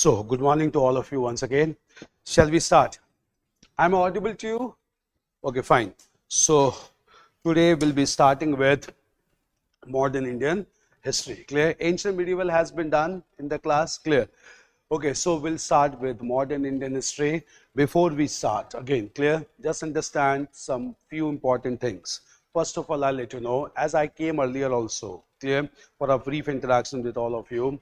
So, good morning to all of you once again. Shall we start? I'm audible to you? Okay, fine. So, today we'll be starting with modern Indian history. Clear? Ancient medieval has been done in the class. Clear? Okay, so we'll start with modern Indian history. Before we start, again, clear? Just understand some few important things. First of all, I'll let you know, as I came earlier also, clear, for a brief interaction with all of you.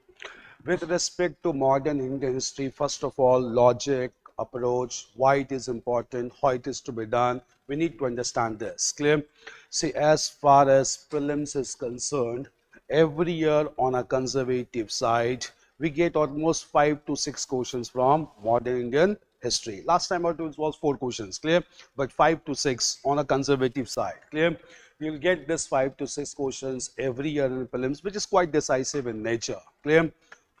With respect to modern Indian history, first of all, logic, approach, why it is important, how it is to be done, we need to understand this. Clear? See, as far as prelims is concerned, every year on a conservative side, we get almost 5 to 6 questions from modern Indian history. Last time out it was 4 questions, clear? But 5 to 6 on a conservative side, clear? You'll get this 5 to 6 questions every year in prelims, which is quite decisive in nature, clear?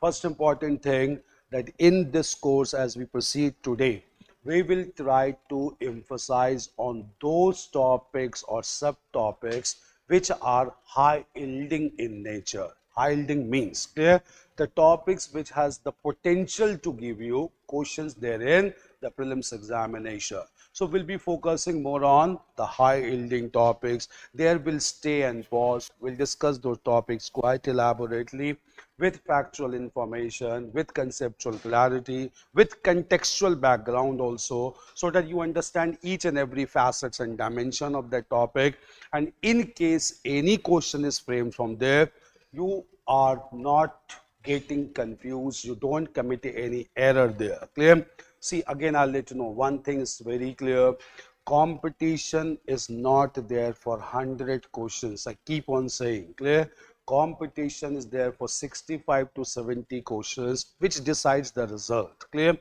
First important thing that in this course as we proceed today, we will try to emphasize on those topics or subtopics which are high yielding in nature. High yielding means clear the topics which has the potential to give you questions therein the prelims examination. So we'll be focusing more on the high yielding topics. There we'll stay and pause. We'll discuss those topics quite elaborately with factual information, with conceptual clarity, with contextual background also, so that you understand each and every facets and dimension of that topic. And in case any question is framed from there, you are not getting confused, you don't commit any error there. Clear? See, again, I'll let you know one thing is very clear. Competition is not there for 100 questions. I keep on saying, clear? Competition is there for 65 to 70 questions, which decides the result. Clear?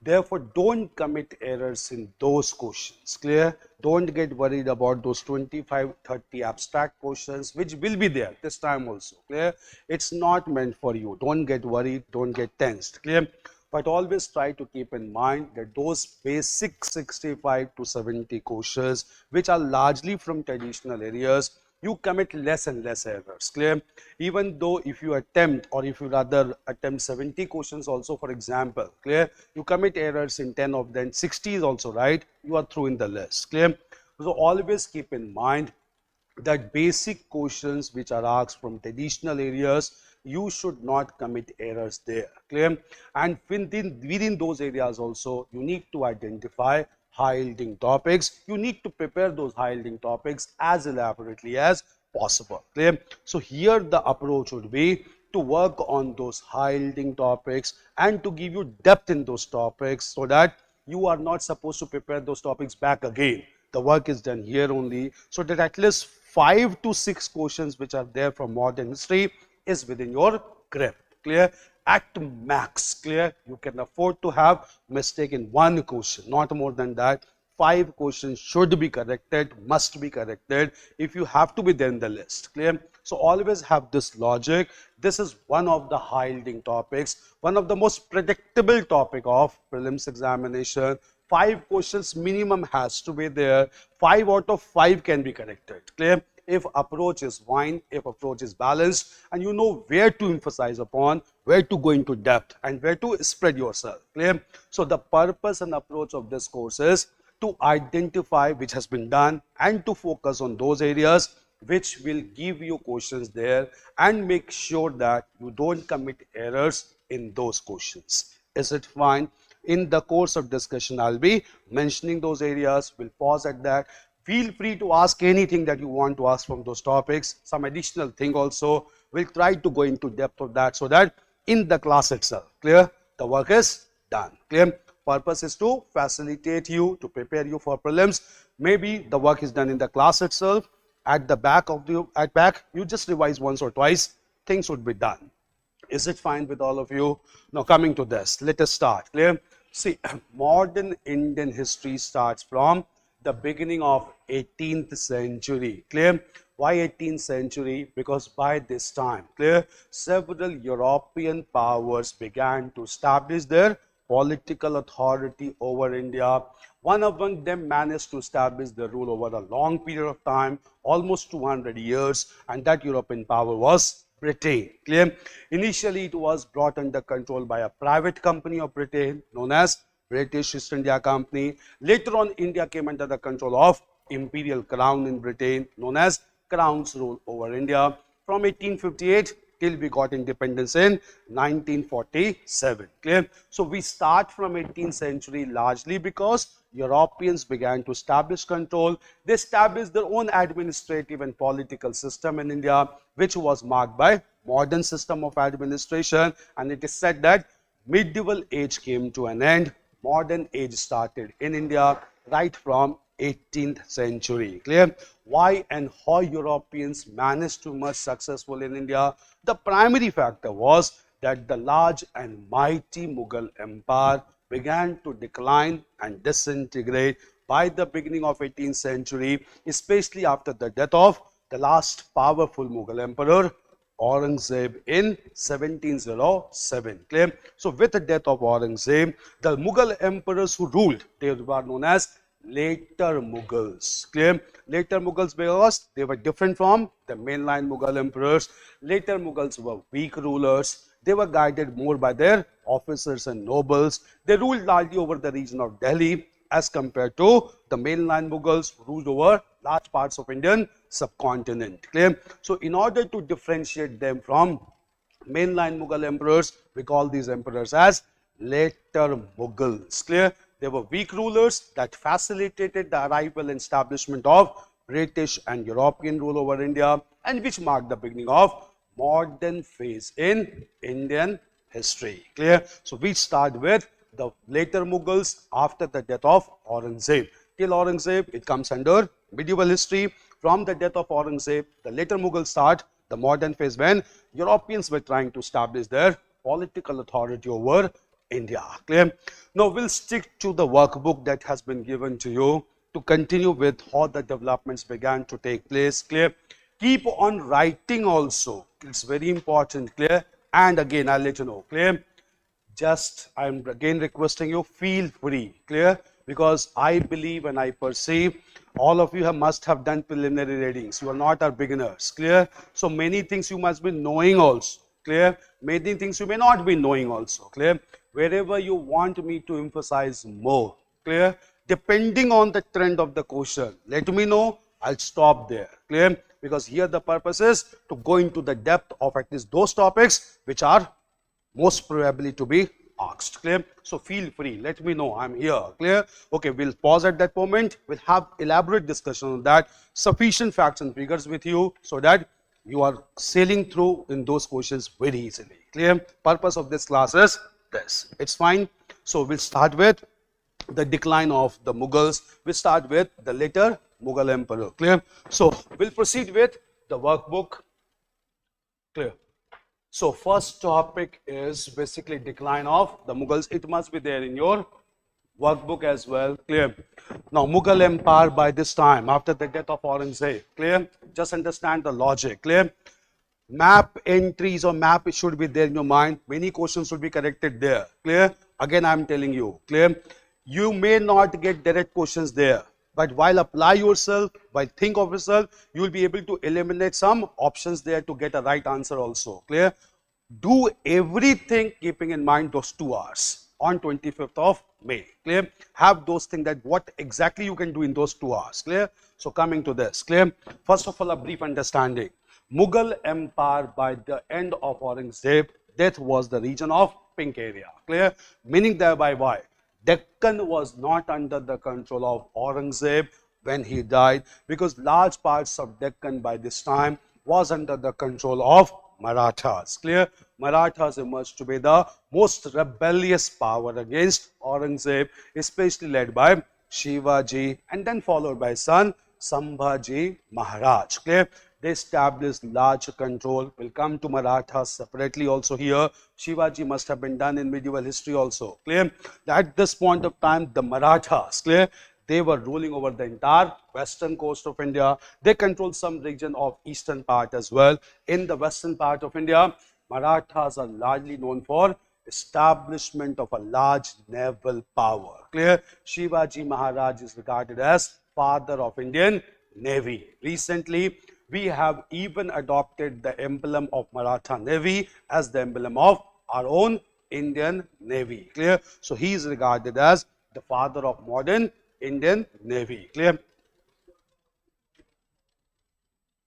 Therefore, don't commit errors in those questions. Clear? Don't get worried about those 25, 30 abstract questions, which will be there this time also. Clear? It's not meant for you. Don't get worried. Don't get tensed. Clear? But always try to keep in mind that those basic 65 to 70 questions, which are largely from traditional areas, you commit less and less errors. Clear? Even though if you attempt, or if you rather attempt 70 questions also, for example, clear, you commit errors in 10 of them, 60 is also right, you are through in the list. Clear? So always keep in mind that basic questions which are asked from traditional areas, you should not commit errors there. Clear? And within those areas also, you need to identify high yielding topics. You need to prepare those high yielding topics as elaborately as possible. Clear? So here the approach would be to work on those high yielding topics and to give you depth in those topics, so that you are not supposed to prepare those topics back again. The work is done here only, so that at least 5 to 6 questions which are there from modern history is within your grip. Clear? At max, clear, you can afford to have mistake in one question, not more than that. 5 questions should be corrected, must be corrected if you have to be there in the list. Clear? So always have this logic. This is one of the high yielding topics, one of the most predictable topic of prelims examination. 5 questions minimum has to be there. 5 out of 5 can be corrected. Clear? If approach is fine, if approach is balanced, and you know where to emphasize upon, where to go into depth, and where to spread yourself. Clear? So the purpose and approach of this course is to identify which has been done and to focus on those areas which will give you questions there, and make sure that you don't commit errors in those questions. Is it fine? In the course of discussion, I'll be mentioning those areas. We'll pause at that. Feel free to ask anything that you want to ask from those topics. Some additional thing also. We'll try to go into depth of that, so that in the class itself, clear, the work is done. Clear? Purpose is to facilitate you, to prepare you for prelims. Maybe the work is done in the class itself. At the back you just revise once or twice. Things would be done. Is it fine with all of you? Now coming to this, let us start. Clear? See, modern Indian history starts from the beginning of 18th century. Clear? Why 18th century? Because by this time, clear, several European powers began to establish their political authority over India. One among them managed to establish the rule over a long period of time, almost 200 years, and that European power was Britain. Clear? Initially, it was brought under control by a private company of Britain known as British East India Company. Later on, India came under the control of Imperial Crown in Britain known as Crown's rule over India from 1858 till we got independence in 1947. Clear? So we start from 18th century largely because Europeans began to establish control. They established their own administrative and political system in India, which was marked by modern system of administration, and it is said that medieval age came to an end. Modern age started in India right from 18th century. Clear? Why and how Europeans managed to emerge successful in India? The primary factor was that the large and mighty Mughal empire began to decline and disintegrate by the beginning of 18th century, especially after the death of the last powerful Mughal emperor Aurangzeb in 1707. Clear? So with the death of Aurangzeb, the Mughal emperors who ruled, they were known as later Mughals. Clear? Later Mughals because they were different from the mainline Mughal emperors. Later Mughals were weak rulers. They were guided more by their officers and nobles. They ruled largely over the region of Delhi as compared to the mainline Mughals who ruled over large parts of Indian subcontinent. Clear? So in order to differentiate them from mainline Mughal emperors, we call these emperors as later Mughals. Clear? They were weak rulers that facilitated the arrival and establishment of British and European rule over India, and which marked the beginning of modern phase in Indian history. Clear? So we start with the later Mughals after the death of Aurangzeb. Till Aurangzeb, it comes under medieval history. From the death of Aurangzeb, the later Mughals start the modern phase when Europeans were trying to establish their political authority over India. Clear? Now we'll stick to the workbook that has been given to you to continue with how the developments began to take place. Clear? Keep on writing also. It's very important. Clear? And again, I'll let you know. Clear? Just, I'm again requesting you, feel free. Clear? Because I believe and I perceive all of you must have done preliminary readings. You are not our beginners. Clear? So many things you must be knowing also. Clear? Many things you may not be knowing also. Clear? Wherever you want me to emphasize more. Clear? Depending on the trend of the question, let me know. I'll stop there. Clear? Because here the purpose is to go into the depth of at least those topics which are most probably to be asked. Clear? So feel free, let me know, I'm here. Clear? Okay, we'll pause at that moment. We'll have elaborate discussion on that, sufficient facts and figures with you so that you are sailing through in those questions very easily. Clear? Purpose of this class is this. It's fine. So we'll start with the decline of the Mughals. We'll start with the later Mughal emperor. Clear? So we'll proceed with the workbook. Clear? So first topic is basically decline of the Mughals. It must be there in your workbook as well. Clear? Now Mughal empire by this time after the death of Aurangzeb. Clear? Just understand the logic. Clear? Map entries or map should be there in your mind. Many questions should be corrected there. Clear? Again I am telling you. Clear? You may not get direct questions there, but while apply yourself, while think of yourself, you will be able to eliminate some options there to get a right answer also. Clear? Do everything keeping in mind those 2 hours on 25th of May. Clear? Have those things that what exactly you can do in those 2 hours. Clear? So coming to this. Clear? First of all, a brief understanding. Mughal empire by the end of Aurangzeb, death was the region of pink area. Clear? Meaning thereby why? Deccan was not under the control of Aurangzeb when he died, because large parts of Deccan by this time was under the control of Marathas. Clear? Marathas emerged to be the most rebellious power against Aurangzeb, especially led by Shivaji and then followed by son Sambhaji Maharaj. Clear? They established large control. We'll come to Marathas separately also here. Shivaji must have been done in medieval history also. Clear? At this point of time, the Marathas, clear, they were ruling over the entire western coast of India. They controlled some region of eastern part as well. In the western part of India, Marathas are largely known for establishment of a large naval power. Clear? Shivaji Maharaj is regarded as father of Indian Navy. Recently, We have even adopted the emblem of Maratha Navy as the emblem of our own Indian Navy. Clear? So he is regarded as the father of modern Indian Navy. Clear?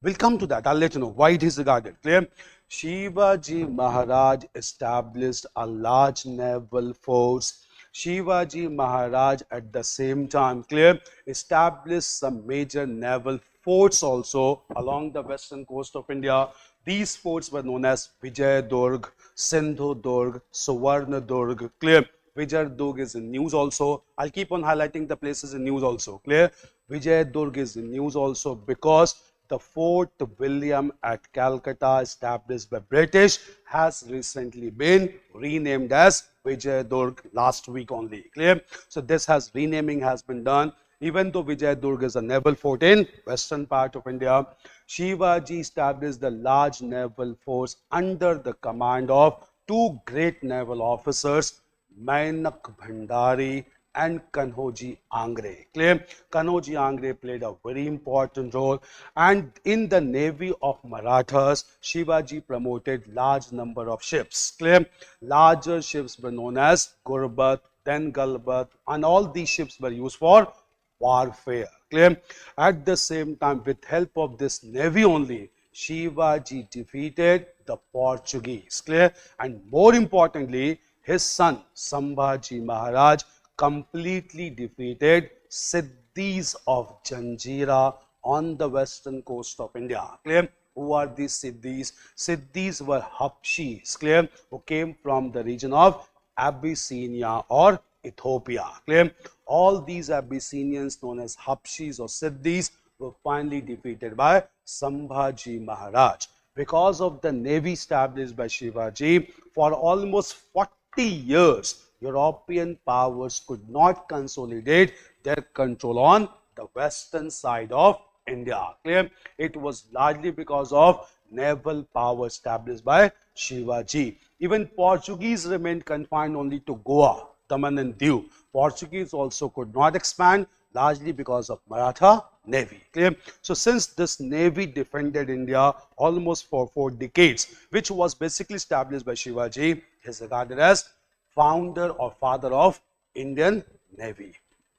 We'll come to that. I'll let you know why it is regarded. Clear? Shivaji Maharaj established a large naval force. Shivaji Maharaj at the same time, clear, established some major naval forts also along the western coast of India. These forts were known as Vijayadurg, Sindhudurg, Suvarnadurg. Clear? Vijayadurg is in news also. I'll keep on highlighting the places in news also. Clear? Vijayadurg is in news also because the Fort William at Calcutta, established by British, has recently been renamed as Vijayadurg last week only. Clear? So this renaming has been done. Even though Vijayadurg is a naval fort in western part of India, Shivaji established the large naval force under the command of two great naval officers, Mainak Bhandari and Kanhoji Angre. Clear? Kanhoji Angre played a very important role, and in the navy of Marathas, Shivaji promoted large number of ships. Clear? Larger ships were known as Gurbat, then Galbat, and all these ships were used for warfare. Clear? At the same time, with help of this navy only, Shivaji defeated the Portuguese. Clear? And more importantly, his son Sambhaji Maharaj completely defeated Siddhis of Janjira on the western coast of India. Clear? Who are these Siddhis? Siddhis were Habshis, clear, who came from the region of Abyssinia or Ethiopia. Clear? All these Abyssinians known as Habshis or Siddhis were finally defeated by Sambhaji Maharaj. Because of the navy established by Shivaji, for almost 40 years, European powers could not consolidate their control on the western side of India. Clear? It was largely because of naval power established by Shivaji. Even Portuguese remained confined only to Goa, Daman and Diu. Portuguese also could not expand, largely because of Maratha navy. Clear? So since this navy defended India almost for 4 decades, which was basically established by Shivaji, he is regarded as founder or father of Indian Navy.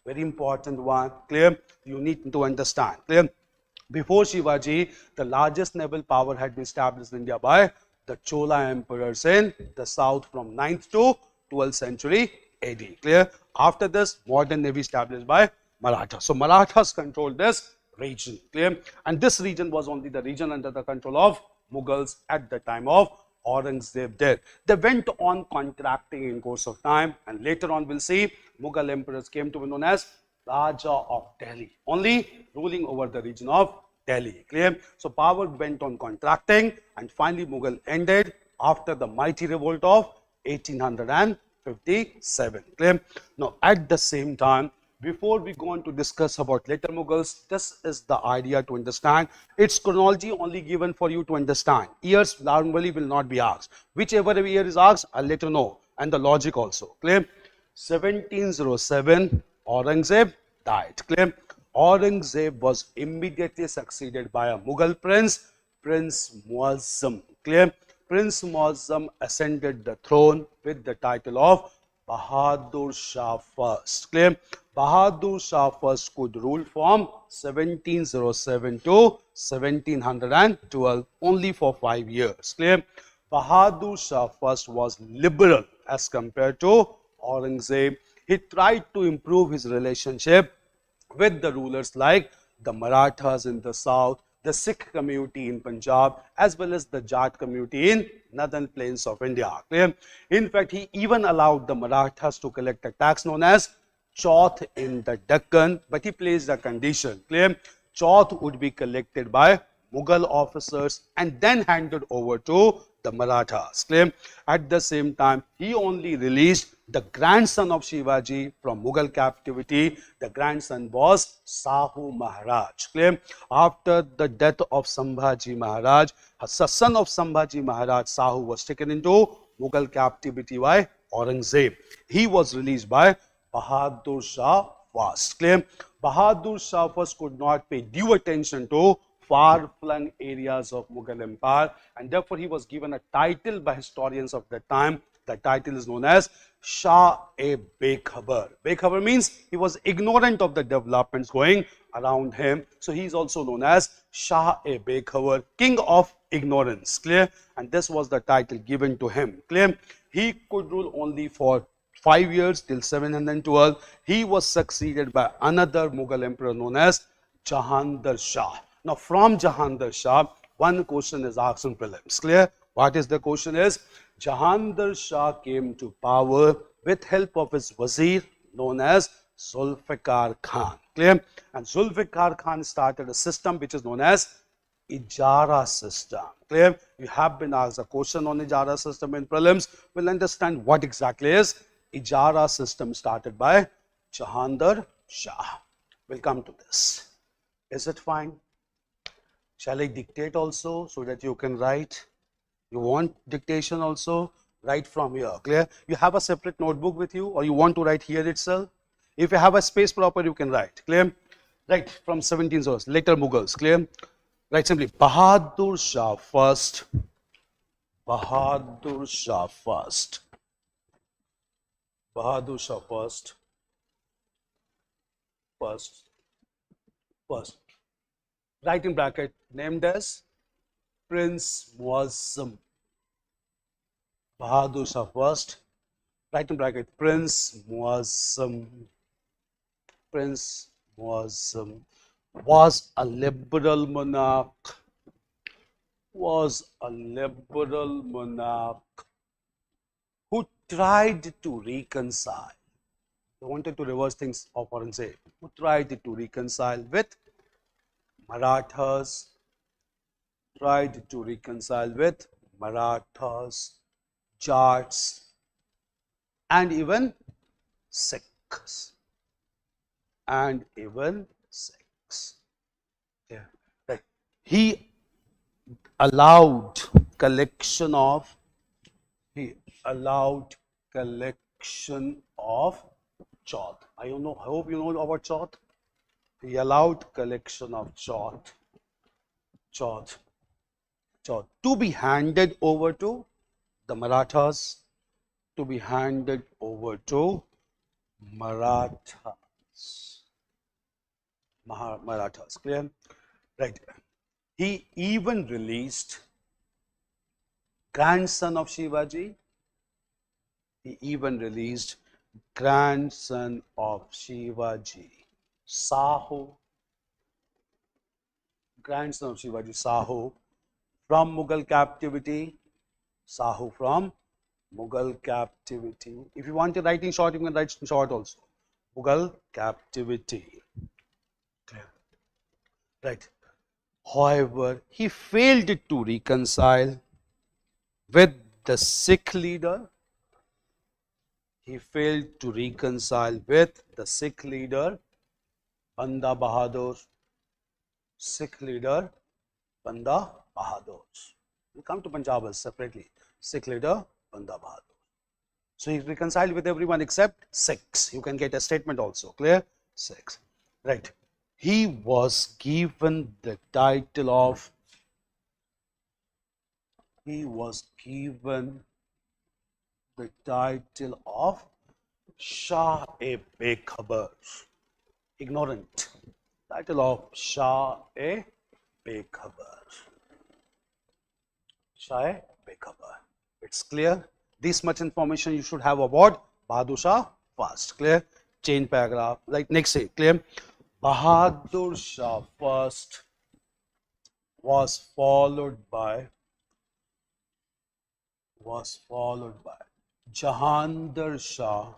Very important one. Clear? You need to understand. Clear? Before Shivaji, the largest naval power had been established in India by the Chola emperors in the south from 9th to 12th century AD. Clear? After this, modern navy established by Maratha. So Marathas controlled this region. Clear? And this region was only the region under the control of Mughals at the time of Aurangzeb death. They went on contracting in course of time, and later on we'll see Mughal emperors came to be known as Raja of Delhi, only ruling over the region of Delhi. Clear? So power went on contracting, and finally Mughal ended after the mighty revolt of 1857. Clear? Now at the same time, before we go on to discuss about later Mughals, this is the idea to understand. It's chronology only given for you to understand. Years normally will not be asked. Whichever year is asked, I'll let you know. And the logic also. Clear? 1707, Aurangzeb died. Clear? Aurangzeb was immediately succeeded by a Mughal prince, Prince Muazzam. Clear? Prince Muazzam ascended the throne with the title of Bahadur Shah first. Clear? Bahadur Shah first could rule from 1707 to 1712, only for 5 years. Clear? Bahadur Shah first was liberal as compared to Aurangzeb. He tried to improve his relationship with the rulers like the Marathas in the south, the Sikh community in Punjab, as well as the Jat community in northern plains of India. Clear? In fact, he even allowed the Marathas to collect a tax known as Chauth in the Deccan, but he placed a condition. Clear? Chauth would be collected by Mughal officers and then handed over to the Marathas. Clear? At the same time, he only released the grandson of Shivaji from Mughal captivity. The grandson was Sahu Maharaj. Clear? After the death of Sambhaji Maharaj, the son of Sambhaji Maharaj, Sahu, was taken into Mughal captivity by Aurangzeb. He was released by Bahadur Shah first. Clear? Bahadur Shah first could not pay due attention to far-flung areas of Mughal Empire, and therefore he was given a title by historians of that time. That title is known as Shah-e-Bekhabar. Bekhabar means he was ignorant of the developments going around him. So he is also known as Shah-e-Bekhabar, king of ignorance. Clear? And this was the title given to him. Clear? He could rule only for 5 years till 712. He was succeeded by another Mughal emperor known as Jahandar Shah. Now from Jahandar Shah, one question is asked in prelims. Clear? What is the question is? Jahandar Shah came to power with help of his wazir known as Zulfikar Khan. Clear? And Zulfikar Khan started a system which is known as Ijara system. Clear? You have been asked a question on Ijara system in prelims. We'll understand what exactly is Ijara system started by Jahandar Shah. We'll come to this. Is it fine? Shall I dictate also so that you can write? You want dictation also? Write from here. Clear? You have a separate notebook with you, or you want to write here itself? If you have a space proper, you can write. Clear? Right from 17th source, later Mughals. Clear? Write simply Bahadur Shah first. Bahadur Shah first. Bahadur Shah first. First. Write in bracket, named as Prince Muazzam. Bahadur Shah first. Write in bracket, Prince Muazzam. Prince Muazzam was a liberal monarch. Who tried to reconcile. They wanted to reverse things off and say, who tried to reconcile with Marathas, Jats, and even Sikhs. Yeah, right. He allowed collection of chauth. I hope you know about chauth. He allowed collection of chauth to be handed over to the Marathas. Marathas. Clear? Right. He even released grandson of Shivaji. Sahu. Grandson of Shivaji, Sahu, from Mughal captivity. If you want to write in short, you can write in short also. Mughal captivity. Clear? Right. However, he failed to reconcile with the Sikh leader. Banda Bahadur. We'll come to Punjab separately. Sikh leader Banda Bahadur. So he reconciled with everyone except Sikhs. You can get a statement also. Clear? Sikhs. Right. He was given the title of Shah-e-Bekhabar. Ignorant. Title of Shah-e-Bekhabar. It's clear. This much information you should have about Bahadur Shah first. Clear? Change paragraph. Like next say. Clear? Bahadur Shah first was followed by Jahandar Shah,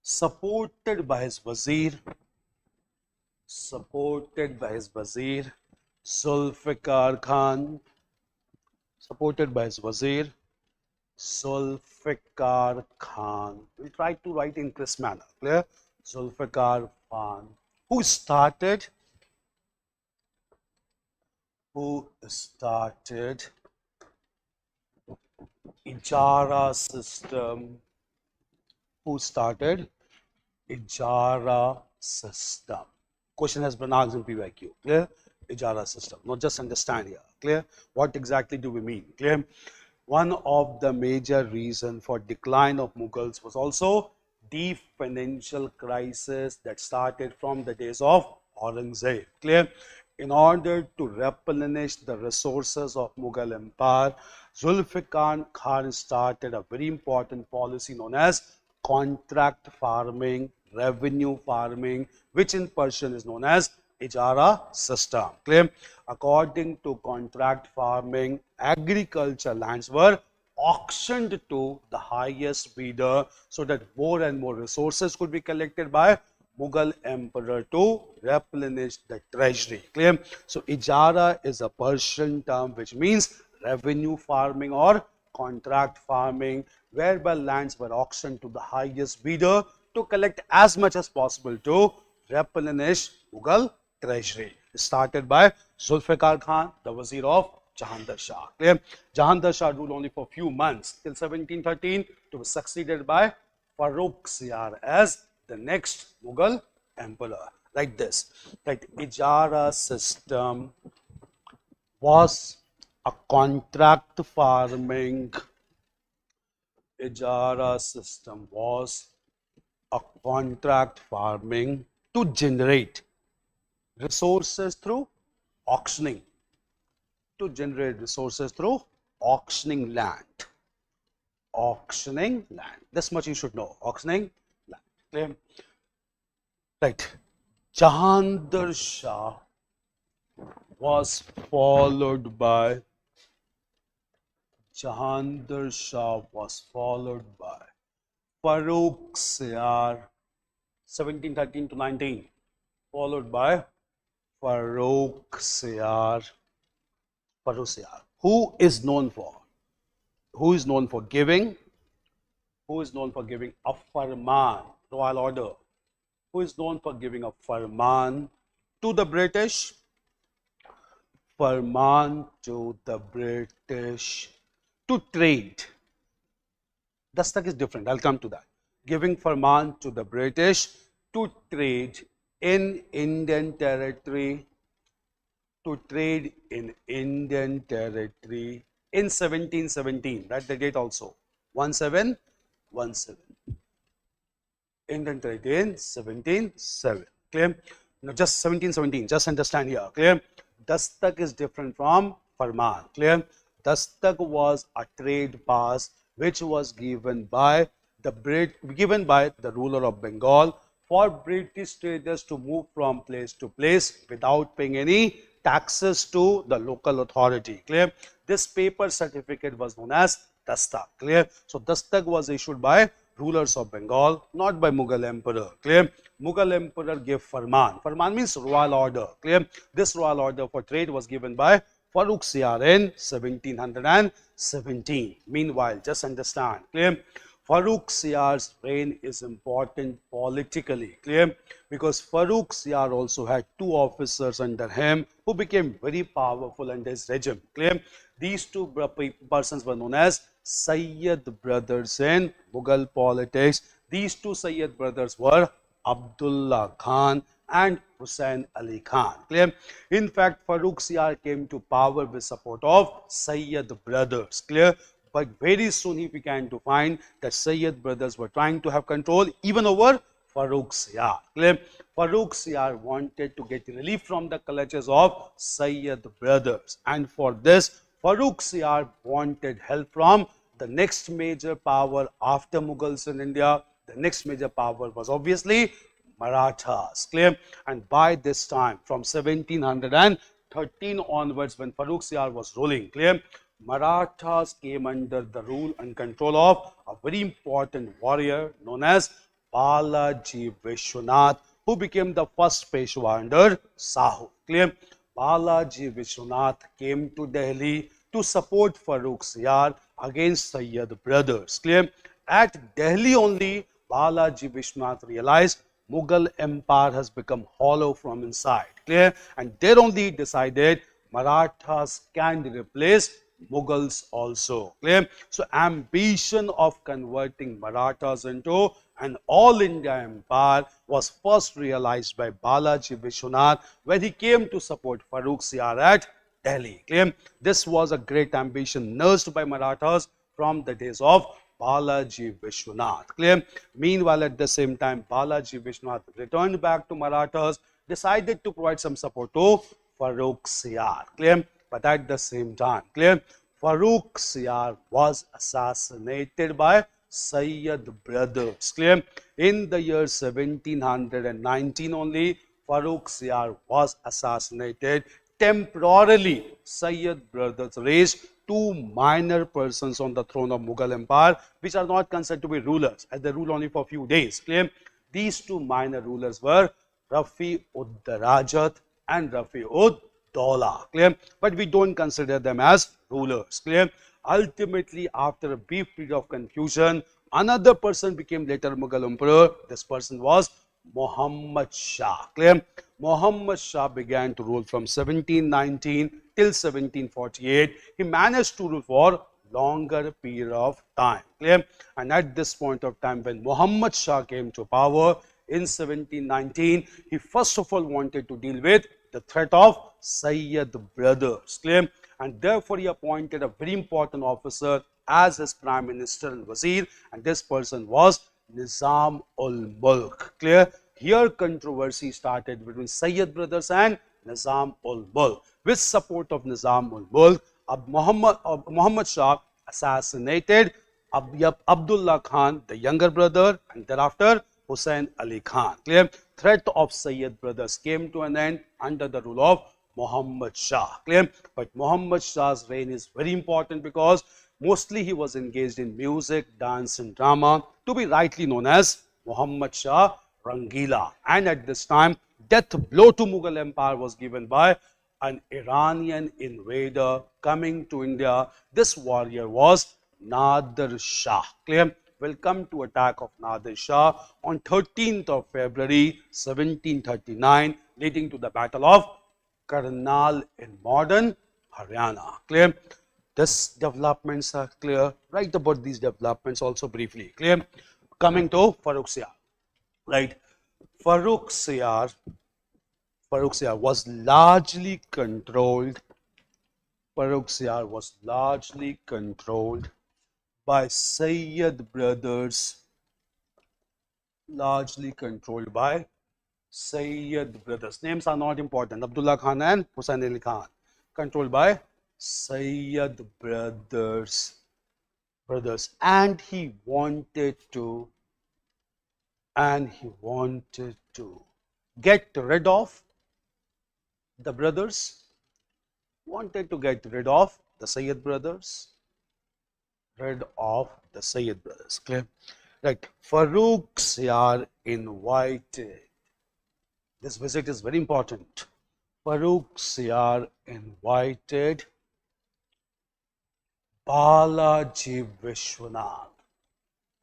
supported by his wazir, Zulfikar Khan, We try to write in this manner. Clear? Zulfikar Khan, who started Ijara system. system. Question has been asked in PYQ. Clear? Ijara system. Not just understand here. Clear? What exactly do we mean? Clear? One of the major reasons for decline of Mughals was also deep financial crisis that started from the days of Aurangzeb. Clear? In order to replenish the resources of Mughal Empire, Zulfikar Khan started a very important policy known as contract farming, revenue farming, which in Persian is known as Ijara system. Clear? According to contract farming, agriculture lands were auctioned to the highest bidder so that more and more resources could be collected by Mughal emperor to replenish the treasury. Clear? So Ijara is a Persian term which means revenue farming or contract farming, whereby lands were auctioned to the highest bidder to collect as much as possible to replenish Mughal treasury. Started by Zulfikar Khan, the Wazir of Jahandar Shah. Clear? Jahandar Shah ruled only for a few months till 1713 to be succeeded by Farrukhsiyar as the next Mughal emperor. Like this, right? Ijara system was a contract farming. Ijara system was a contract farming to generate resources through auctioning. To generate resources through auctioning land. Auctioning land. This much you should know. Auctioning land. Clear? Right. Jahandar Shah was followed by Farrukhsiyar, 1713 to 19, followed by Farrukhsiyar. Who is known for giving a farman, royal order, who is known for giving a farman to the British, to trade. Dastak is different, I'll come to that. Giving farman to the British to trade in Indian territory, in 1717. Write the date also. 1717. Indian territory in 1717. Clear? Now just 1717. Just understand here. Clear? Dastak is different from farman. Clear? Dastak was a trade pass which was given by the ruler of Bengal for British traders to move from place to place without paying any taxes to the local authority. Clear? This paper certificate was known as Dastak. Clear? So Dastak was issued by rulers of Bengal, not by Mughal emperor. Clear? Mughal emperor gave farman. Farman means royal order. Clear? This royal order for trade was given by Farrukhsiyar in 1717. Meanwhile, just understand. Clear? Farrukhsiyar's reign is important politically. Clear? Because Farrukhsiyar also had two officers under him who became very powerful under his regime. Clear? These two persons were known as Sayyid brothers in Mughal politics. These two Sayyid brothers were Abdullah Khan and Hussain Ali Khan. Clear? In fact, Farrukhsiyar came to power with support of Sayyid brothers. Clear? But very soon he began to find that Sayyid brothers were trying to have control even over Farrukhsiyar. Clear? Farrukhsiyar wanted to get relief from the clutches of Sayyid brothers, and for this Farrukhsiyar wanted help from the next major power after Mughals in India. The next major power was obviously Marathas. Clear? And by this time, from 1713 onwards, when Farrukhsiyar was ruling, clear, Marathas came under the rule and control of a very important warrior known as Balaji Vishwanath, who became the first Peshwa under Sahu. Clear? Balaji Vishwanath came to Delhi to support Farrukhsiyar against Sayyid brothers. Clear? At Delhi only, Balaji Vishwanath realized Mughal empire has become hollow from inside. Clear? And there only decided Marathas can replace Mughals also. Clear? So ambition of converting Marathas into an all India empire was first realized by Balaji Vishwanath when he came to support Farrukhsiyar at Delhi. Clear? This was a great ambition nursed by Marathas from the days of Balaji Vishwanath. Clear? Meanwhile, at the same time, Balaji Vishwanath returned back to Marathas, decided to provide some support to Farrukhsiyar. Clear? But at the same time, clear, Farrukhsiyar was assassinated by Sayyid brothers. Clear? In the year 1719 only, Farrukhsiyar was assassinated. Temporarily, Sayyid brothers raised two minor persons on the throne of Mughal Empire, which are not considered to be rulers, as they rule only for a few days. Clear? These two minor rulers were Rafi ud Darajat and Rafi ud Dawla. Clear? But we don't consider them as rulers. Clear? Ultimately, after a brief period of confusion, another person became later Mughal emperor. This person was Muhammad Shah. Clear? Muhammad Shah began to rule from 1719 till 1748. He managed to rule for longer period of time. Clear? And at this point of time, when Muhammad Shah came to power in 1719, he first of all wanted to deal with the threat of Sayyid brothers. Clear? And therefore, he appointed a very important officer as his prime minister and wazir, and this person was Nizam ul Mulk. Clear? Here controversy started between Sayyid brothers and Nizam ul Mulk. With support of Nizam ul Mulk, Muhammad Shah assassinated Abdullah Khan, the younger brother, and thereafter Hussain Ali Khan. Clear? Threat of Sayyid brothers came to an end under the rule of Muhammad Shah. Clear? But Muhammad Shah's reign is very important because mostly he was engaged in music, dance and drama, to be rightly known as Muhammad Shah Rangila. And at this time, death blow to Mughal Empire was given by an Iranian invader coming to India. This warrior was Nader Shah. Clear? Will come to attack of Nader Shah on 13th of February 1739, leading to the Battle of Karnal in modern Haryana. Clear? These developments are clear. Write about these developments also briefly. Clear? Coming to Farrukhsiyar. Right? Farrukhsiyar was largely controlled. Farrukhsiyar was largely controlled by Sayyid brothers, largely controlled by Sayyid brothers. Names are not important. Abdullah Khan and Hussain Ali Khan. Controlled by Sayyid brothers. And he wanted to get rid of the brothers, wanted to get rid of the Sayyid brothers. Clear? Right. Farrukhsiyar invited. This visit is very important. Farrukhsiyar invited Balaji Vishwanath,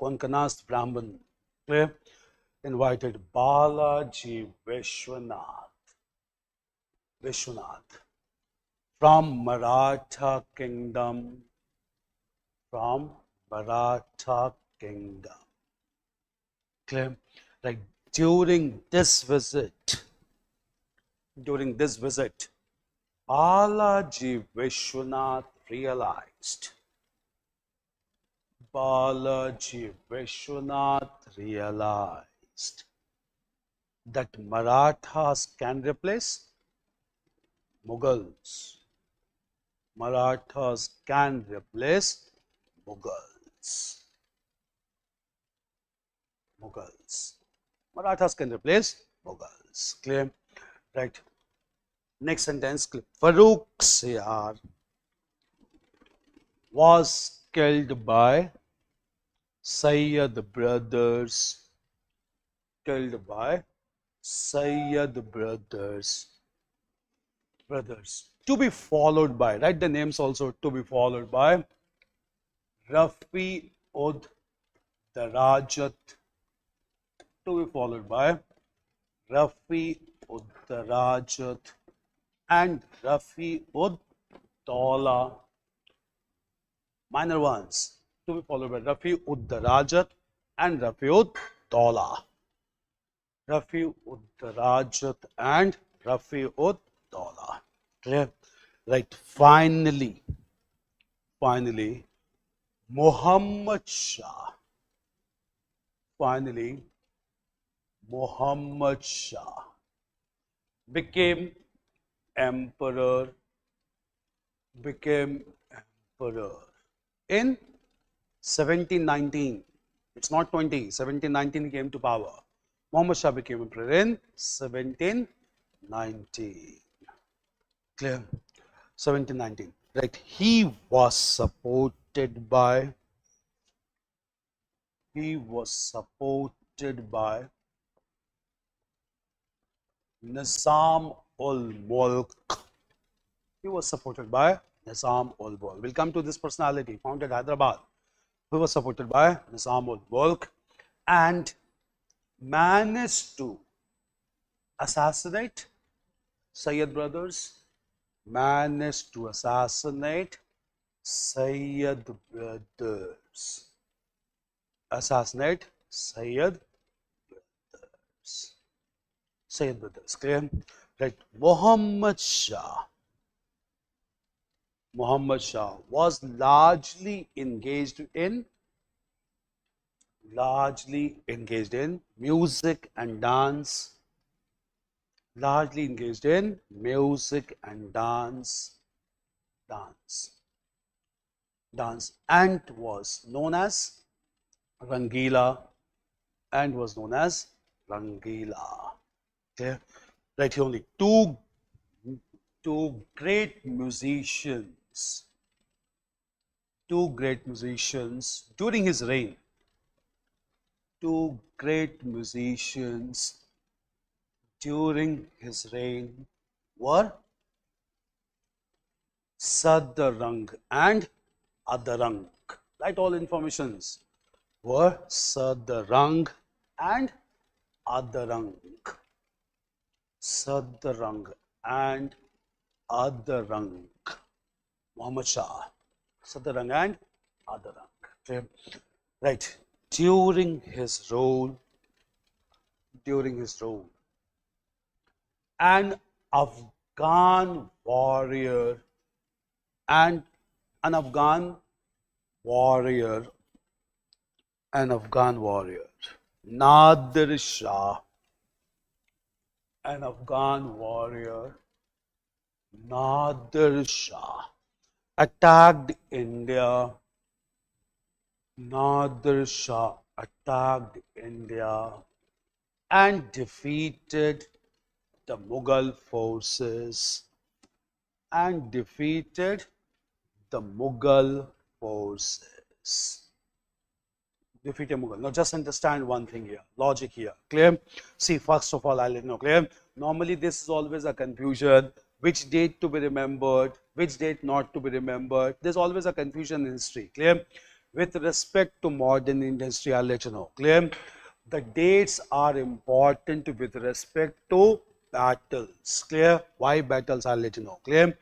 Konkanast Brahman. Clear? Invited Balaji Vishwanath from Maratha Kingdom. Clear? Like during this visit, Balaji Vishwanath realized that Marathas can replace Mughals. Marathas can replace Mughals. Marathas can replace Mughals. Clear? Right. Next sentence. Farrukhsiyar was killed by Sayyid brothers. To be followed by, write the names also, to be followed by Rafi ud Darajat, and Rafi ud Dawla, minor ones, to be followed by Rafi-ud-Darajat and Rafi-ud-Dawla. Rafi-ud-Darajat and Rafi-ud-Dawla. Clear? Right. Finally, Muhammad Shah. Finally, Muhammad Shah became emperor in 1719. It's not 20. 1719 he came to power. Muhammad Shah became emperor in 1719. Clear? 1719. Right. He was supported by Nizam-ul-Mulk. He was supported by Nizam-ul-Mulk. We'll come to this personality, founded Hyderabad. He was supported by Nizam-ul-Mulk and managed to assassinate Sayyid brothers. Managed to assassinate Sayyid brothers. Assassinate Sayyid brothers. Clear? Right. Muhammad Shah was largely engaged in music and dance. And was known as Rangila. Okay. Right, here only two great musicians during his reign. Were Sadarang and Adarang. Right, all informations were Sadarang and Adarang. Muhammad Shah. Sadarang and Adarang. Okay. Right. During his rule, an Afghan warrior, Nadir Shah, attacked India. And defeated the Mughal forces. Defeated Mughal. Now just understand one thing here, logic here. Clear? See, first of all, I'll let you know. Clear? Normally this is always a confusion. Which date to be remembered, which date not to be remembered. There's always a confusion in history. Clear? With respect to modern Indian history, I'll let you know. Clear? The dates are important with respect to battles. Clear? Why battles? I'll let you know. Clear?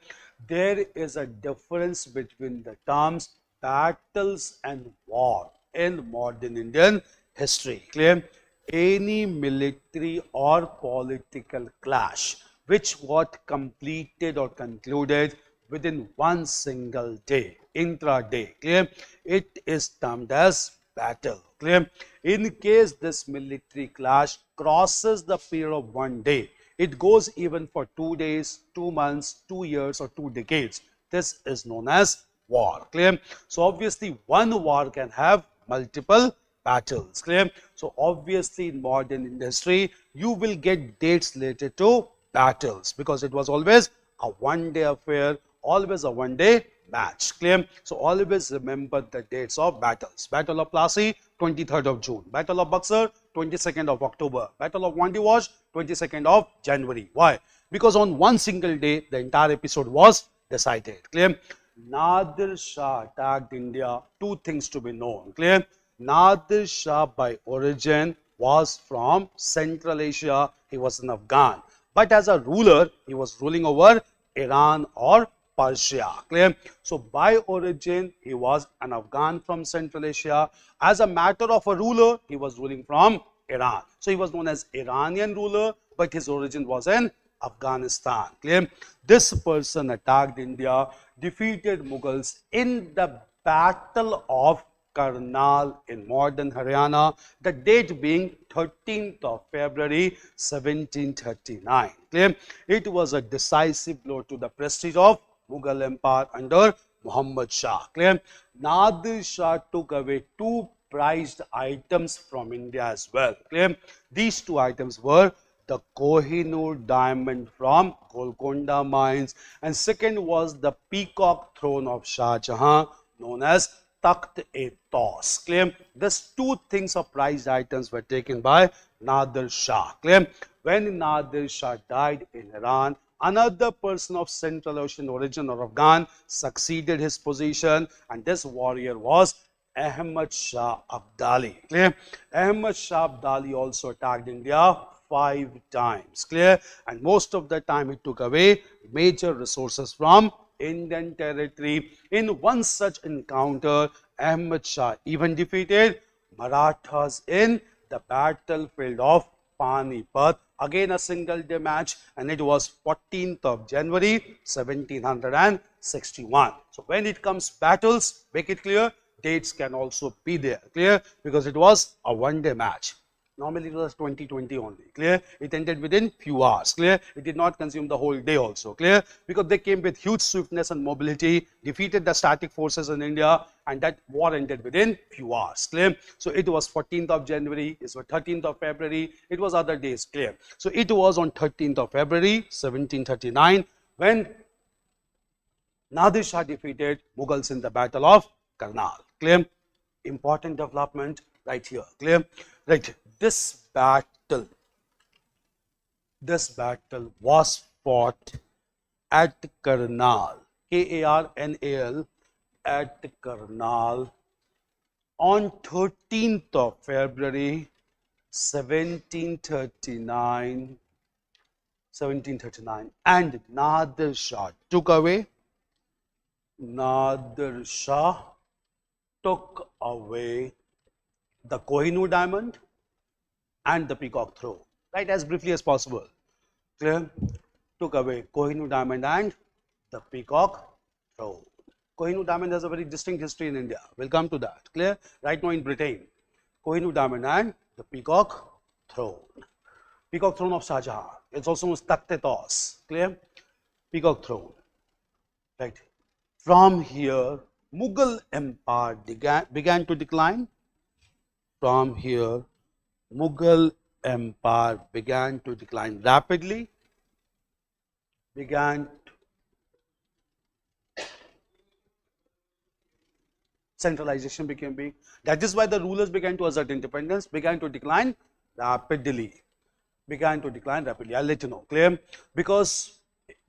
There is a difference between the terms battles and war in modern Indian history. Clear? Any military or political clash which was completed or concluded within one single day, intra-day. Clear? It is termed as battle. Clear? In case this military clash crosses the period of one day, it goes even for 2 days, 2 months, 2 years or 2 decades. This is known as war. Clear? So obviously one war can have multiple battles. Clear? So obviously in modern industry you will get dates related to battles because it was always a one-day affair, always a one-day match. Clear? So always remember the dates of battles. Battle of Plassey, 23rd of June. Battle of Buxar, 22nd of October. Battle of Wandiwash, 22nd of January. Why? Because on one single day the entire episode was decided. Clear? Nadir Shah attacked India. Two things to be known. Clear? Nadir Shah by origin was from Central Asia. He was an Afghan. But as a ruler, he was ruling over Iran or Persia. Clear? So by origin, he was an Afghan from Central Asia. As a matter of a ruler, he was ruling from Iran. So he was known as Iranian ruler, but his origin was in Afghanistan. Clear? This person attacked India, defeated Mughals in the Battle of Karnal in modern Haryana, the date being 13th of February 1739. Clear? It was a decisive blow to the prestige of Mughal Empire under Muhammad Shah. Clear? Nadir Shah took away two prized items from India as well. Clear? These two items were the Kohinoor diamond from Golconda mines, and second was the peacock throne of Shah Jahan, known as Takht-e-Taus. Clear? These two things of prized items were taken by Nadir Shah. Clear? When Nadir Shah died in Iran, another person of Central Asian origin or Afghan succeeded his position, and this warrior was Ahmad Shah Abdali. Clear? Ahmad Shah Abdali also attacked India 5 times. Clear? And most of the time he took away major resources from Indian territory. In one such encounter, Ahmad Shah even defeated Marathas in the battlefield of Panipat. Again a single day match, and it was 14th of January 1761. So when it comes battles, make it clear, dates can also be there. Clear? Because it was a one-day match. Normally it was 2020 only. Clear? It ended within few hours. Clear? It did not consume the whole day also. Clear? Because they came with huge swiftness and mobility, defeated the static forces in India, and that war ended within few hours. Clear? So it was 14th of January, it was 13th of February, it was other days. Clear? So it was on 13th of February 1739 when Nadir Shah defeated Mughals in the Battle of Karnal. Clear? Important development right here. Clear? Right. This battle was fought at Karnal, Karnal, at Karnal on 13th of February 1739, and Nadir Shah took away the Kohinoor diamond and the peacock throne, right, as briefly as possible. Clear? Took away Kohinoor diamond and the peacock throne. Kohinoor diamond has a very distinct history in India. We'll come to that. Clear? Right now in Britain, Kohinoor diamond and the peacock throne. Peacock throne of Shah Jahan. It's also known as Takht-e-Taus. Clear? Peacock throne. Right. From here, Mughal Empire began to decline. From here, Mughal Empire began to decline rapidly, centralization became big. That is why the rulers began to assert independence, began to decline rapidly. I'll let you know. Clear? Because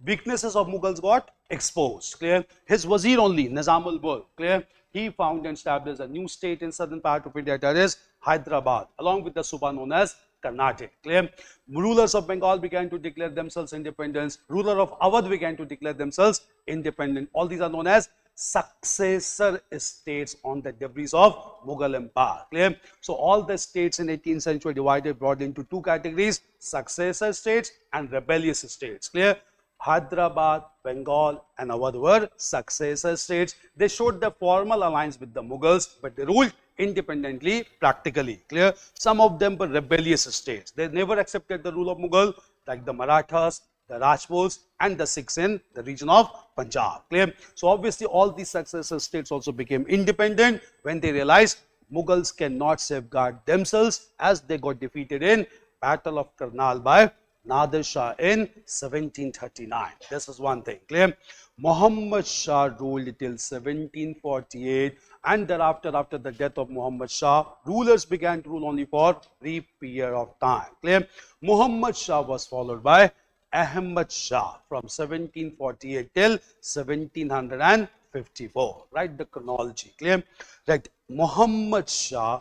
weaknesses of Mughals got exposed. Clear? His wazir only, Nizam al-Mulk. Clear? He found and established a new state in southern part of India, that is Hyderabad, along with the Suba known as Karnataka. Clear? Rulers of Bengal began to declare themselves independent. Ruler of Awadh began to declare themselves independent. All these are known as successor states on the debris of Mughal Empire. Clear? So all the states in 18th century divided broadly into two categories: successor states and rebellious states. Clear? Hyderabad, Bengal and Awadh were successor states. They showed the formal alliance with the Mughals, but they ruled independently practically. Clear? Some of them were rebellious states. They never accepted the rule of Mughal, like the Marathas, the Rajputs and the Sikhs in the region of Punjab. Clear? So obviously all these successor states also became independent when they realized Mughals cannot safeguard themselves, as they got defeated in Battle of Karnal by Nadir Shah in 1739. This is one thing. Clear? Muhammad Shah ruled till 1748, and thereafter, after the death of Muhammad Shah, rulers began to rule only for a brief period of time. Clear? Muhammad Shah was followed by Ahmad Shah from 1748 till 1754. Right? The chronology. Clear? Right. Muhammad Shah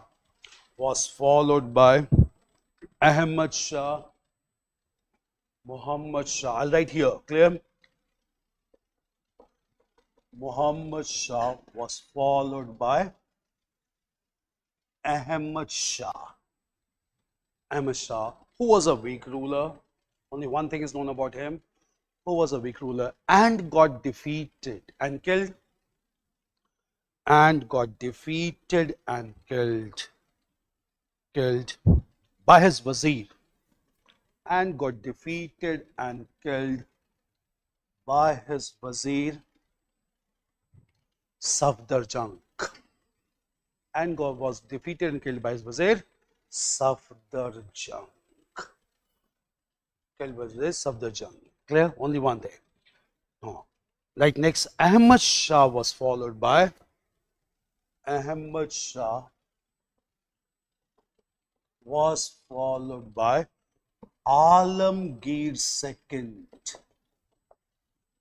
was followed by Ahmad Shah. I'll write here. Clear? Muhammad Shah was followed by Ahmad Shah. Ahmad Shah, who was a weak ruler. Only one thing is known about him. Who was a weak ruler and got defeated and killed. And got defeated and killed by his wazir. And got defeated and killed by his wazir Safdarjung. And was defeated and killed by his wazir Safdarjung. Killed by his wazir Safdarjung. Clear? Only one there. No. Right, next, Ahmad Shah was followed by Ahmad Shah was followed by Alamgir II.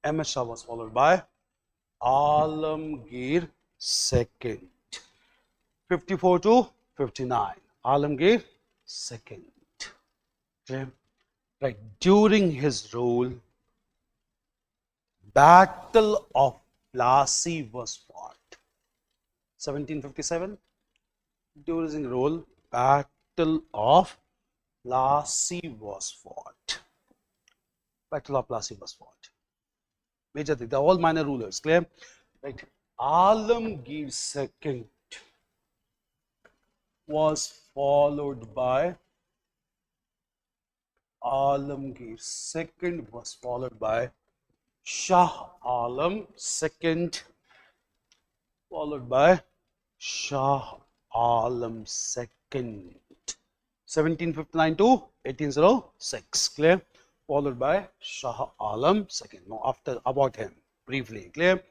Ahmad Shah was followed by Alamgir II. 54 to 59. Alamgir II. Okay. Right. During his rule, Battle of Plassey was fought. 1757. During his rule, Battle of Plassey was fought. Battle of Plassey was fought. Major thing, they're all minor rulers, clear? Right. Alamgir II was followed by Shah Alam II, followed by Shah Alam II. 1759 to 1806, clear? Followed by Shah Alam II. Now, after about him, briefly, clear?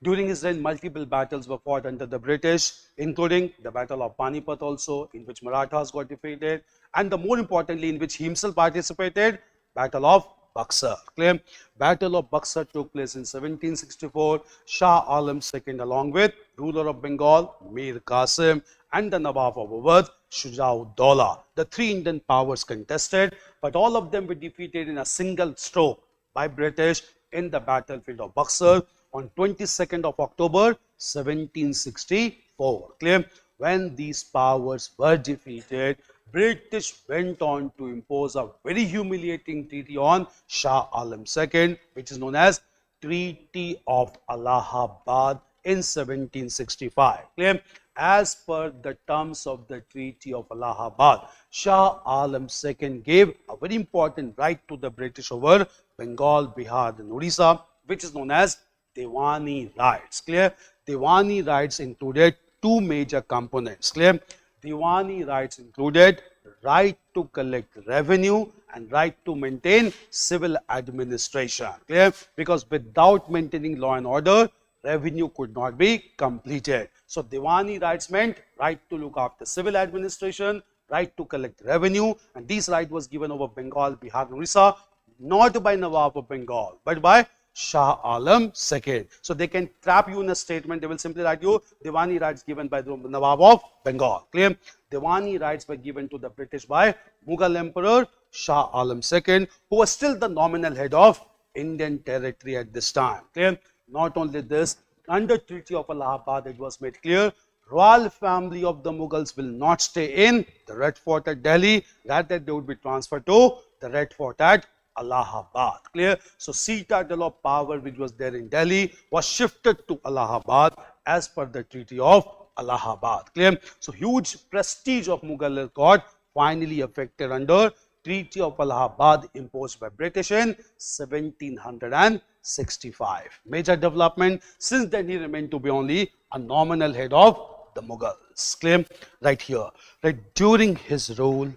During his reign, multiple battles were fought under the British, including the Battle of Panipat also, in which Marathas got defeated, and the more importantly, in which he himself participated, Battle of Buxar. Clear? Battle of Buxar took place in 1764. Shah Alam II, along with ruler of Bengal, Mir Qasim, and the Nawab of Awadh, Shujauddaulah. The three Indian powers contested, but all of them were defeated in a single stroke by British in the battlefield of Buxar on 22nd of October 1764. Clear? When these powers were defeated, British went on to impose a very humiliating treaty on Shah Alam II, which is known as Treaty of Allahabad in 1765. Clear? As per the terms of the Treaty of Allahabad, Shah Alam II gave a very important right to the British over Bengal, Bihar and Odisha, which is known as Diwani rights. Clear? Diwani rights included two major components. Clear? Diwani rights included right to collect revenue and right to maintain civil administration. Clear? Because without maintaining law and order, revenue could not be completed. So Diwani rights meant right to look after civil administration, right to collect revenue, and this right was given over Bengal, Bihar and Orissa, not by Nawab of Bengal, but by Shah Alam II. So they can trap you in a statement. They will simply write you Diwani rights given by the Nawab of Bengal. Clear? Diwani rights were given to the British by Mughal Emperor Shah Alam II, who was still the nominal head of Indian territory at this time. Clear? Not only this, under Treaty of Allahabad, it was made clear royal family of the Mughals will not stay in the Red Fort at Delhi, rather they would be transferred to the Red Fort at Allahabad. Clear? So citadel of power which was there in Delhi was shifted to Allahabad as per the Treaty of Allahabad. Clear? So huge prestige of Mughal court finally affected under Treaty of Allahabad imposed by British in 1765. Major development. Since then he remained to be only a nominal head of the Mughals. Clear? Right here. Right, during his rule,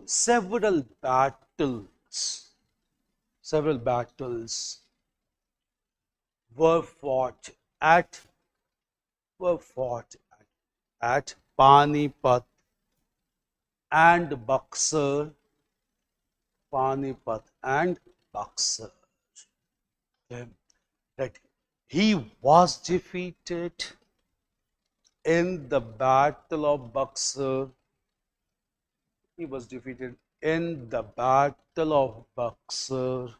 several battles were fought at Panipat and Buxar. Okay. Right. He was defeated in the Battle of Buxar. He was defeated in the Battle of Buxar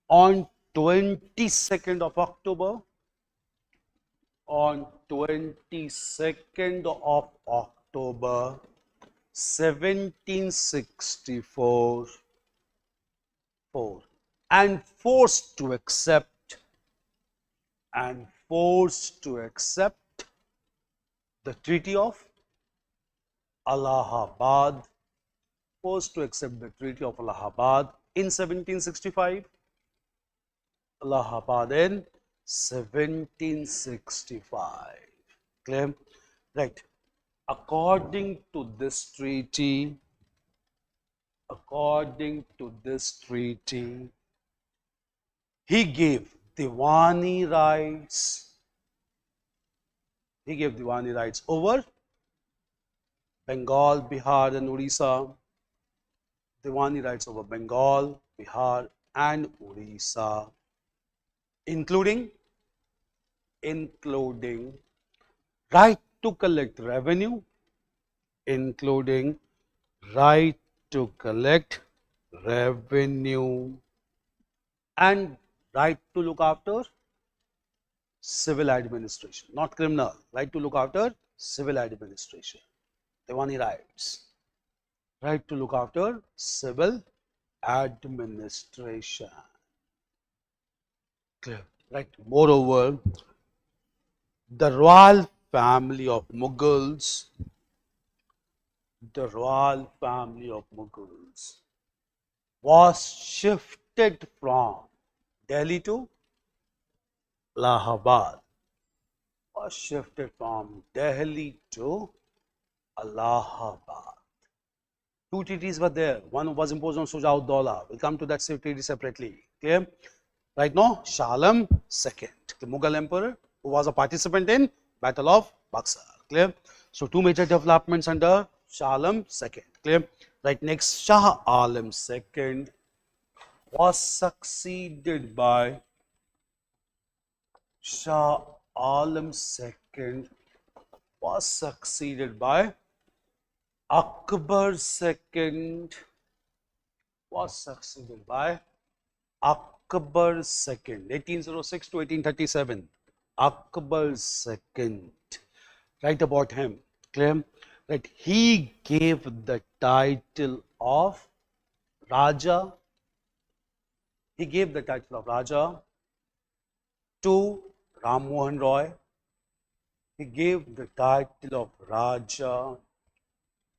on 22nd of October. On 22nd of October 1764 and forced to accept the Treaty of Allahabad, forced to accept the Treaty of Allahabad in 1765. Allahabad in 1765. Clear? Right. According to this treaty, he gave Diwani rights. He gave Diwani rights over Bengal, Bihar, and Odisha. Diwani rights over Bengal, Bihar, and Odisha, including right to collect revenue, and right to look after civil administration, not criminal, right to look after civil administration. Diwani rights, right to look after civil administration. Clear? Right. Moreover, the royal family of Mughals, was shifted from Delhi to Allahabad. Two treaties were there. One was imposed on Sujauddaulah. We'll come to that treaty separately. Clear? Right now, Shah Alam II, the Mughal emperor, who was a participant in Battle of Buxar. Clear? So, two major developments under Shah Alam II. Clear? Right next, Shah Alam II was succeeded by Akbar II. Akbar II, 1806 to 1837. Akbar II. Write about him. Clear? Right. He gave the title of Raja. He gave the title of Raja to Ram Mohan Roy. He gave the title of Raja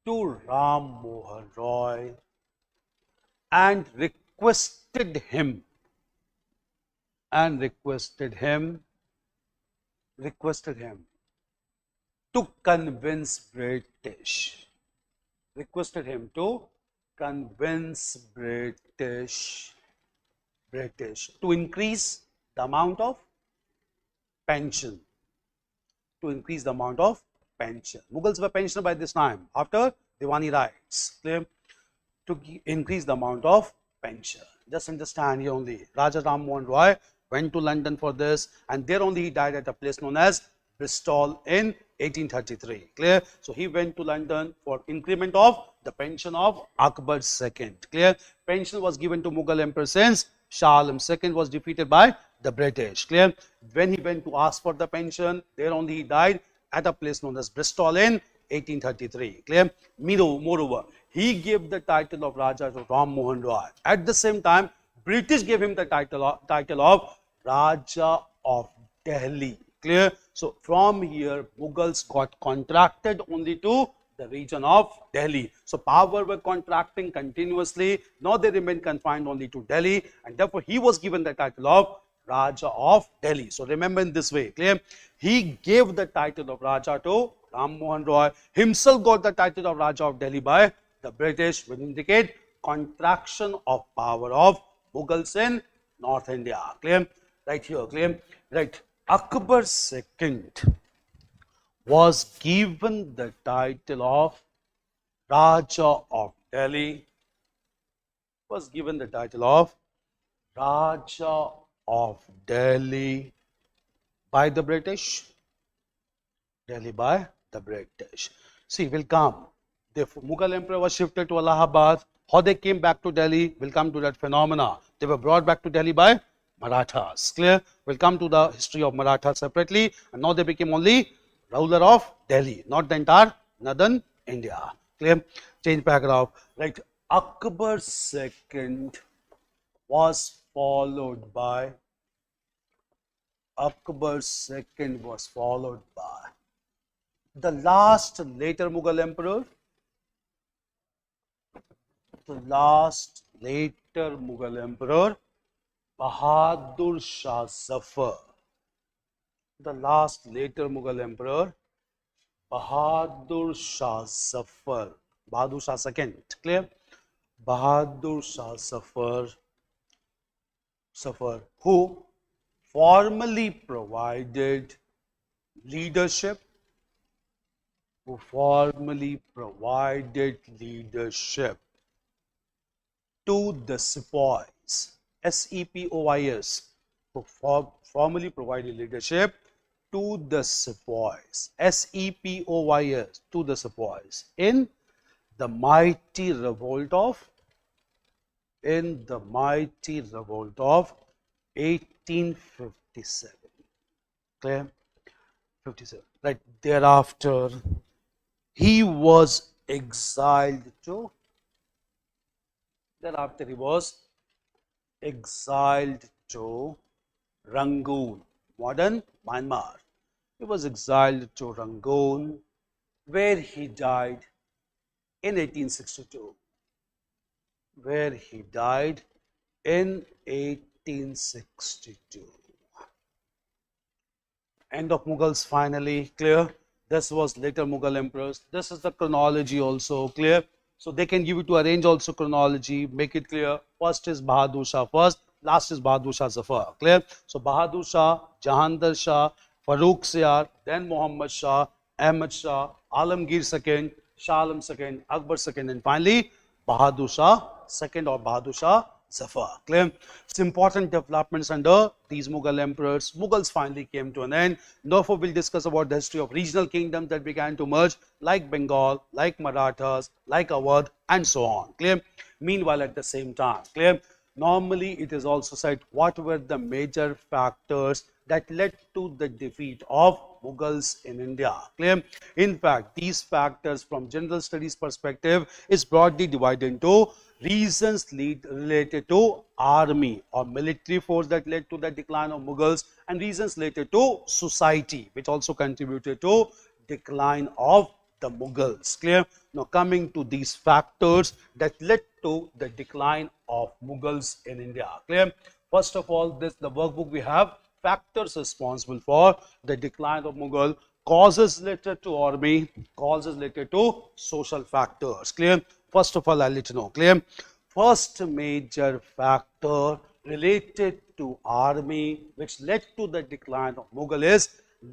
to Ram Mohan Roy and requested him to convince British. To increase the amount of pension. Mughals were pensioned by this time after Diwani rights. Clear? To increase the amount of pension. Just understand here only. Raja Ram Mohan Roy went to London for this, and there only he died at a place known as Bristol in 1833. Clear? So he went to London for increment of the pension of Akbar II. Clear? Pension was given to Mughal emperor since Shah Alam II was defeated by the British. Clear? When he went to ask for the pension, there only he died at a place known as Bristol in 1833. Clear? Moreover, he gave the title of Raja to Ram Mohan Roy. At the same time, British gave him the title of Raja of Delhi. Clear? So from here, Mughals got contracted only to the region of Delhi. So power were contracting continuously. Now they remain confined only to Delhi, and therefore he was given the title of Raja of Delhi. So remember in this way. Clear? He gave the title of Raja to Ram Mohan Roy. Himself got the title of Raja of Delhi by the British, which indicate contraction of power of Mughals in North India. Clear? Right here. Clear? Right. Akbar II was given the title of Raja of Delhi. Was given the title of Raja of Delhi by the British. See, we'll come The Mughal emperor was shifted to Allahabad. How they came back to Delhi, we'll come to that phenomena. They were brought back to Delhi by Marathas. Clear? We'll come to the history of Marathas separately. And now they became only ruler of Delhi, not the entire northern India. Clear? Change paragraph. Right. Akbar II was followed by the last later Mughal emperor, Bahadur Shah Zafar. The last later Mughal emperor, Bahadur Shah Zafar. Bahadur Shah II. Clear? Bahadur Shah Zafar, who formally provided leadership, to the sepoys, SEPOYS, who formally provided leadership to the sepoys, SEPOYS, to the sepoys, in the mighty revolt of 1857. Clear? 57. Right. Thereafter, he was exiled to Rangoon, modern Myanmar. He was exiled to Rangoon, where he died in 1862. End of Mughals finally. Clear? This was later Mughal emperors. This is the chronology also. Clear? So they can give you to arrange also chronology, make it clear. First is Bahadur Shah first, last is Bahadur Shah Zafar. Clear? So Bahadur Shah, Jahandar Shah, Farrukhsiyar, then Muhammad Shah, Ahmad Shah, Alamgir II, Shah Alam II, Akbar II, and finally Bahadur Shah II or Bahadur Shah Zafar. Clear? It's important developments under these Mughal emperors. Mughals finally came to an end. Therefore, we'll discuss about the history of regional kingdoms that began to merge, like Bengal, like Marathas, like Awadh, and so on. Clear? Meanwhile, at the same time, clear? Normally, it is also said what were the major factors that led to the defeat of Mughals in India. Clear? In fact, these factors from general studies perspective is broadly divided into reasons related to army or military force that led to the decline of Mughals, and reasons related to society which also contributed to decline of the Mughals. Clear? Now coming to these factors that led to the decline of Mughals in India. Clear? First of all, the workbook we have factors responsible for the decline of Mughal, causes related to army, causes related to social factors. Clear? First of all, I'll let you know. Clear? First major factor related to army which led to the decline of Mughal is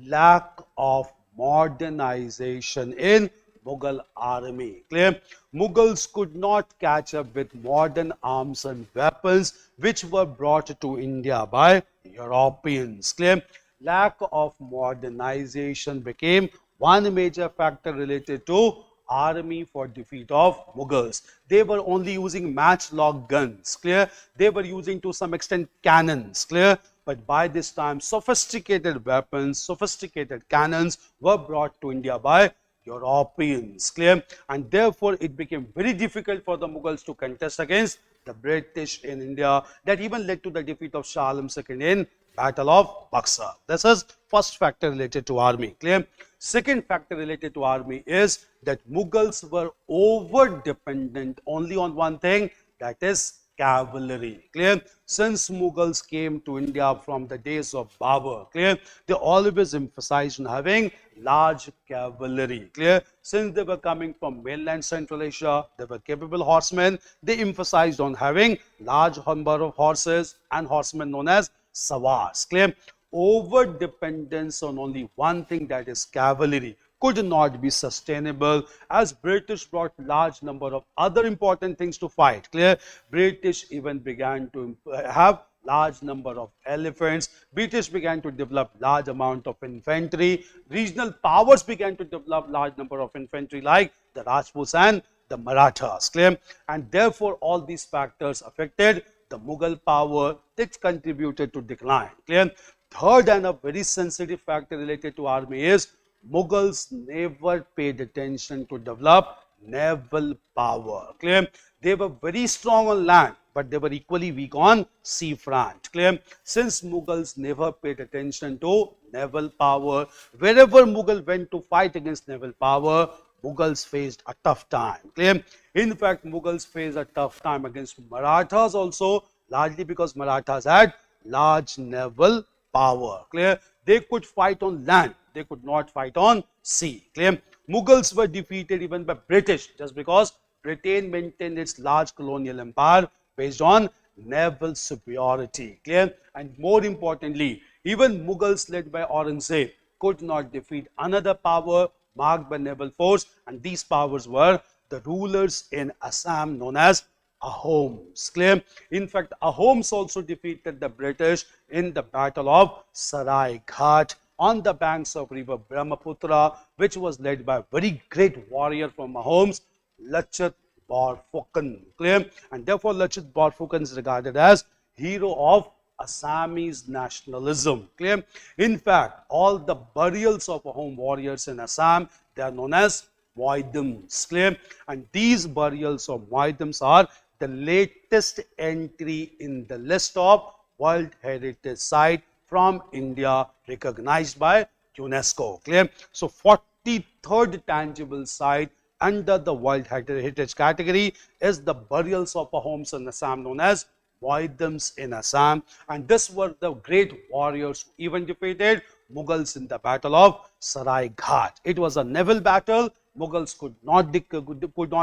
lack of modernization in Mughal army. Clear? Mughals could not catch up with modern arms and weapons which were brought to India by Europeans. Clear? Lack of modernization became one major factor related to army for defeat of Mughals. They were only using matchlock guns. Clear? They were using to some extent cannons. Clear? But by this time, sophisticated weapons, sophisticated cannons were brought to India by Europeans. Clear? And therefore, it became very difficult for the Mughals to contest against the British in India. That even led to the defeat of Shah Alam II in Battle of Buxar. This is first factor related to army. Clear? Second factor related to army is that Mughals were over dependent only on one thing, that is cavalry. Clear? Since Mughals came to India from the days of Babur, clear, they always emphasized on having large cavalry. Clear? Since they were coming from mainland Central Asia, they were capable horsemen. They emphasized on having large number of horses and horsemen known as sawars. Clear? Over dependence on only one thing, that is cavalry, could not be sustainable, as British brought large number of other important things to fight. Clear? British even began to have large number of elephants. British began to develop large amount of infantry. Regional powers began to develop large number of infantry like the Rajputs and the Marathas. Clear? And therefore, all these factors affected the Mughal power, which contributed to decline. Clear? Third and a very sensitive factor related to army is Mughals never paid attention to develop naval power. Clear? They were very strong on land, but they were equally weak on sea front. Clear? Since Mughals never paid attention to naval power, wherever Mughal went to fight against naval power, Mughals faced a tough time. Clear? In fact, Mughals faced a tough time against Marathas also, largely because Marathas had large naval power. Clear? They could fight on land, they could not fight on sea. Clear? Mughals were defeated even by British just because Britain maintained its large colonial empire based on naval superiority. Clear? And more importantly, even Mughals led by Aurangzeb could not defeat another power marked by naval force, and these powers were the rulers in Assam known as Ahoms. Clear? In fact, Ahoms also defeated the British in the Battle of Sarai Ghat on the banks of river Brahmaputra, which was led by a very great warrior from Ahoms, Lachit Borphukan. Clear? And therefore, Lachit Borphukan is regarded as hero of Assamese nationalism. Clear? In fact, all the burials of Ahom warriors in Assam, they are known as Moidams. Clear? And these burials of Moidams are the latest entry in the list of World Heritage Site from India recognized by UNESCO. Clear? So 43rd tangible site under the World Heritage category is the burials of Ahoms in Assam known as Moidams in Assam, and this were the great warriors who even defeated Mughals in the Battle of Sarai Ghat. It was a naval battle. Mughals could not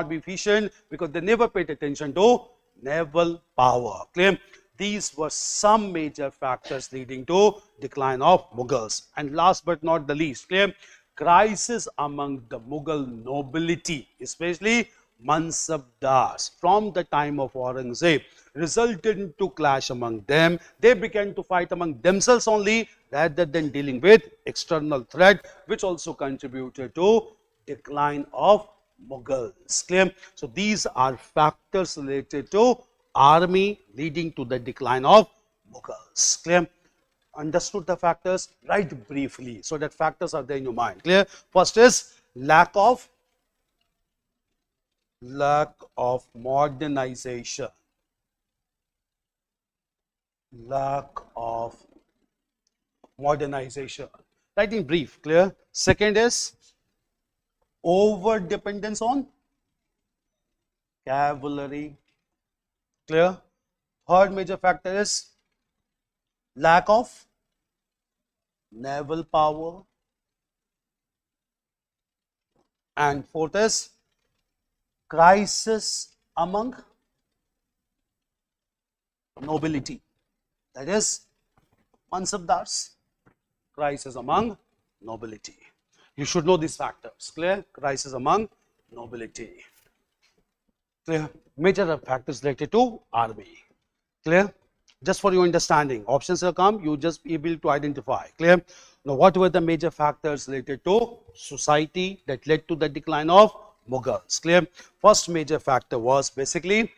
be efficient because they never paid attention to naval power. Clear? These were some major factors leading to decline of Mughals. And last but not the least, clear, crisis among the Mughal nobility, especially Mansabdars, from the time of Aurangzeb, resulted into clash among them. They began to fight among themselves only rather than dealing with external threat, which also contributed to decline of Mughals. Clear? So these are factors related to army leading to the decline of Mughals. Clear? Understood the factors? Write briefly so that factors are there in your mind. Clear? First is lack of modernization. Lack of modernization. Write in brief. Clear? Second is over dependence on cavalry. Clear? Third major factor is lack of naval power. And fourth is crisis among nobility. That is Mansabdars. Crisis among nobility. You should know these factors. Clear? Crisis among nobility. Clear? Major factors related to army. Clear? Just for your understanding, options will come, you just be able to identify. Clear? Now, what were the major factors related to society that led to the decline of Mughals? Clear? First major factor was basically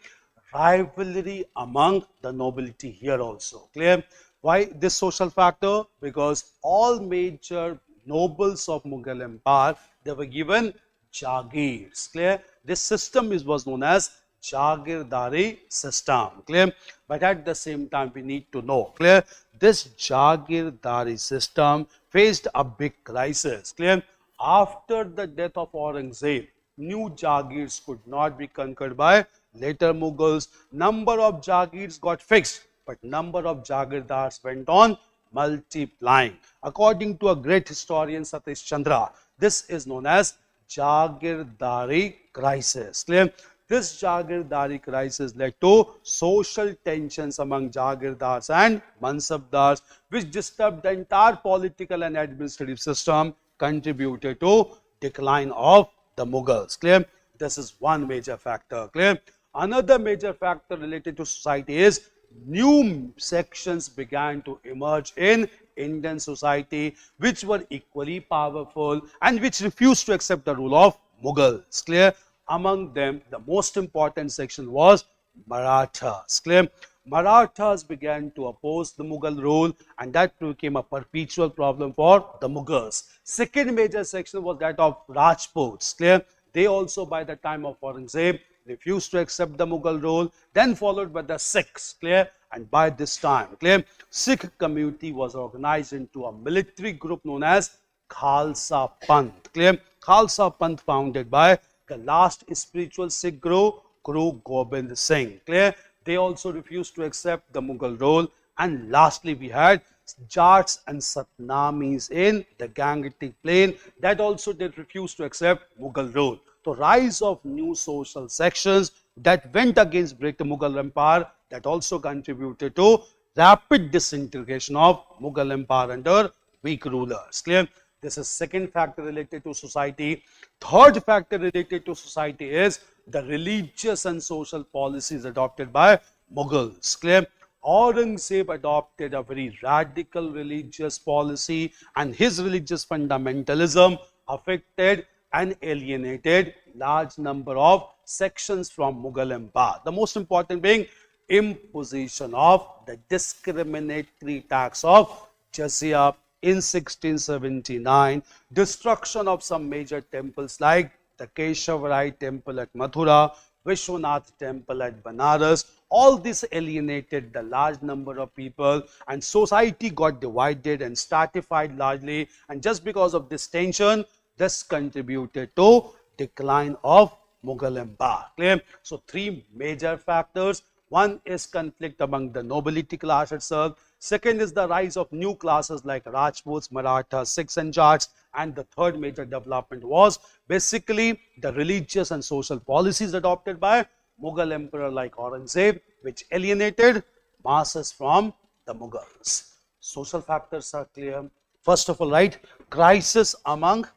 rivalry among the nobility here also. Clear? Why this social factor? Because all major nobles of Mughal Empire, they were given Jagirs. Clear? This system was known as Jagirdari system. Clear? But at the same time, we need to know. Clear? This Jagirdari system faced a big crisis. Clear? After the death of Aurangzeb, new Jagirs could not be conquered by later Mughals. Number of Jagirs got fixed, but number of Jagirdars went on multiplying. According to a great historian, Satish Chandra, this is known as Jagirdari crisis. Clear? This Jagirdari crisis led to social tensions among Jagirdars and Mansabdars, which disturbed the entire political and administrative system, contributed to decline of the Mughals. Clear? This is one major factor. Clear? Another major factor related to society is new sections began to emerge in Indian society, which were equally powerful and which refused to accept the rule of Mughals. Clear? Among them, the most important section was Marathas. Clear? Marathas began to oppose the Mughal rule, and that became a perpetual problem for the Mughals. Second major section was that of Rajputs. Clear? They also, by the time of Aurangzeb, refused to accept the Mughal rule, then followed by the Sikhs. Clear? And by this time, clear, Sikh community was organized into a military group known as Khalsa Panth. Clear? Khalsa Panth founded by the last spiritual Sikh Guru Gobind Singh. Clear? They also refused to accept the Mughal rule. And lastly, we had Jats and Satnamis in the Gangetic Plain that also did refuse to accept Mughal rule. The rise of new social sections that went against the Mughal Empire that also contributed to rapid disintegration of Mughal Empire under weak rulers. Clear? This is second factor related to society. Third factor related to society is the religious and social policies adopted by Mughals. Clear? Aurangzeb adopted a very radical religious policy, and his religious fundamentalism affected and alienated large number of sections from Mughal Empire. The most important being imposition of the discriminatory tax of jizya in 1679, destruction of some major temples like the Keshavaraj temple at Mathura, Vishwanath temple at Banaras. All this alienated the large number of people, and society got divided and stratified largely, and just because of this tension, this contributed to decline of Mughal Empire. Clear? So three major factors. One is conflict among the nobility class itself. Second is the rise of new classes like Rajputs, Marathas, Sikhs and Jats. And the third major development was basically the religious and social policies adopted by Mughal emperor like Aurangzeb, which alienated masses from the Mughals. Social factors are clear. First of all, right, crisis among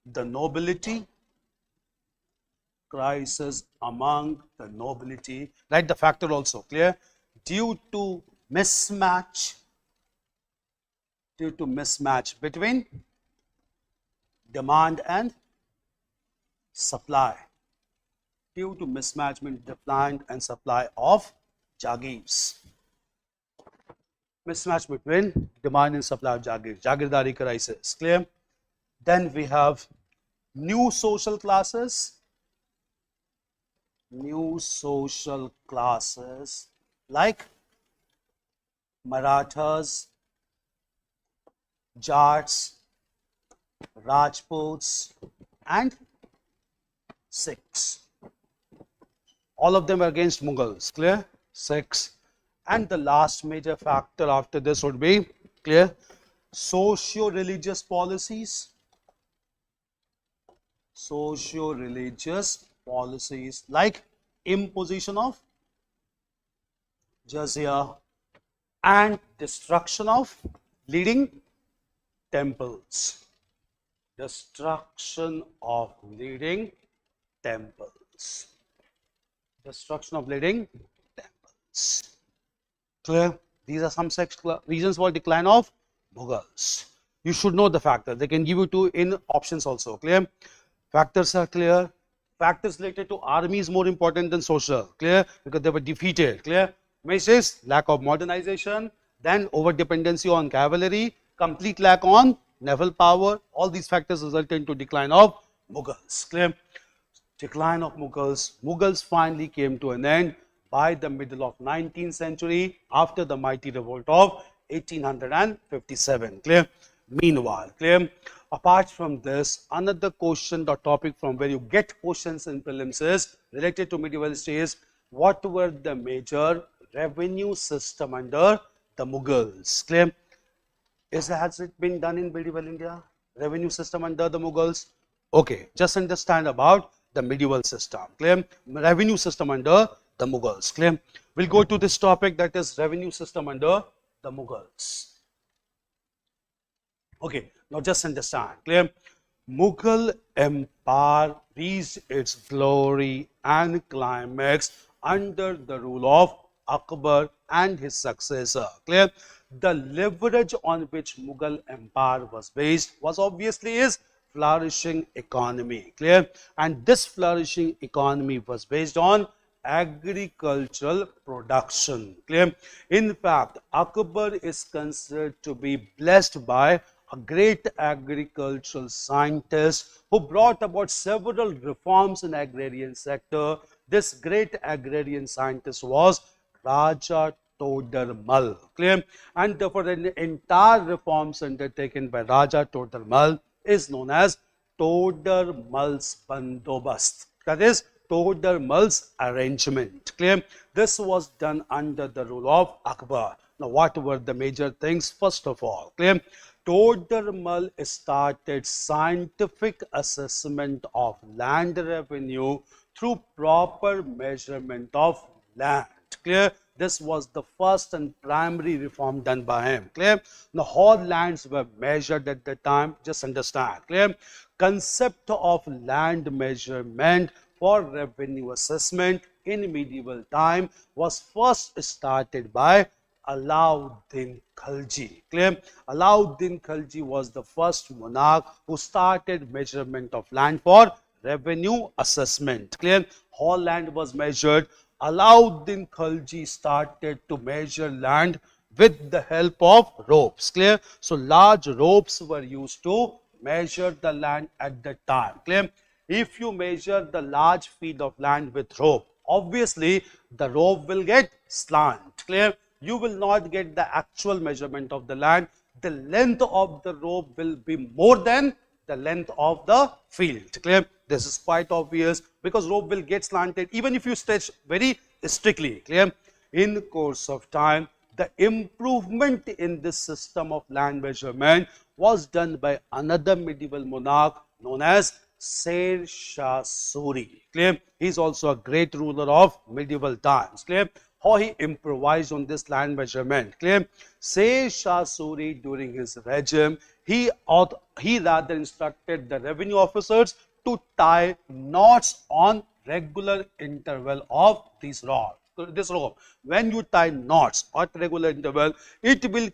the nobility, crisis among the nobility, right, the factor also clear, due to mismatch between demand and supply, due to mismatch between demand and supply of Jagirs. Mismatch between demand and supply of Jagirs, Jagirdari crisis, clear. Then we have new social classes like Marathas, Jats, Rajputs and Sikhs. All of them are against Mughals, clear? Sikhs. And the last major factor after this would be, clear, socio-religious policies. Socio-religious policies like imposition of jizya and destruction of leading temples. Destruction of leading temples. Destruction of leading temples. Clear? These are some reasons for decline of Mughals. You should know the factors. They can give you two in options also. Clear? Factors are clear. Factors related to army is more important than social. Clear? Because they were defeated. Clear? Measures, lack of modernization, then over dependency on cavalry, complete lack on naval power. All these factors result into decline of Mughals. Clear? Decline of Mughals. Mughals finally came to an end by the middle of 19th century after the mighty revolt of 1857. Clear? Meanwhile, clear? Apart from this, another question or topic from where you get questions in prelims is related to medieval history is what were the major revenue system under the Mughals? Clear? Has it been done in medieval India? Revenue system under the Mughals? Okay, just understand about the medieval system. Clear? Revenue system under the Mughals. Clear? We'll go to this topic, that is revenue system under the Mughals. Okay, now just understand. Clear? Mughal Empire reached its glory and climax under the rule of Akbar and his successor. Clear? the leverage on which Mughal Empire was based was obviously his flourishing economy. Clear? And this flourishing economy was based on agricultural production. Clear? In fact, Akbar is considered to be blessed by a great agricultural scientist who brought about several reforms in agrarian sector. This great agrarian scientist was Raja Todarmal. Clear? And therefore, the entire reforms undertaken by Raja Todarmal is known as Todarmal's Bandobast. That is Todarmal's arrangement. Clear? This was done under the rule of Akbar. Now, what were the major things? First of all, clear? Todarmal started scientific assessment of land revenue through proper measurement of land. Clear? This was the first and primary reform done by him. Clear? Now, how lands were measured at the time, just understand. Clear? Concept of land measurement for revenue assessment in medieval time was first started by Alauddin Khalji. Clear? Alauddin Khalji was the first monarch who started measurement of land for revenue assessment. Clear? How land was measured? Alauddin Khalji started to measure land with the help of ropes. Clear? So large ropes were used to measure the land at the time. Clear? If you measure the large field of land with rope, obviously the rope will get slant. Clear? You will not get the actual measurement of the land. The length of the rope will be more than the length of the field. Clear? This is quite obvious because rope will get slanted even if you stretch very strictly. Clear? In course of time, the improvement in this system of land measurement was done by another medieval monarch known as Sher Shah Suri. Clear? He is also a great ruler of medieval times. Clear? How he improvised on this land measurement. Clear? Sher Shah Suri, during his regime, he rather instructed the revenue officers to tie knots on regular interval of this rope. When you tie knots at regular interval, it will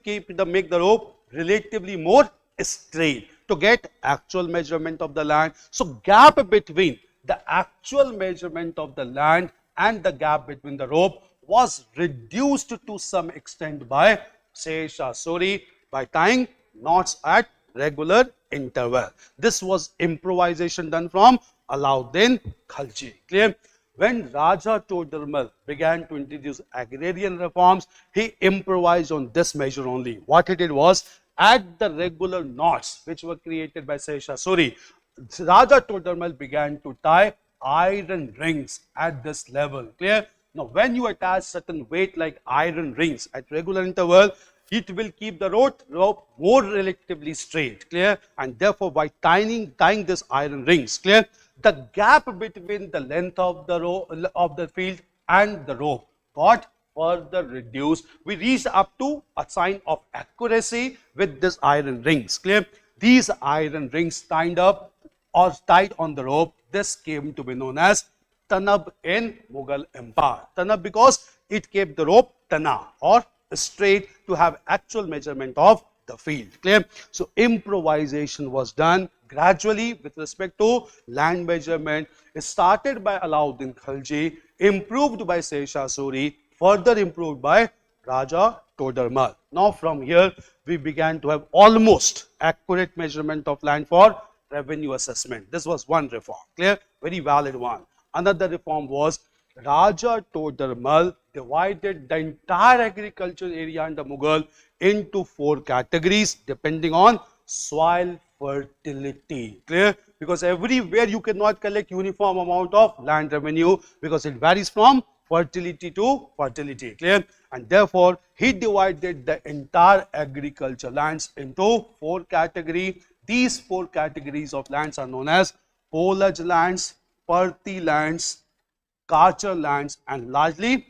make the rope relatively more straight to get actual measurement of the land. So gap between the actual measurement of the land and the gap between the rope was reduced to some extent by Sher Shah Suri by tying knots at regular interval. This was improvisation done from Alauddin Khalji. Clear? When Raja Todarmal began to introduce agrarian reforms, he improvised on this measure only. What he did was, at the regular knots which were created by Sher Shah Suri, Raja Todarmal began to tie iron rings at this level. Clear? Now, when you attach certain weight like iron rings at regular interval, it will keep the rope more relatively straight. Clear? And therefore, by tying this iron rings, clear, the gap between the length of the field and the rope got further reduced. We reached up to a sign of accuracy with this iron rings. Clear? These iron rings tied on the rope, this came to be known as Tanab in Mughal Empire. Tanab because it kept the rope tana or straight to have actual measurement of the field. Clear? So improvisation was done gradually with respect to land measurement. It started by Alauddin Khalji, improved by Sher Shah Suri, further improved by Raja Todarmal. Now from here we began to have almost accurate measurement of land for revenue assessment. This was one reform. Clear? Very valid one. Another reform was Raja Todarmal divided the entire agricultural area under Mughal into 4 categories depending on soil fertility. Clear? Because everywhere you cannot collect uniform amount of land revenue because it varies from fertility to fertility. Clear? And therefore, he divided the entire agriculture lands into 4 categories. These 4 categories of lands are known as polage lands, Parti lands, Karcher lands, and largely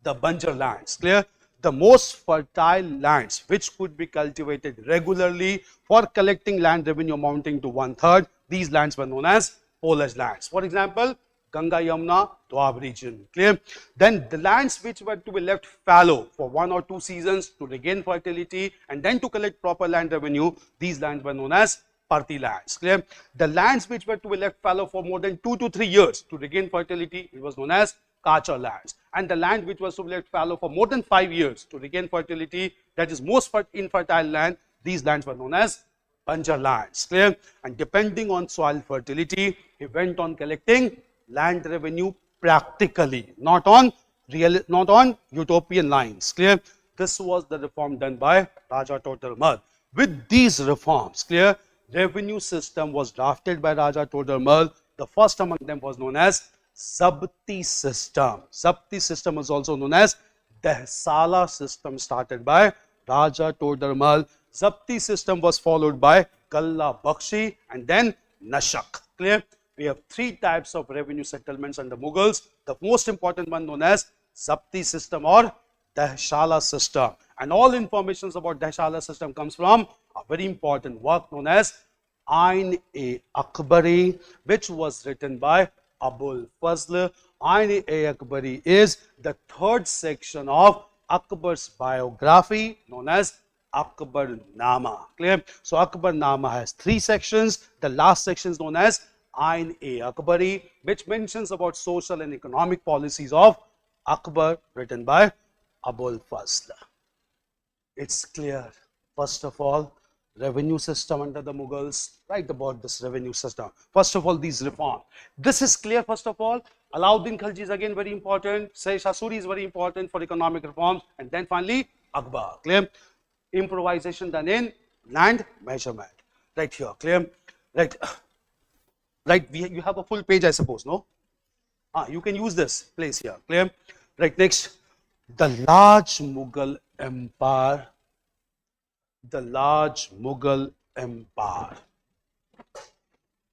the Banjar lands. Clear? The most fertile lands which could be cultivated regularly for collecting land revenue amounting to 1/3, these lands were known as polage lands. For example, Ganga, Yamuna, Doab region. Clear? Then the lands which were to be left fallow for 1 or 2 seasons to regain fertility and then to collect proper land revenue, these lands were known as Parthi lands. Clear? The lands which were to be left fallow for more than 2 to 3 years to regain fertility, it was known as Kacha lands. And the land which was to be left fallow for more than 5 years to regain fertility, that is most infertile land, these lands were known as Banjar lands. Clear? And depending on soil fertility, he went on collecting land revenue practically, not on utopian lines. Clear? This was the reform done by Raja Todarmal. With these reforms, clear, revenue system was drafted by Raja Todarmal. The first among them was known as Zabti system. Zabti system was also known as Dehsala system, started by Raja Todarmal. Zabti system was followed by Kalla Bakshi and then Nashak. Clear? We have 3 types of revenue settlements under Mughals. The most important one known as Zabti system or Dehsala system. And all information about Dehsala system comes from a very important work known as Ain-e-Akbari, which was written by Abul Fazl. Ain-e-Akbari is the 3rd section of Akbar's biography known as Akbarnama. Clear? So Akbarnama has 3 sections. The last section is known as Ain-e-Akbari, which mentions about social and economic policies of Akbar, written by Abul Fazl. It's clear. First of all, revenue system under the Mughals. Write about this revenue system. First of all, these reforms. This is clear. First of all, Alauddin Khalji is again very important. Shah Suri is very important for economic reforms. And then finally, Akbar. Clear? Improvisation done in land measurement. Right here. Clear? Right. Right. You have a full page, I suppose, no? You can use this place here. Clear? Right. Next, the large Mughal empire. The large Mughal empire.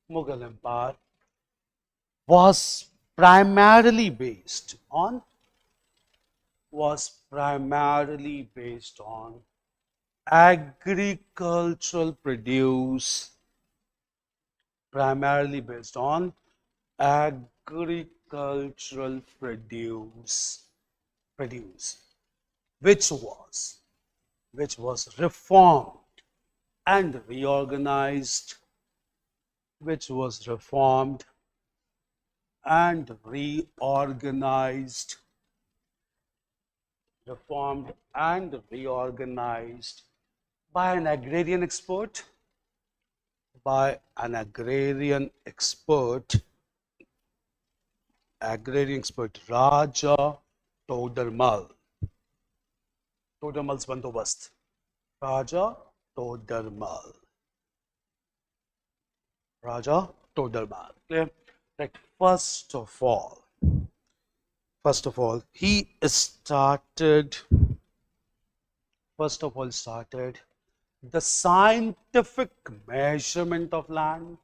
Mughal empire was primarily based on agricultural produce, which was reformed and reorganized, by an agrarian expert, Raja Todarmal. Todarmal's Bandobast. Raja Todarmal. Clear? Right. First of all, he started the scientific measurement of land.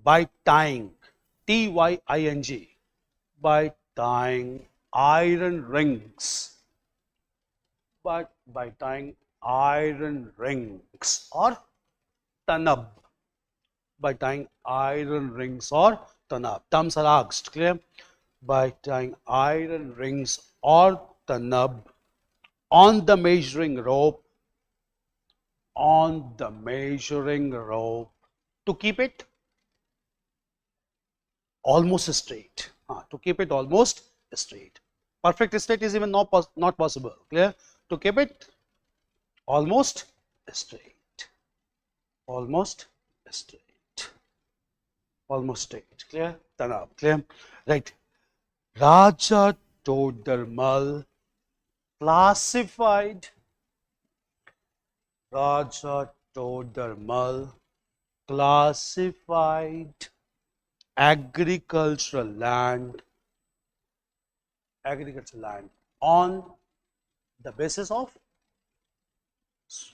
By tying, T-Y-I-N-G, by tying iron rings, or tanab. Terms are asked. Clear? By tying iron rings or tanab on the measuring rope, to keep it almost straight. Perfect straight is even not possible. Clear? To keep it almost straight. Clear? Tanab. Clear? Right. Raja Todarmal classified agricultural land on the basis of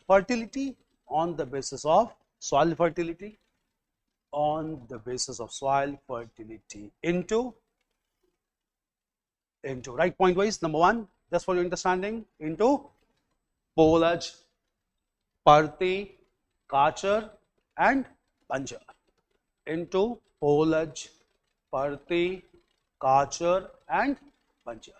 fertility, soil fertility, into right point wise. Number 1, just for your understanding, into Polaj, Parthi, Kachar and Banjar. Into Polaj, Parthi, Kachar and Banjar.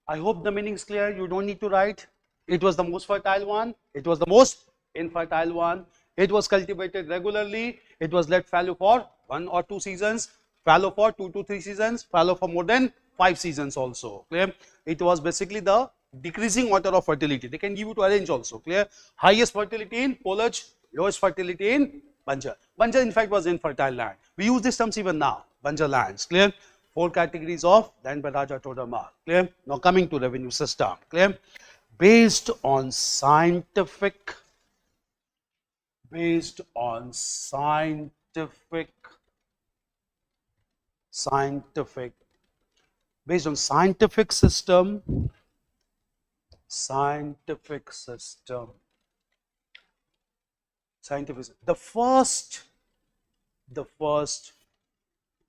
I hope the meaning is clear. You don't need to write. It was the most fertile one. It was the most infertile one. It was cultivated regularly. It was let fallow for 1 or 2 seasons, fallow for 2 to 3 seasons, fallow for more than 5 seasons also. Clear? It was basically the decreasing order of fertility. They can give you to arrange also. Clear? Highest fertility in Polaj, lowest fertility in Banjar. Banjar in fact was infertile land. We use these terms even now. Banjar lands. Clear? 4 categories of land by Raja Todamal. Clear? Now coming to revenue system. Clear? Based on scientific, based on scientific system, scientific system, the first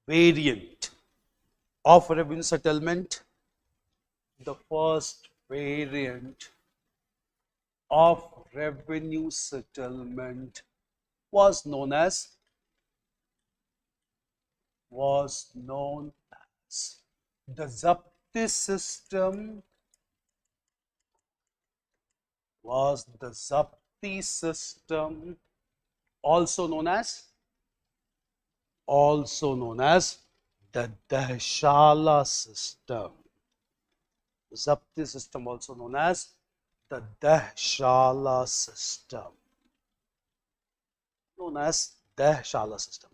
variant of revenue settlement, the first variant of revenue settlement was known as the Zapti system, also known as the Dahshala system. Zapti system, also known as the Dahshala system.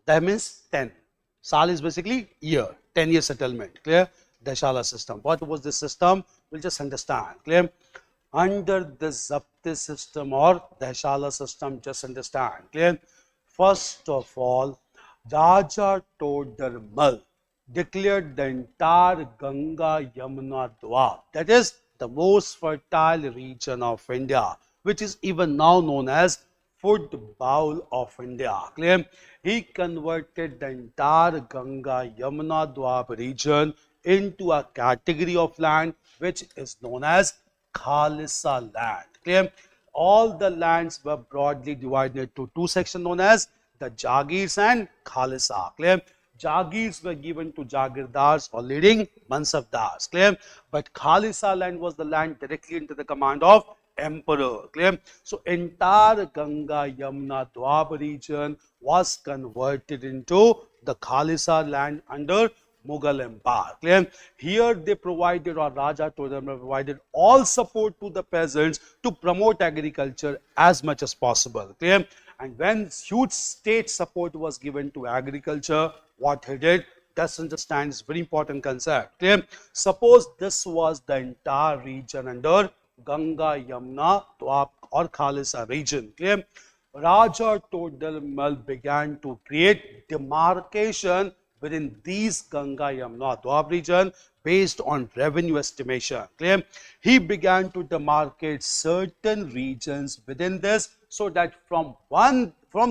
That means 10. Sal is basically year, 10-year settlement. Clear? Dahshala system. What was this system? We'll just understand. Clear? Under the Zapti system or Dahshala system, just understand. Clear? First of all, Raja Todarmal declared the entire Ganga Yamuna Doab, that is the most fertile region of India, which is even now known as food bowl of India. Clear? He converted the entire Ganga Yamuna Doab region into a category of land which is known as Khalisa land. Clear? All the lands were broadly divided into 2 sections known as the Jagirs and Khalisa. Clear? Jagirs were given to Jagirdars or leading Mansabdars. Clear? But Khalisa land was the land directly into the command of emperor. Clear? So entire Ganga Yamuna Doab region was converted into the Khalisa land under Mughal Empire. Clear? Here they provided, or Raja Todarmal provided all support to the peasants to promote agriculture as much as possible. Clear? And when huge state support was given to agriculture, what he did, just understand, is very important concept. Clear? Suppose this was the entire region under Ganga Yamuna Doab or Khalisa region. Clear? Raja Todarmal began to create demarcation within these Ganga Yamuna Doab region based on revenue estimation. Clear? He began to demarcate certain regions within this, so that from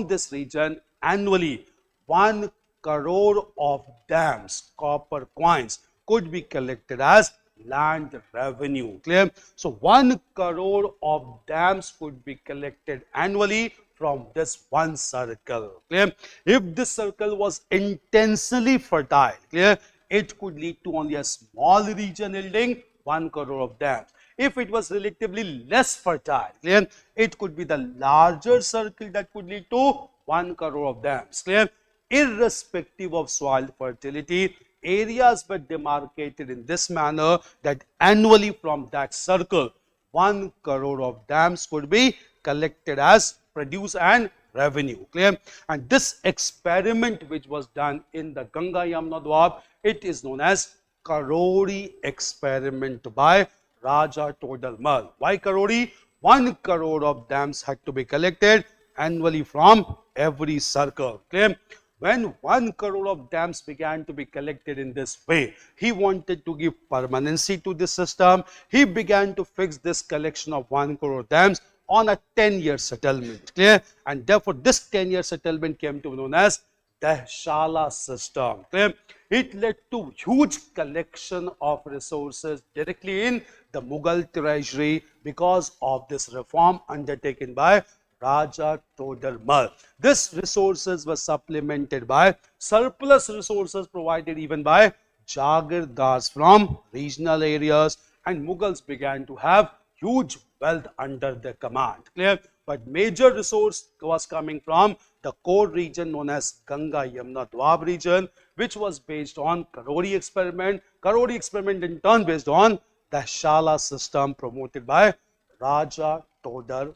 this region annually 1 crore of dams, copper coins, could be collected as land revenue. Clear? So 1 crore of dams could be collected annually from this one circle. Clear? If this circle was intensely fertile, clear, it could lead to only a small region yielding 1 crore of dams. If it was relatively less fertile, clear, it could be the larger circle that could lead to 1 crore of dams. Clear? Irrespective of soil fertility, areas were demarcated in this manner that annually from that circle 1 crore of dams could be collected as produce and revenue. Clear? And this experiment which was done in the Ganga Yamuna Doab, it is known as Karori experiment by Raja Todarmal. Why Karori? 1 crore of dams had to be collected annually from every circle. Clear? When 1 crore of dams began to be collected in this way, he wanted to give permanency to this system. He began to fix this collection of 1 crore dams on a 10-year settlement. Clear? And therefore this 10-year settlement came to be known as Dehshala system. Clear? It led to huge collection of resources directly in the Mughal treasury because of this reform undertaken by Raja Todarmal. This resources were supplemented by surplus resources provided even by Jagirdars from regional areas, and Mughals began to have huge wealth under their command. Clear? But major resource was coming from the core region known as Ganga Yamuna Doab region, which was based on Karori experiment. Karori experiment in turn based on the Shala system promoted by Raja Todarmal.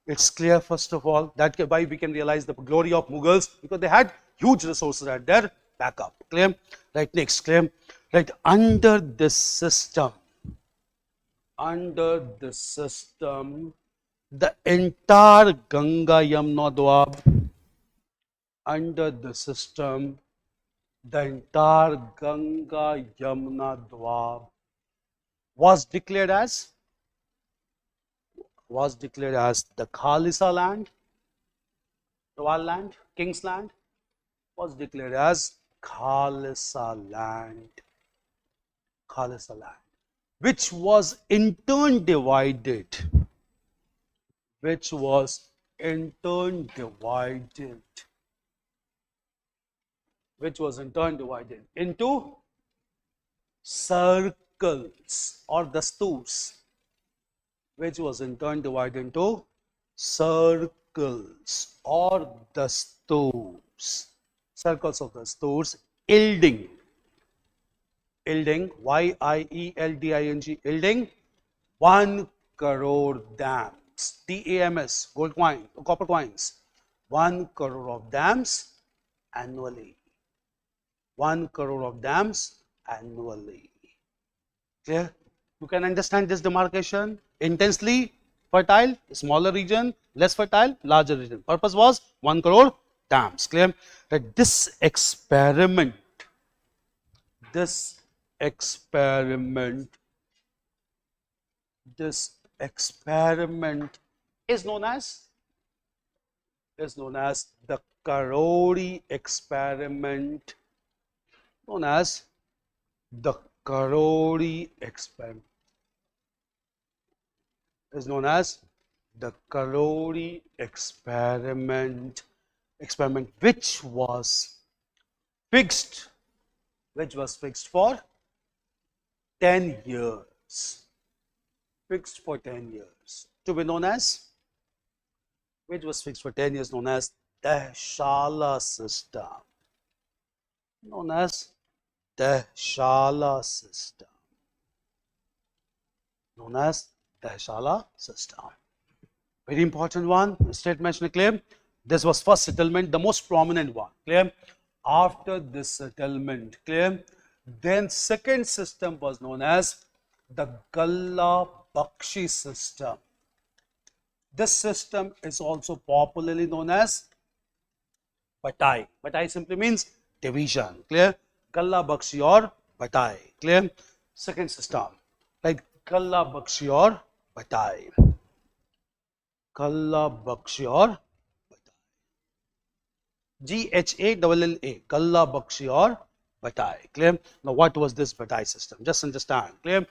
It's clear, first of all, that why we can realize the glory of Mughals, because they had huge resources at their backup. Clear? Right, next, clear? Right, under this system, the entire Ganga Yamuna Doab, under the system, the entire Ganga Yamuna Doab was declared as the Khalisa land, royal land, king's land, was declared as Khalisa land, which was in turn divided, into circles or dasturs, circles of dasturs, yielding, yielding 1 crore dams, DAMS, gold coin, copper coins, 1 crore of dams annually. 1 crore of dams annually. Clear? You can understand this demarcation. Intensely fertile, smaller region, less fertile, larger region. Purpose was 1 crore dams. Clear? That this experiment is known as the Karori experiment, which was fixed for 10 years. To be known as, which was fixed for 10 years, known as the Shala system. Very important one, state mentioned claim. This was first settlement, the most prominent one. Clear? After this settlement, clear, then second system was known as the Galla Bakshi system. This system is also popularly known as Batai. Batai simply means division. Clear? Galla Bakshi or Batai. Clear? Second system, like Galla Bakshi or Batai. Galla Bakshi or GHALLA, Galla Bakshi or Batai. Clear? Now, what was this Batai system? Just understand. Clear?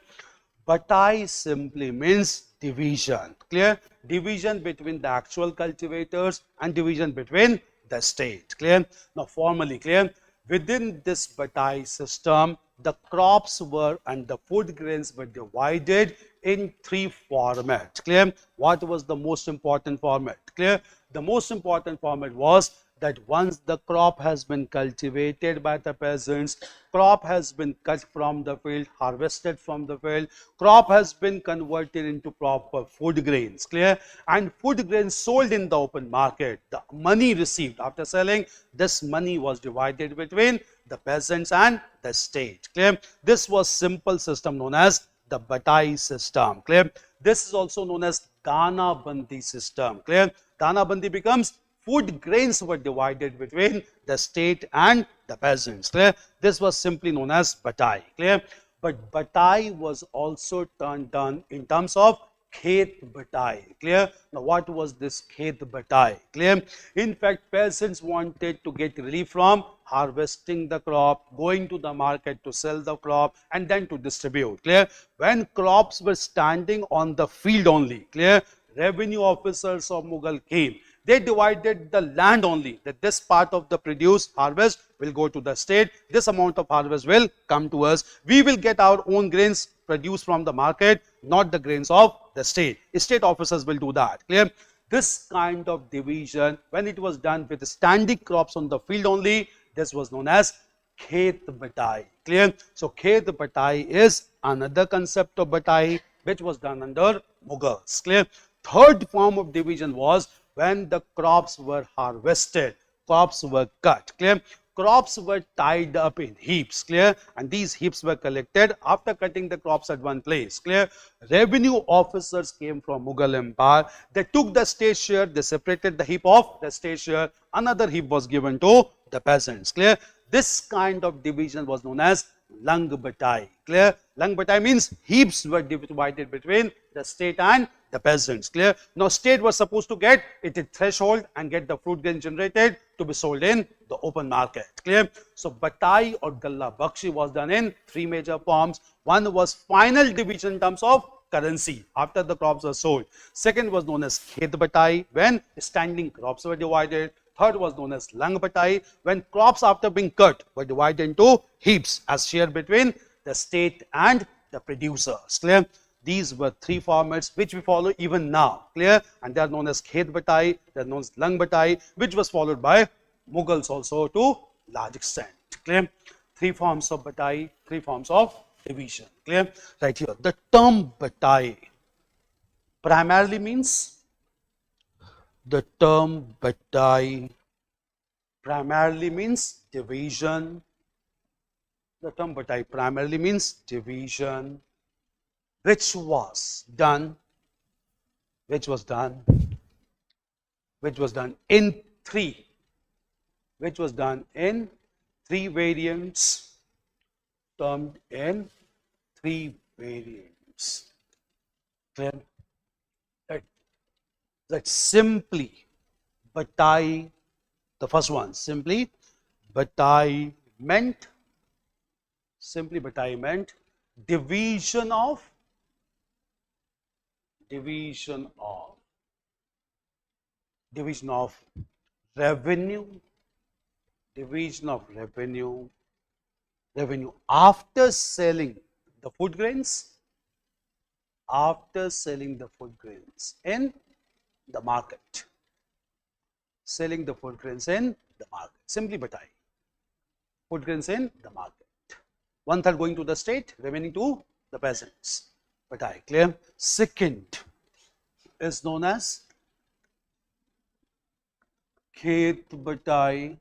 Batai simply means division. Clear? Division between the actual cultivators and division between the state. Clear? Now, formally, clear? Within this Batai system, the crops were and the food grains were divided in 3 formats. Clear? What was the most important format? Clear? The most important format was that once the crop has been cultivated by the peasants, crop has been cut from the field, harvested from the field, crop has been converted into proper food grains. Clear? And food grains sold in the open market. The money received after selling, this money was divided between the peasants and the state. Clear? This was simple system known as the Batai system. Clear? This is also known as Dana Bandi system. Clear? Dana Bandi becomes food grains were divided between the state and the peasants. Clear? This was simply known as Batai. Clear? But Batai was also done in terms of Khet batai. Clear? Now, what was this khet batai? Clear? In fact, peasants wanted to get relief from harvesting the crop, going to the market to sell the crop, and then to distribute. Clear? When crops were standing on the field only, clear? Revenue officers of Mughal came. They divided the land only, that this part of the produce harvest will go to the state, this amount of harvest will come to us. We will get our own grains produced from the market, not the grains of the state. State officers will do that. Clear? This kind of division, when it was done with standing crops on the field only, this was known as khet batai. Clear? So khet batai is another concept of batai which was done under Mughals. Clear? Third form of division was when the crops were harvested, crops were cut. Clear? Crops were tied up in heaps. Clear? And these heaps were collected after cutting the crops at one place. Clear? Revenue officers came from Mughal Empire. They took the state share, they separated the heap of the state share, another heap was given to the peasants. Clear? This kind of division was known as Lang batai. Clear? Lang batai means heaps were divided between the state and the peasants. Clear? Now, state was supposed to get its threshold and get the fruit grain generated to be sold in the open market. Clear? So, batai or galla bakshi was done in three major forms. One was final division in terms of currency after the crops were sold. Second was known as khet batai, when standing crops were divided. Third was known as lang batai, when crops after being cut were divided into heaps as share between the state and the producers. Clear? These were three formats which we follow even now. Clear? And they are known as khet batai, they are known as lang batai, which was followed by Mughals also to large extent. Clear? Three forms of batai, three forms of division. Clear? Right here, the term batai primarily means, the term batai primarily means division. The term batai primarily means division, which was done in three variants, termed in three variants. Clear? That simply batai, the first one, simply batai meant division of revenue, after selling the food grains, in the market, simply batai, food grains in the market. One third going to the state, remaining to the peasants. Batai. Clear? Second is known as khet batai.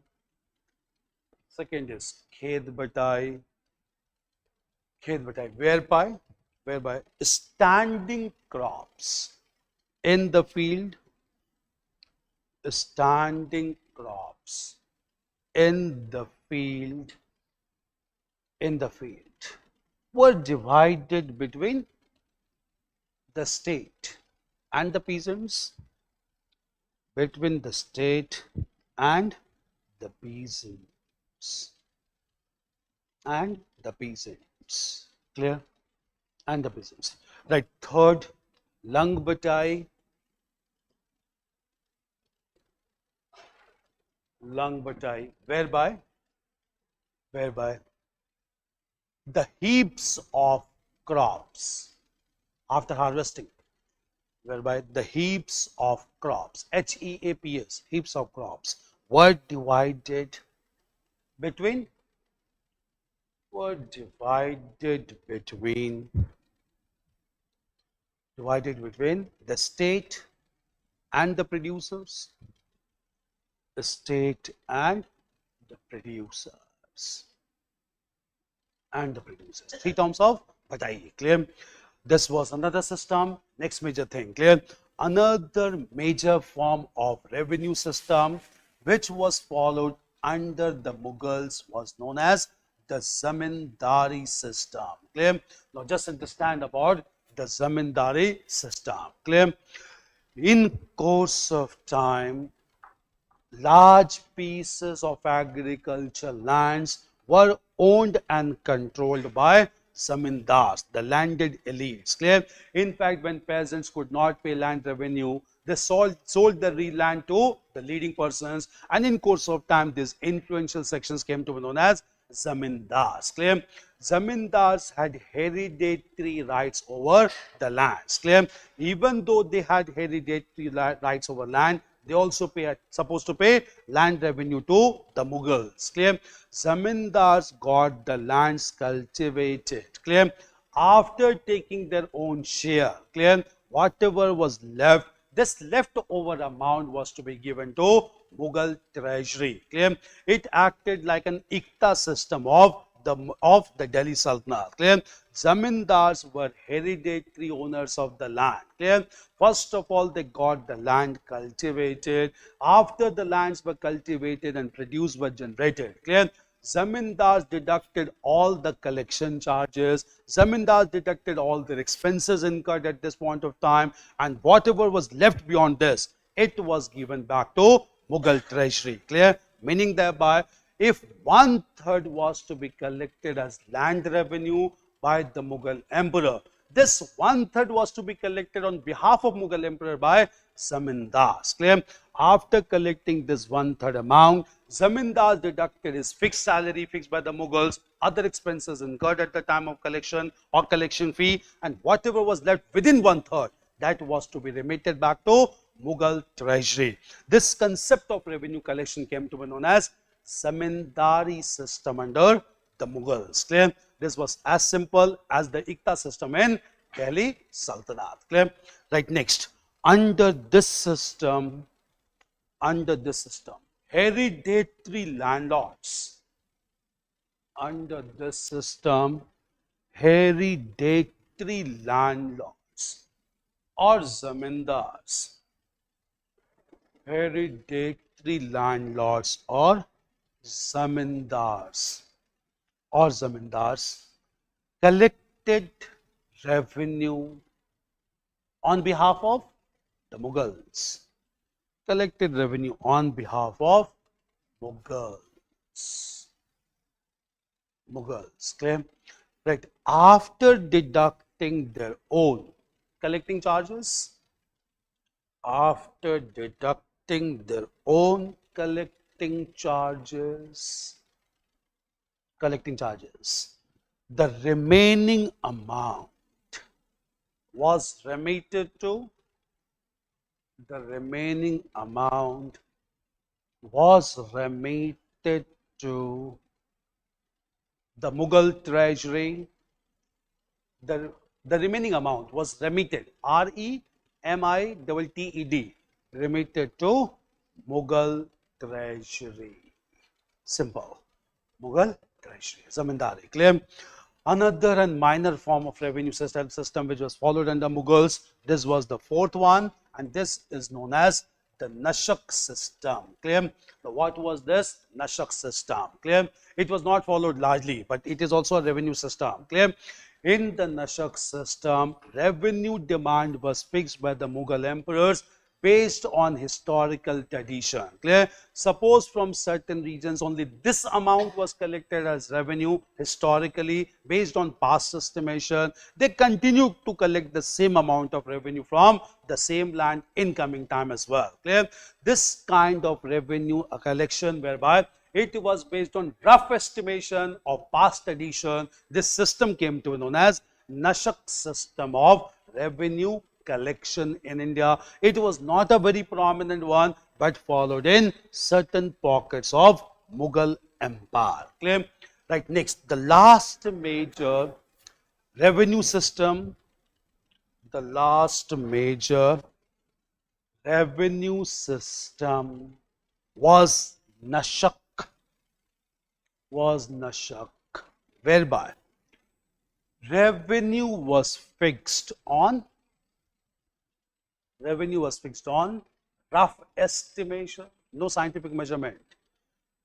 Second is khet batai, whereby standing crops in the field, were divided between the state and the peasants, Clear? And the peasants. Right. Third, lang batai, whereby the heaps of crops after harvesting, heaps of crops were divided between the state and the producers, Three terms of batai. Clear? This was another system. Next major thing. Clear? Another major form of revenue system which was followed under the Mughals was known as the Zamindari system. Clear? Now just understand about the Zamindari system. Clear? In course of time, large pieces of agricultural lands were owned and controlled by zamindars, the landed elites. Clear? In fact, when peasants could not pay land revenue, they sold the land to the leading persons, and in course of time, these influential sections came to be known as zamindars. Clear? Zamindars had hereditary rights over the lands. Clear? Even though they had hereditary rights over land, they also supposed to pay land revenue to the Mughals. Clear? Zamindars got the lands cultivated. Clear? After taking their own share. Clear? Whatever was left, this leftover amount was to be given to Mughal treasury. Clear? It acted like an ikta system of the Delhi Sultanate. Clear? Zamindars were hereditary owners of the land. Clear? First of all, they got the land cultivated. After the lands were cultivated and produce were generated. Clear? Zamindars deducted all the collection charges. Zamindars deducted all their expenses incurred at this point of time, and whatever was left beyond this, it was given back to Mughal treasury. Clear? Meaning thereby, if 1/3 was to be collected as land revenue by the Mughal emperor, this 1/3 was to be collected on behalf of Mughal emperor by zamindars. Clear? After collecting this 1/3 amount, zamindars deducted his fixed salary fixed by the Mughals, other expenses incurred at the time of collection or collection fee, and whatever was left within 1/3, that was to be remitted back to Mughal treasury. This concept of revenue collection came to be known as Zamindari system under the Mughals. Clear? This was as simple as the ikta system in Delhi Sultanate. Clear? Right, next. Under this system, hereditary landlords. Under this system, hereditary landlords or zamindars, hereditary landlords or zamindars collected revenue on behalf of the Mughals. Collected revenue on behalf of Mughals. Clear? Right. After deducting their own collecting charges, after deducting their own collecting charges, the remaining amount was remitted to the Mughal treasury. The remaining amount was remitted, REMITTED, remitted to Mughal treasury. Simple. Mughal treasury, zamindari. Clear? Another and minor form of revenue system which was followed under Mughals, this was the fourth one, and this is known as the Nashak system. Clear? So what was this Nashak system? Clear? It was not followed largely, but it is also a revenue system. Clear? In the Nashak system, revenue demand was fixed by the Mughal emperors based on historical tradition. Clear? Suppose from certain regions only this amount was collected as revenue historically based on past estimation, they continue to collect the same amount of revenue from the same land in coming time as well. Clear? This kind of revenue collection whereby it was based on rough estimation of past tradition, this system came to be known as Nashak system of revenue collection in India. It was not a very prominent one, but followed in certain pockets of Mughal empire. Clear? Right, next, the last major revenue system, was Nashak, whereby revenue was fixed on rough estimation, no scientific measurement.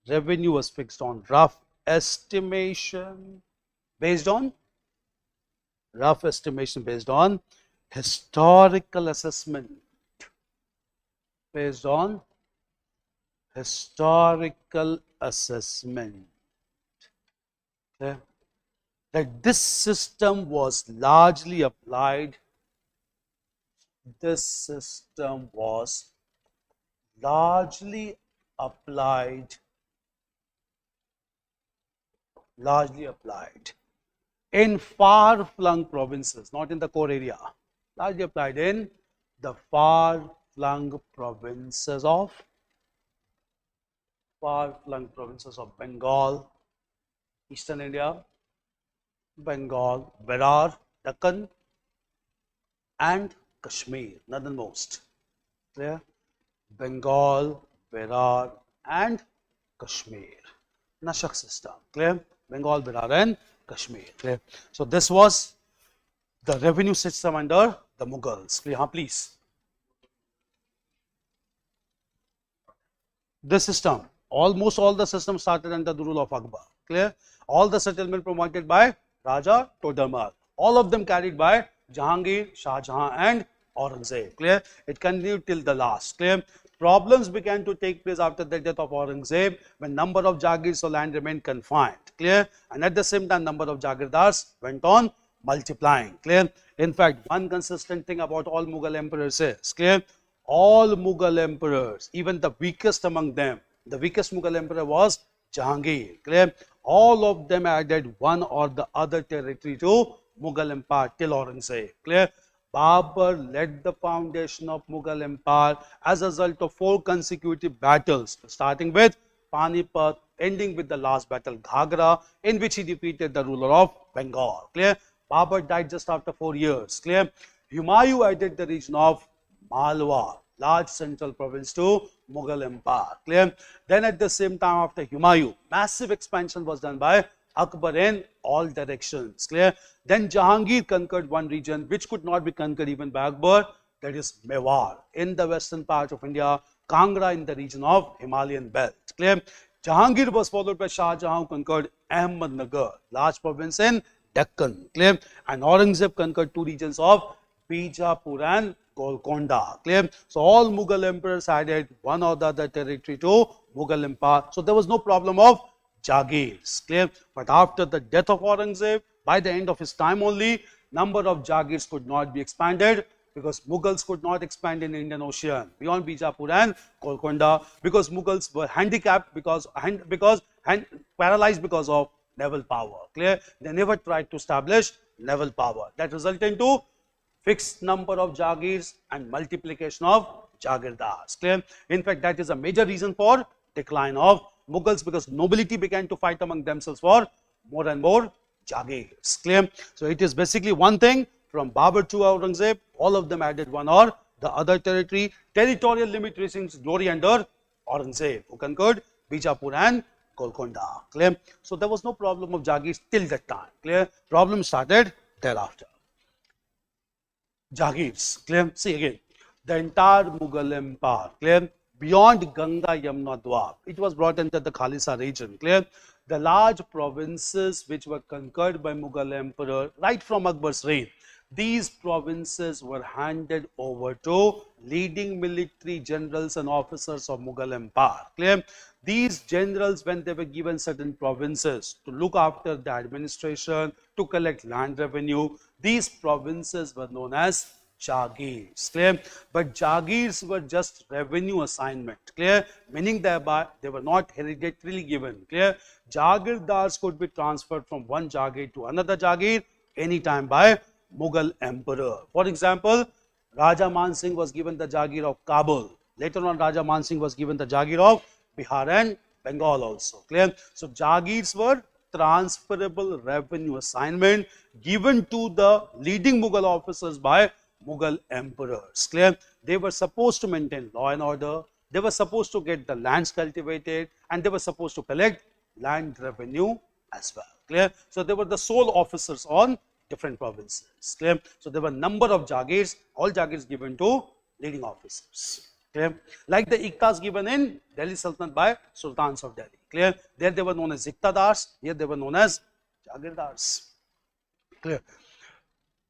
Revenue was fixed on rough estimation based on rough estimation based on historical assessment. Based on historical assessment. Okay. That this system was largely applied. This system was largely applied in far-flung provinces, not in the core area. Largely applied in the far-flung provinces of Bengal, Eastern India, Bengal, Berar, Deccan, and Kashmir, northernmost. Clear? Bengal, Berar, and Kashmir. Nashak system. Clear? Bengal, Berar, and Kashmir. Clear? So this was the revenue system under the Mughals. Clear? Please. This system, almost all the systems started under the rule of Akbar. Clear? All the settlement promoted by Raja Todamal. All of them carried by Jahangir, Shah Jahan, and Aurangzeb. Clear? It continued till the last. Clear? Problems began to take place after the death of Aurangzeb when number of Jagirs of land remained confined. Clear? And at the same time, number of Jagirdars went on multiplying. Clear? In fact, one consistent thing about all Mughal emperors is, clear? All Mughal emperors, even the weakest among them, the weakest Mughal emperor was Jahangir. Clear? All of them added one or the other territory to Mughal Empire till Aurangzeb. Clear? Babur led the foundation of Mughal Empire as a result of 4 consecutive battles, starting with Panipat, ending with the last battle, Ghagra, in which he defeated the ruler of Bengal. Clear? Babur died just after 4 years. Clear? Humayun added the region of Malwa, large central province, to Mughal Empire. Clear? Then at the same time, after Humayun, massive expansion was done by Akbar in all directions. Clear? Then Jahangir conquered one region which could not be conquered even by Akbar, that is Mewar in the western part of India, Kangra in the region of Himalayan belt. Clear? Jahangir was followed by Shah Jahan, who conquered Ahmednagar, large province in Deccan. Clear? And Aurangzeb conquered 2 regions of Bijapur and Golconda. Clear? So all Mughal emperors added one or the other territory to Mughal Empire. So there was no problem of Jagirs. Clear? But after the death of Aurangzeb, by the end of his time only, number of Jagirs could not be expanded because Mughals could not expand in the Indian Ocean beyond Bijapur and Golconda because Mughals were handicapped paralyzed because of naval power. Clear? They never tried to establish naval power. That resulted into fixed number of Jagirs and multiplication of Jagirdars. Clear? In fact, that is a major reason for decline of Mughals because nobility began to fight among themselves for more and more Jagirs. Clear? So it is basically one thing from Babur to Aurangzeb, all of them added one or the other territory. Territorial limit reaching glory under Aurangzeb, who conquered Bijapur and Golconda. Clear? So there was no problem of Jagirs till that time. Clear? Problem started thereafter. Jagirs. Clear? See again, the entire Mughal Empire, clear, beyond Ganga, Yamuna, Dwab, it was brought into the Khalisa region. Clear? The large provinces which were conquered by Mughal Emperor right from Akbar's reign, these provinces were handed over to leading military generals and officers of Mughal Empire. Clear? These generals, when they were given certain provinces to look after the administration, to collect land revenue, these provinces were known as Jagirs. Clear? But Jagirs were just revenue assignment. Clear? Meaning thereby they were not hereditarily given. Clear? Jagirdars could be transferred from one Jagir to another Jagir anytime by Mughal Emperor. For example, Raja Man Singh was given the Jagir of Kabul. Later on, Raja Man Singh was given the Jagir of Bihar and Bengal also. Clear? So Jagirs were transferable revenue assignment given to the leading Mughal officers by Mughal emperors. Clear? They were supposed to maintain law and order, they were supposed to get the lands cultivated, and they were supposed to collect land revenue as well. Clear? So they were the sole officers on different provinces. Clear? So there were number of Jagirs, all Jagirs given to leading officers. Clear? Like the Iktas given in Delhi Sultanate by Sultans of Delhi. Clear? There they were known as Iktadars, here they were known as Jagirdars. Clear?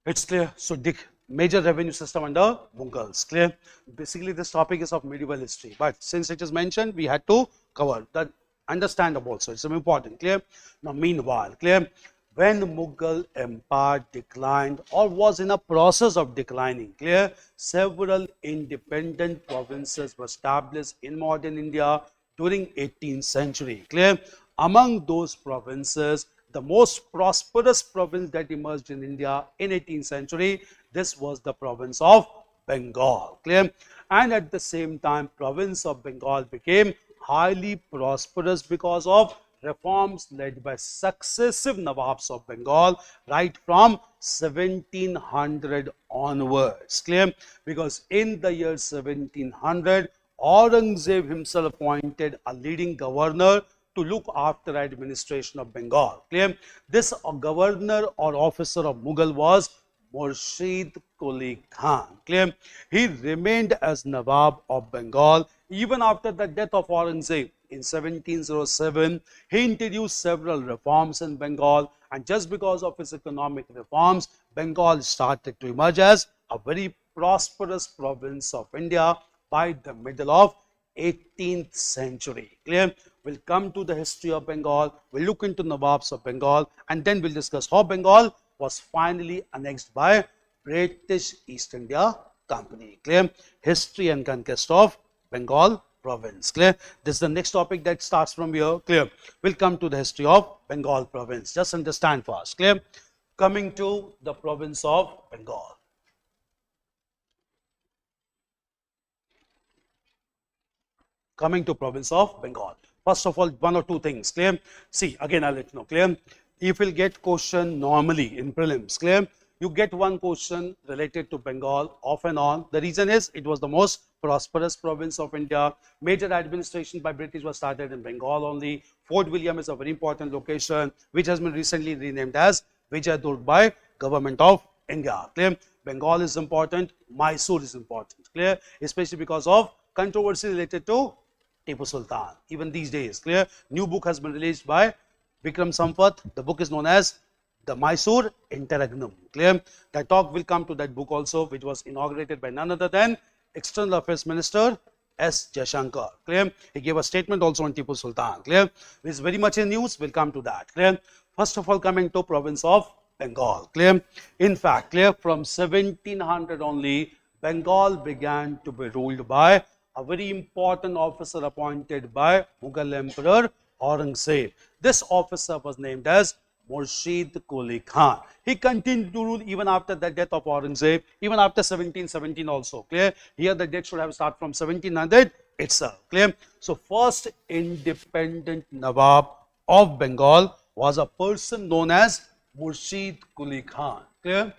It's clear. So the major revenue system under Mughals. Clear. Basically, this topic is of medieval history, but since it is mentioned, we had to cover that. Understandable. So it's important. Clear. Now, meanwhile, clear. When Mughal Empire declined or was in a process of declining, clear, several independent provinces were established in modern India during 18th century. Clear. Among those provinces, the most prosperous province that emerged in India in 18th century, this was the province of Bengal. Clear. And at the same time, province of Bengal became highly prosperous because of reforms led by successive nawabs of Bengal right from 1700 onwards. Clear? Because in the year 1700, Aurangzeb himself appointed a leading governor to look after administration of Bengal. Clear? This governor or officer of Mughal was Rashid Khan. Clear? He remained as Nawab of Bengal even after the death of Aurangzeb. In 1707, he introduced several reforms in Bengal, and just because of his economic reforms, Bengal started to emerge as a very prosperous province of India by the middle of 18th century. Clear? We'll come to the history of Bengal, we'll look into Nawabs of Bengal, and then we'll discuss how Bengal was finally annexed by British East India Company. Clear? History and conquest of Bengal province. Clear? This is the next topic that starts from here. Clear? We'll come to the history of Bengal province. Just understand first. Clear? Coming to the province of Bengal. Coming to province of Bengal. First of all, one or two things. Clear? See, again, I'll let you know. Clear? If you'll get question normally in prelims, clear, you get one question related to Bengal off and on. The reason is it was the most prosperous province of India. Major administration by British was started in Bengal only. Fort William is a very important location which has been recently renamed as Vijayadurg by government of India. Clear? Bengal is important. Mysore is important. Clear? Especially because of controversy related to Tipu Sultan. Even these days, clear? New book has been released by Vikram Sampath. The book is known as the Mysore Interregnum. Clear? That talk will come to that book also, which was inaugurated by none other than External Affairs Minister S. Jaishankar. Clear? He gave a statement also on Tipu Sultan. Clear? Which is very much in news. We'll come to that. Clear? First of all, coming to province of Bengal. Clear? In fact, clear, from 1700 only, Bengal began to be ruled by a very important officer appointed by Mughal Emperor Aurangzeb. This officer was named as Rashid Khan. He continued to rule even after the death of Aurangzeb, even after 1717 also. Clear? Here the date should have started from 1700 itself. Clear? So first independent Nawab of Bengal was a person known as Rashid Khan. Clear?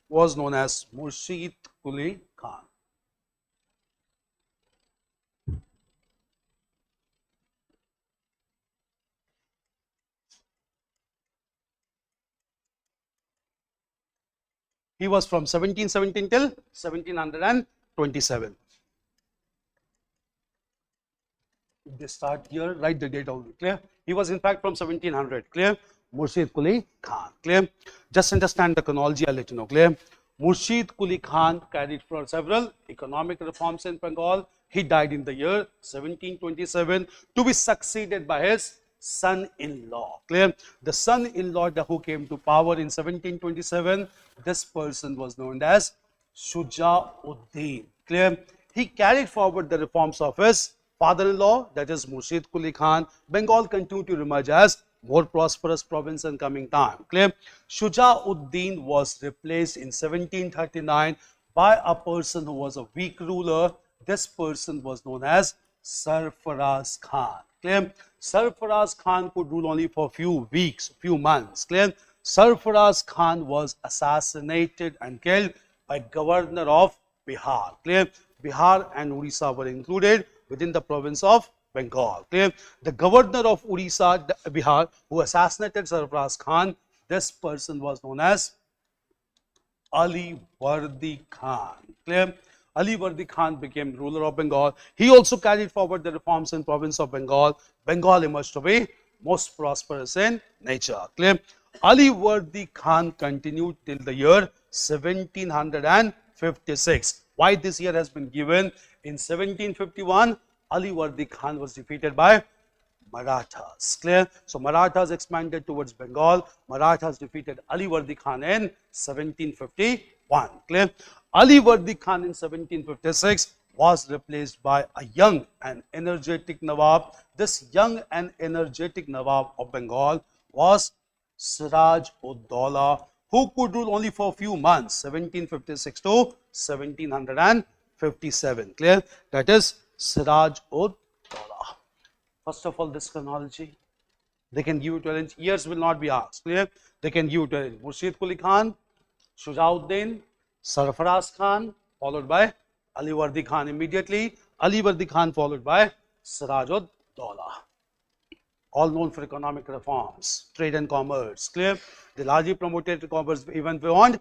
Was known as Rashid Khan. He was from 1717 till 1727. If they start here, write the date only. Clear? He was in fact from 1700. Clear? Rashid Khan. Clear? Just understand the chronology. I'll let you know. Clear? Rashid Khan carried for several economic reforms in Bengal. He died in the year 1727 to be succeeded by his son-in-law. Clear? The son-in-law who came to power in 1727, this person was known as Shujauddin. Clear? He carried forward the reforms of his father-in-law, that is Rashid Khan. Bengal continued to emerge as more prosperous province in coming time. Clear? Shujauddin was replaced in 1739 by a person who was a weak ruler. This person was known as Sarfaraz Khan. Clear? Sarfaraz Khan could rule only for a few weeks, few months. Clear? Sarfaraz Khan was assassinated and killed by governor of Bihar. Clear? Bihar and Orissa were included within the province of Bengal. Clear? The governor of Orissa, Bihar, who assassinated Sarfaraz Khan, this person was known as Ali Vardi Khan. Clear? Ali Vardi Khan became ruler of Bengal. He also carried forward the reforms in province of Bengal. Bengal emerged to be most prosperous in nature. Clear? Ali Vardi Khan continued till the year 1756. Why this year has been given? In 1751, Ali Wardi Khan was defeated by Marathas. Clear? So Marathas expanded towards Bengal. Marathas defeated Ali Wardi Khan in 1751. Clear? Ali Wardi Khan in 1756 was replaced by a young and energetic Nawab. This young and energetic Nawab of Bengal was Siraj-ud-Daulah, who could rule only for a few months, 1756 to 1757. Clear? That is Siraj-ud-Daulah. First of all, this chronology, they can give you 12 years, will not be asked. Clear? They can give you 12. Murshid Quli Khan, Shujauddin, Sarfaraz Khan, followed by Ali Wardi Khan immediately. Ali Wardi Khan followed by Siraj-ud-Daulah. All known for economic reforms, trade and commerce. Clear? They largely promoted commerce even beyond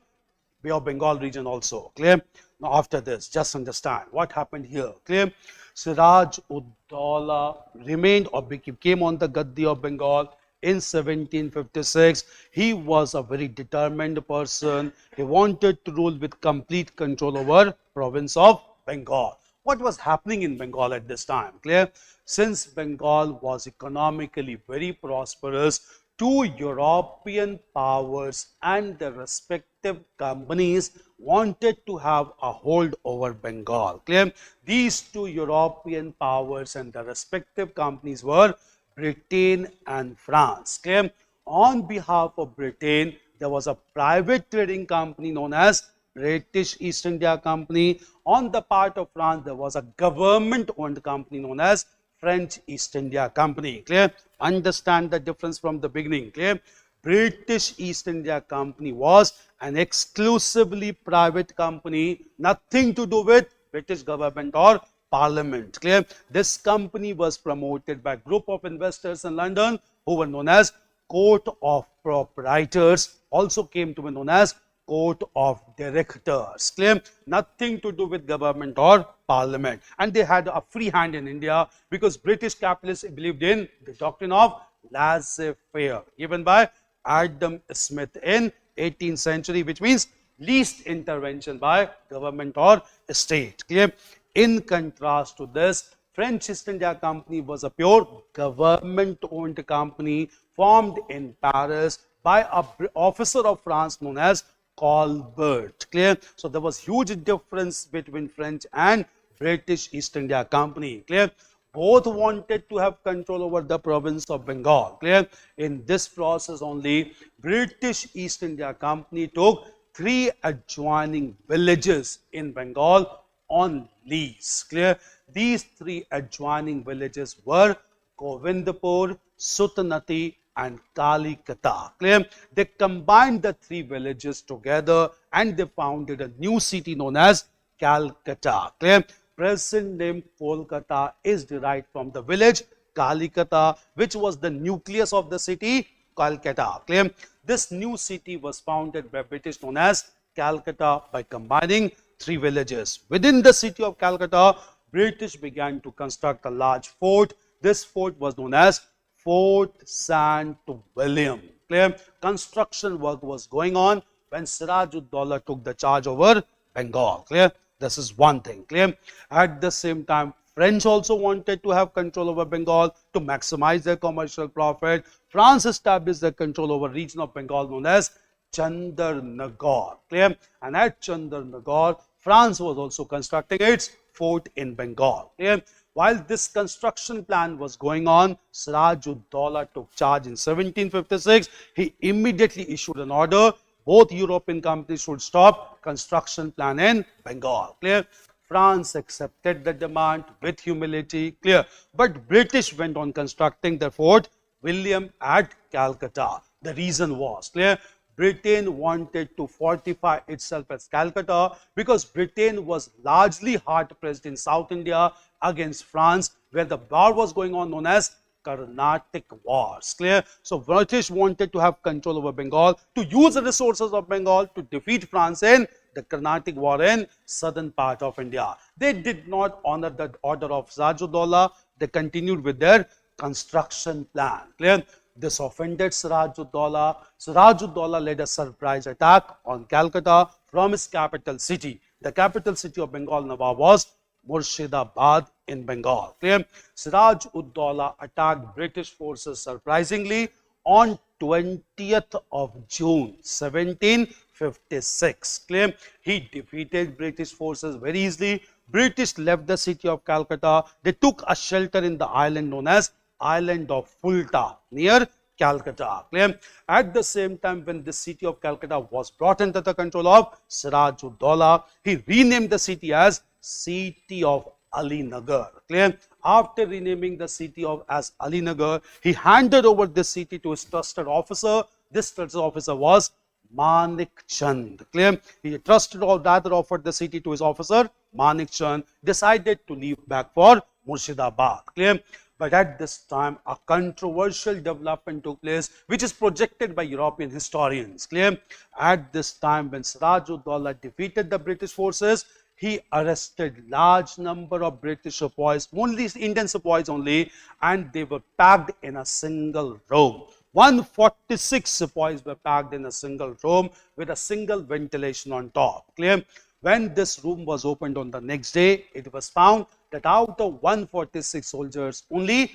Bay of Bengal region also. Clear? Now after this, just understand what happened here. Clear? Siraj-ud-Daulah remained or came on the Gaddi of Bengal in 1756. He was a very determined person. He wanted to rule with complete control over province of Bengal. What was happening in Bengal at this time? Clear? Since Bengal was economically very prosperous, two European powers and their respective companies wanted to have a hold over Bengal. Clear? These two European powers and their respective companies were Britain and France. Clear? On behalf of Britain, there was a private trading company known as British East India Company. On the part of France, there was a government-owned company known as French East India Company. Clear? Understand the difference from the beginning. Clear? British East India Company was an exclusively private company, nothing to do with British government or Parliament. Clear? This company was promoted by a group of investors in London who were known as Court of Proprietors, also came to be known as Court of Directors. Clear? Nothing to do with government or Parliament. And they had a free hand in India because British capitalists believed in the doctrine of laissez-faire given by Adam Smith in 18th century, which means least intervention by government or state. Clear? In contrast to this, French East India Company was a pure government-owned company formed in Paris by an officer of France known as Colbert. Clear? So there was huge difference between French and British East India Company. Clear? Both wanted to have control over the province of Bengal. Clear? In this process only, British East India Company took 3 adjoining villages in Bengal on lease. Clear? These 3 adjoining villages were Govindpur, Sutnati and Kalikata. Clear? They combined the 3 villages together and they founded a new city known as Calcutta. Clear? Present name Kolkata is derived from the village Kalikata, which was the nucleus of the city Calcutta. Clear? This new city was founded by British known as Calcutta by combining 3 villages. Within the city of Calcutta, British began to construct a large fort. This fort was known as Fort St. William. Clear? Construction work was going on when Siraj-ud-Daulah took the charge over Bengal. Clear? This is one thing. Clear? At the same time, French also wanted to have control over Bengal to maximize their commercial profit. France established their control over region of Bengal known as Chandarnagar. Clear? And at Chandarnagar, France was also constructing its fort in Bengal. Clear? While this construction plan was going on, Siraj-ud-Daulah took charge in 1756. He immediately issued an order. Both European companies should stop construction plan in Bengal. Clear? France accepted the demand with humility. Clear? But British went on constructing the Fort William at Calcutta. The reason was, clear, Britain wanted to fortify itself as Calcutta because Britain was largely hard pressed in South India against France, where the war was going on known as Carnatic Wars. Clear? So British wanted to have control over Bengal, to use the resources of Bengal to defeat France in the Carnatic War in southern part of India. They did not honor the order of Siraj-ud-Daulah. They continued with their construction plan. Clear? This offended Siraj-ud-Daulah. Siraj-ud-Daulah led a surprise attack on Calcutta, from his capital city. The capital city of Bengal Nawab was Murshidabad in Bengal. Clear? Siraj-ud-Daulah attacked British forces surprisingly on 20th of June 1756. Clear? He defeated British forces very easily. British left the city of Calcutta. They took a shelter in the island known as Island of Fulta near Calcutta. Clear? At the same time, when the city of Calcutta was brought under the control of Siraj-ud-Daulah, he renamed the city as City of Alinagar. Clear? After renaming the city as Alinagar, he handed over this city to his trusted officer. This trusted officer was Manik Chand. Clear? He trusted or rather offered the city to his officer. Manik Chand decided to leave back for Murshidabad. Clear? But at this time, a controversial development took place, which is projected by European historians. Clear? At this time, when Siraj-ud-Daulah defeated the British forces, he arrested large number of British sepoys, only Indian sepoys only, and they were packed in a single room. 146 sepoys were packed in a single room with a single ventilation on top. Clear? When this room was opened on the next day, it was found that out of 146 soldiers, only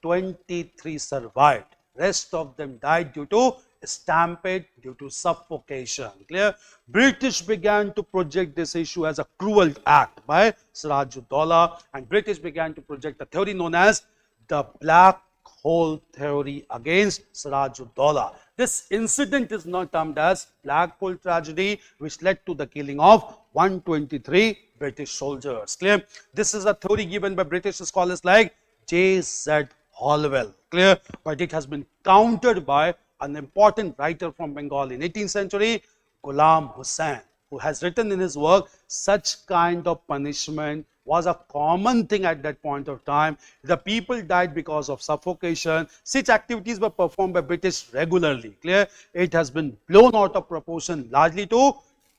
23 survived. Rest of them died due to stampede, due to suffocation. Clear? British began to project this issue as a cruel act by Siraj-ud-Daulah, and British began to project a theory known as the Black Hole Theory against Siraj-ud-Daulah. This incident is now termed as Black Hole Tragedy, which led to the killing of 123 British soldiers. Clear? This is a theory given by British scholars like J.Z. Holwell. Clear? But it has been countered by an important writer from Bengal in 18th century, Ghulam Hussain, who has written in his work, such kind of punishment was a common thing at that point of time. The people died because of suffocation. Such activities were performed by British regularly. Clear? It has been blown out of proportion largely to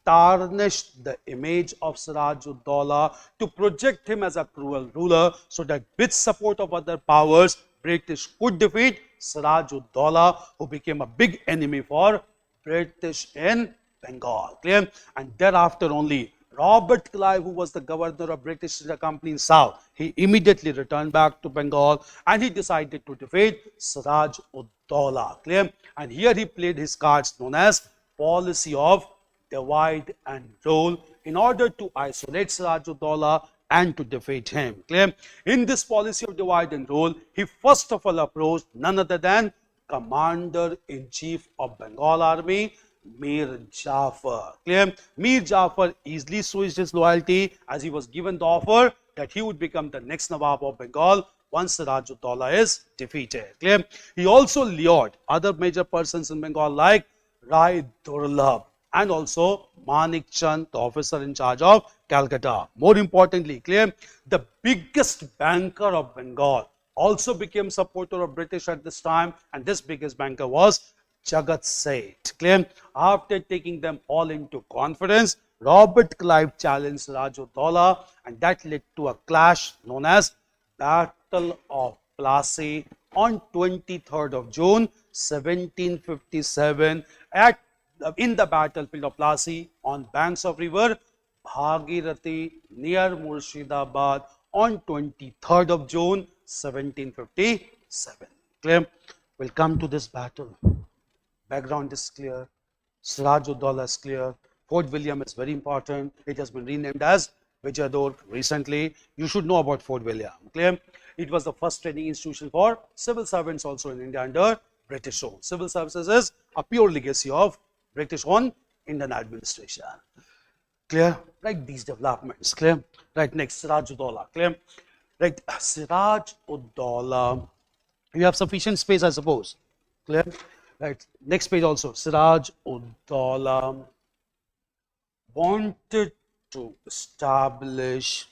tarnish the image of Siraj-ud-Daulah, to project him as a cruel ruler, so that with support of other powers, British could defeat Siraj-ud-Daulah, who became a big enemy for British in Bengal. Clear? And thereafter only Robert Clive, who was the governor of British Company in South, he immediately returned back to Bengal and he decided to defeat Siraj-ud-Daulah. Clear? And here he played his cards known as policy of divide and rule in order to isolate Siraj-ud-Daulah and to defeat him. Clear? In this policy of divide and rule, he first of all approached none other than Commander-in-Chief of Bengal Army, Mir Jafar. Clear? Mir Jafar easily switched his loyalty as he was given the offer that he would become the next Nawab of Bengal once Siraj-ud-Daulah is defeated. Clear? He also lured other major persons in Bengal like Rai Durlabh and also Manik Chand, the officer in charge of Calcutta. More importantly, clear, the biggest banker of Bengal also became supporter of British at this time, and this biggest banker was Jagat Seth. Clear? After taking them all into confidence, Robert Clive challenged Siraj-ud-Daulah, and that led to a clash known as Battle of Plassey on 23rd of June 1757 in the battlefield of Plassey on banks of river Bhagirathi near Murshidabad on 23rd of June 1757. Clear? We'll come to this battle. Background is clear. Siraj-ud-Daulah is clear. Fort William is very important. It has been renamed as Vijayadurg recently. You should know about Fort William. Clear? It was the first training institution for civil servants also in India under British rule. Civil services is a pure legacy of British on Indian administration. Clear? Right, these developments. Clear? Right, next, Siraj-ud-Daulah. Clear? Right, Siraj-ud-Daulah. You have sufficient space, I suppose. Clear? Right, next page also. Siraj-ud-Daulah wanted to establish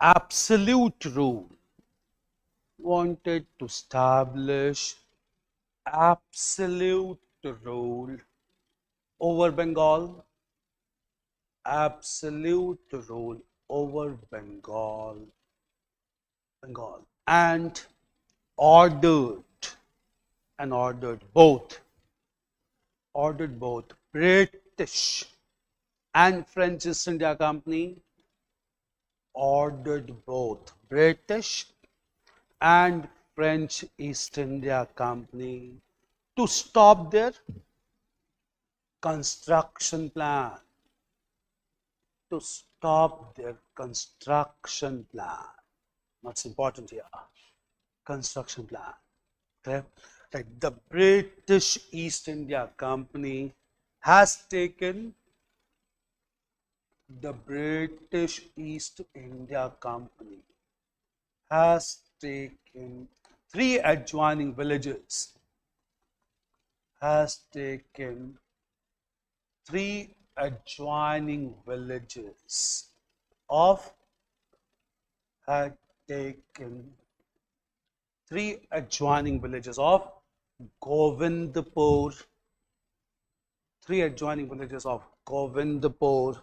absolute rule. Wanted to establish absolute rule over Bengal. Absolute rule over Bengal. And ordered both British and French East India Company ordered both British and French East India Company to stop their construction plan. To stop their construction plan. What's important here? Construction plan. Okay? Like the British East India Company has taken the British East India Company has taken three adjoining villages, has taken three adjoining villages of, had taken three adjoining villages of Govindpur, three adjoining villages of Govindpur,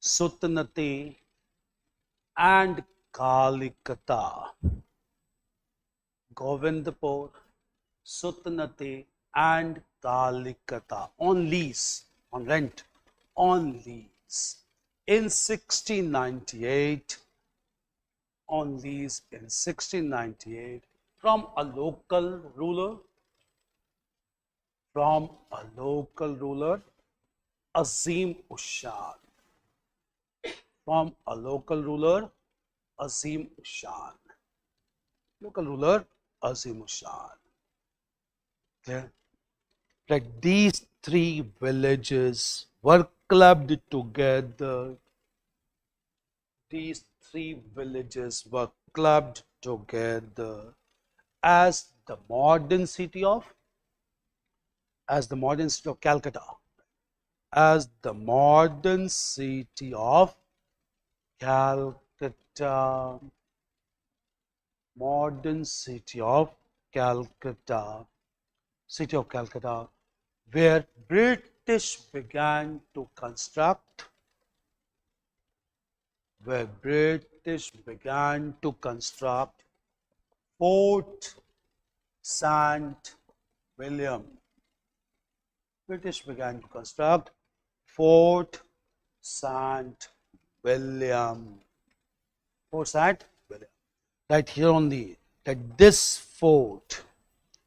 Sutnati and Kalikata. Govindpur, Sutnati and Kalikata on lease, on rent, on lease in 1698, on lease in 1698 from a local ruler, Azim Ushan, from a local ruler, Azim Ushan, local ruler, Azim Ushan. Okay. Like these three villages were clubbed together. These three villages were clubbed together as the modern city of, Calcutta, as the modern city of Calcutta, modern city of Calcutta, where British began to construct, Fort St. William. British began to construct Fort St. William. Fort St. William. Right here only, that this fort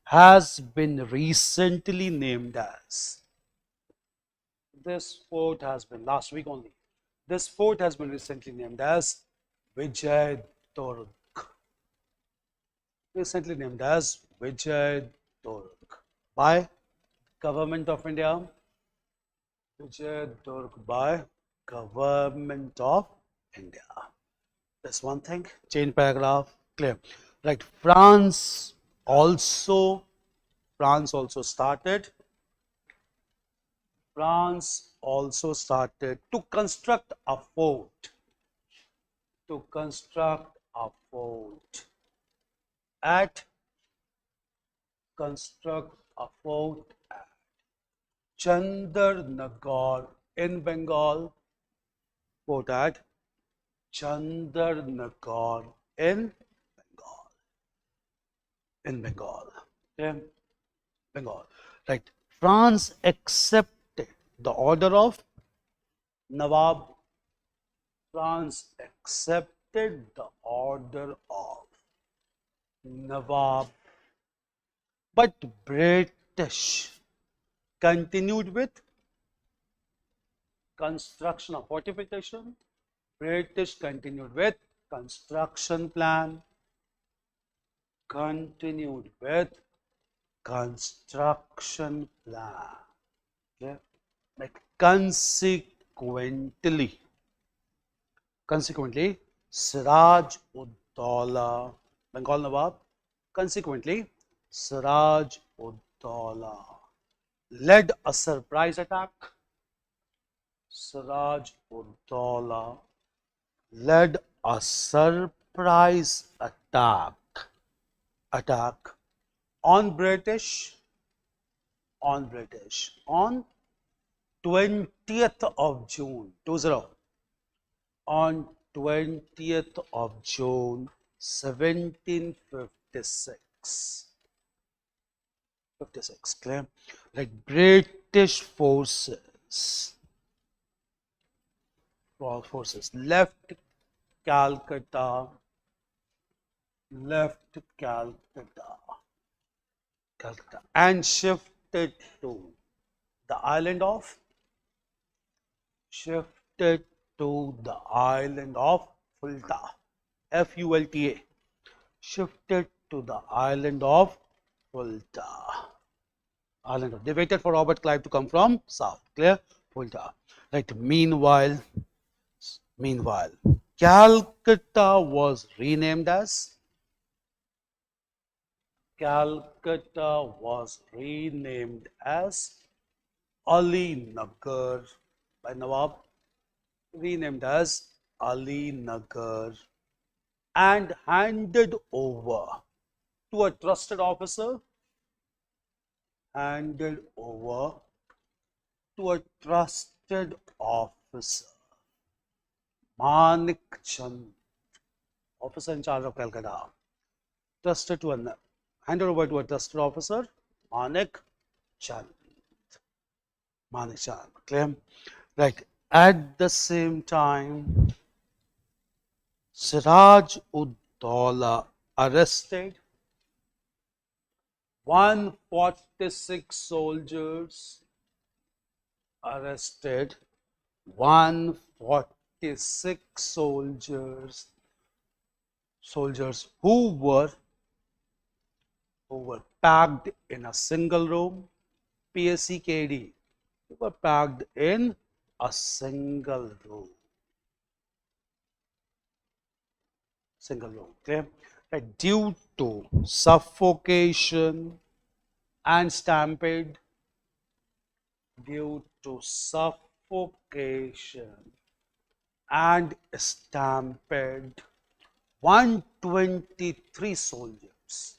has been recently named as, this fort has been, last week only, this fort has been recently named as Vijayadurg. Recently named as Vijayadurg by Government of India. Vijayadurg by Government of India. That's one thing. Chain paragraph, clear. Right. France also started to construct a fort. At Chandarnagar in Bengal. Fort at Chandarnagar in Bengal. Okay. Bengal. Right. France accepted the order of Nawab. France accepted the order of Nawab. But British continued with construction of fortification. British continued with construction plan. Continued with construction plan. Okay. Like consequently, Siraj ud-Dawla, Bengal Nawab, consequently, Siraj ud-Dawla led a surprise attack. Siraj ud-Dawla led a surprise attack on British on 20th of June 20, on 20th of June 1756. Clear? Like British forces forces left Calcutta, Calcutta, and shifted to the island of shifted to the island of Fulta, Fulta, shifted to the island of Fulta. They waited for Robert Clive to come from south. Clear? Fulta. Right. Meanwhile, Calcutta was renamed as Ali Nagar by Nawab, renamed as Ali Nagar, and handed over to a trusted officer, Manik Chand, officer in charge of Calcutta, handed over to a trusted officer, Manik Chand. Clear? Right. At the same time, Siraj ud Dawla arrested 146 soldiers. 146 soldiers who were packed in a single room. PSCKD. Who were packed in a single room. Okay? Due to suffocation and stampede. 123 soldiers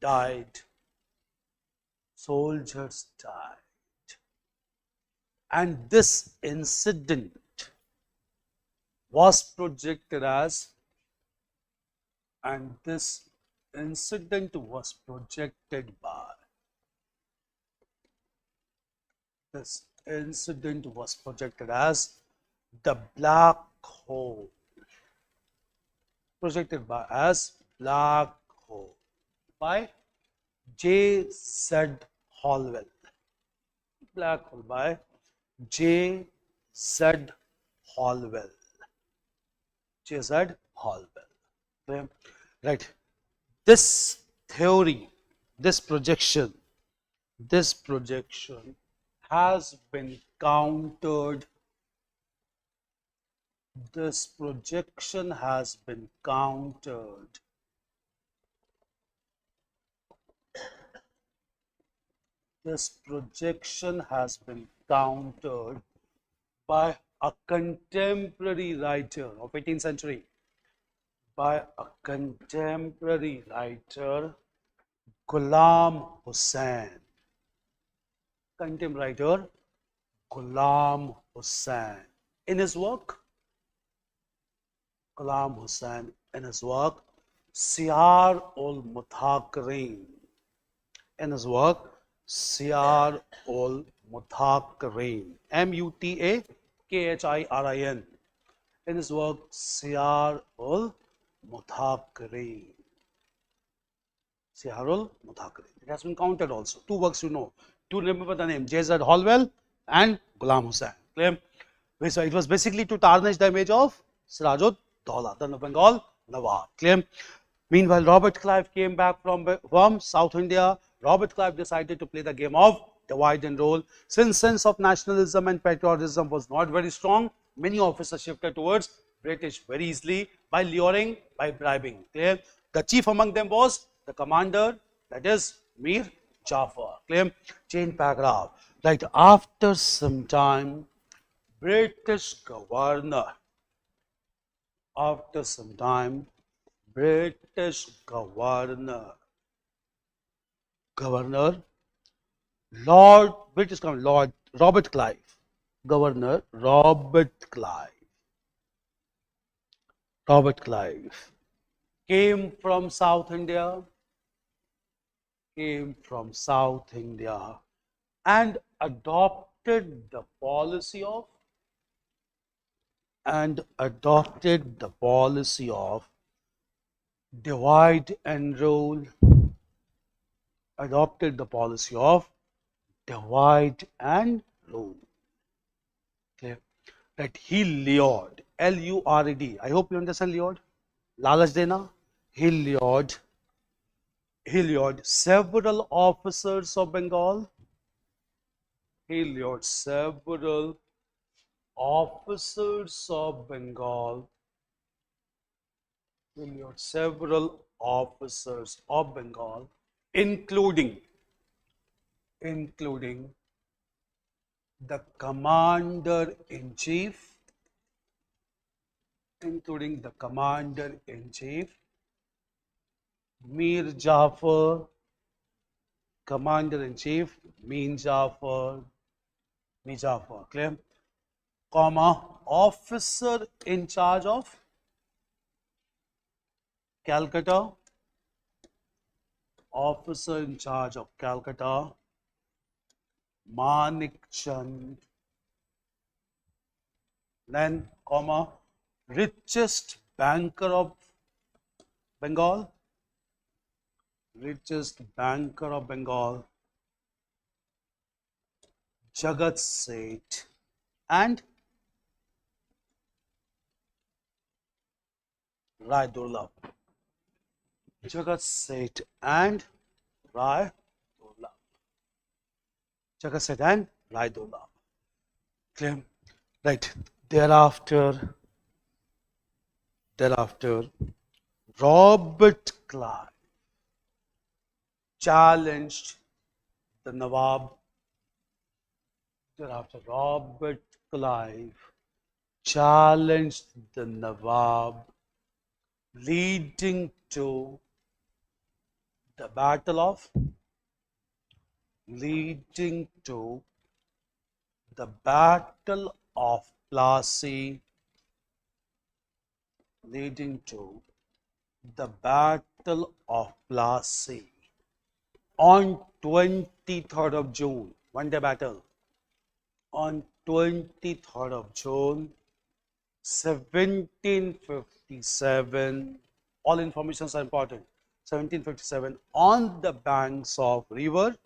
died. And this incident was projected as the black hole, by J.Z. Holwell. Black hole by J.Z. Holwell. Okay. Right. This theory, this projection has been countered. By a contemporary writer of 18th century, Ghulam Hussain. In his work, Siyar ul Muthaqirin. Muthaqirin. In his work, Siyar ul Muthaqirin. It has been counted also. Two works you know. To remember the name, J.Z. Holwell and Ghulam Hussain. Clear? So it was basically to tarnish the image of Siraj ud Dawla, the Bengal Nawab. Clear? Meanwhile, Robert Clive came back from South India. Robert Clive decided to play the game of divide and rule. Since sense of nationalism and patriotism was not very strong, many officers shifted towards British very easily by luring, by bribing. Clear? The chief among them was the commander, that is Mir Jafar. Clear? Change paragraph. Right. After some time, British governor Lord Robert Clive, Governor Robert Clive came from South India, and adopted the policy of and adopted the policy of divide and rule. Adopted the policy of divide and rule. Okay. That he lured, L-U-R-E-D. I hope you understand lured. Lalach dena. He lured several officers of Bengal. He lured several officers of Bengal. He lured several officers of Bengal, including the commander-in-chief, Mir Jafar, commander-in-chief, Mir Jafar, clear? Comma, officer in charge of Calcutta, Manik Chand, then comma, richest banker of Bengal, Jagat Seth, and Rai Durlab. Jagat Seth and Rai Durlab. Clear? Right. Thereafter, Robert Clive challenged the Nawab. Robert Clive challenged the Nawab, leading to the Battle of Plassey, on 23rd of June. One-day battle. On 23rd of June, 1757. All informations are important. 1757, on the banks of river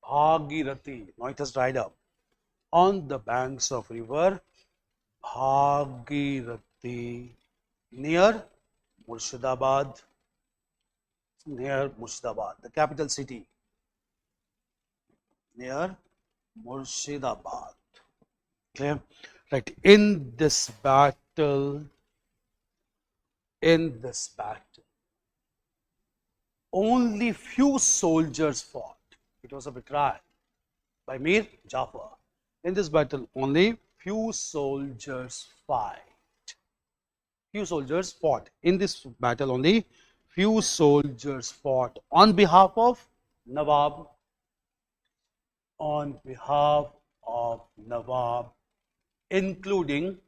Bhagirathi. Now it has dried up. On the banks of river Bhagirathi, near Murshidabad, the capital city, near Murshidabad. Clear? Right. In this battle, only few soldiers fought. It was a betrayal by Mir Jafar. In this battle, only few soldiers fought. In this battle, only few soldiers fought on behalf of Nawab. Including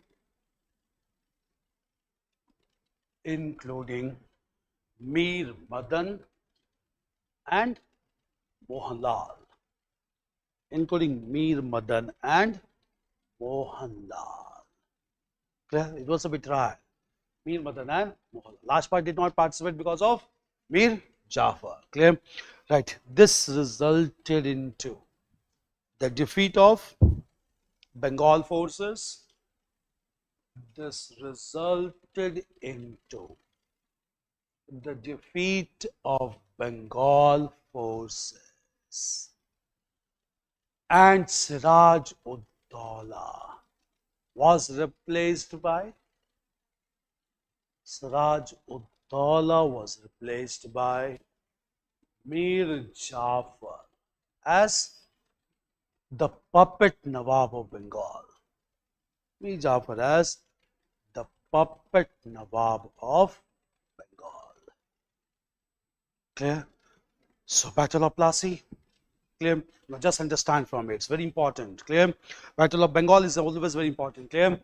Mir Madan and Mohanlal. It was a betrayal. Mir Madan and Mohanlal. Last part did not participate because of Mir Jafar. Clear? Right. This resulted into the defeat of Bengal forces. And Siraj ud-Dawla was replaced by Mir Jafar as the puppet Nawab of Bengal. Mir Jafar as the puppet Nawab of Bengal. Clear? So, Battle of Plassey. Clear? Now, just understand from it. It's very important. Clear? Battle of Bengal is always very important. Clear?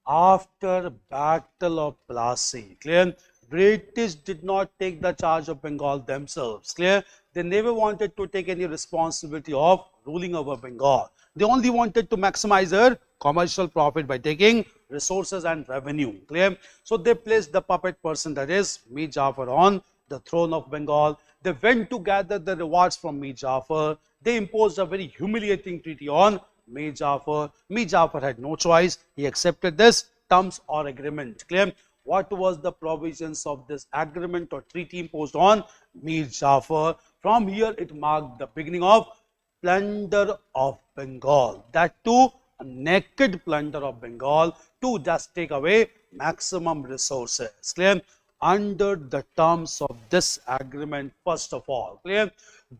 After Battle of Plassey, clear? British did not take the charge of Bengal themselves. Clear? They never wanted to take any responsibility of ruling over Bengal. They only wanted to maximize their commercial profit by taking resources and revenue. Clear? So they placed the puppet person, that is Mir Jafar, on the throne of Bengal. They went to gather the rewards from Mir Jafar. They imposed a very humiliating treaty on Mir Jafar. Mir Jafar had no choice. He accepted this terms or agreement. Clear? What was the provisions of this agreement or treaty imposed on Mir Jafar? From here it marked the beginning of plunder of Bengal. That too, a naked plunder of Bengal to just take away maximum resources. Clear? Under the terms of this agreement, first of all, clear,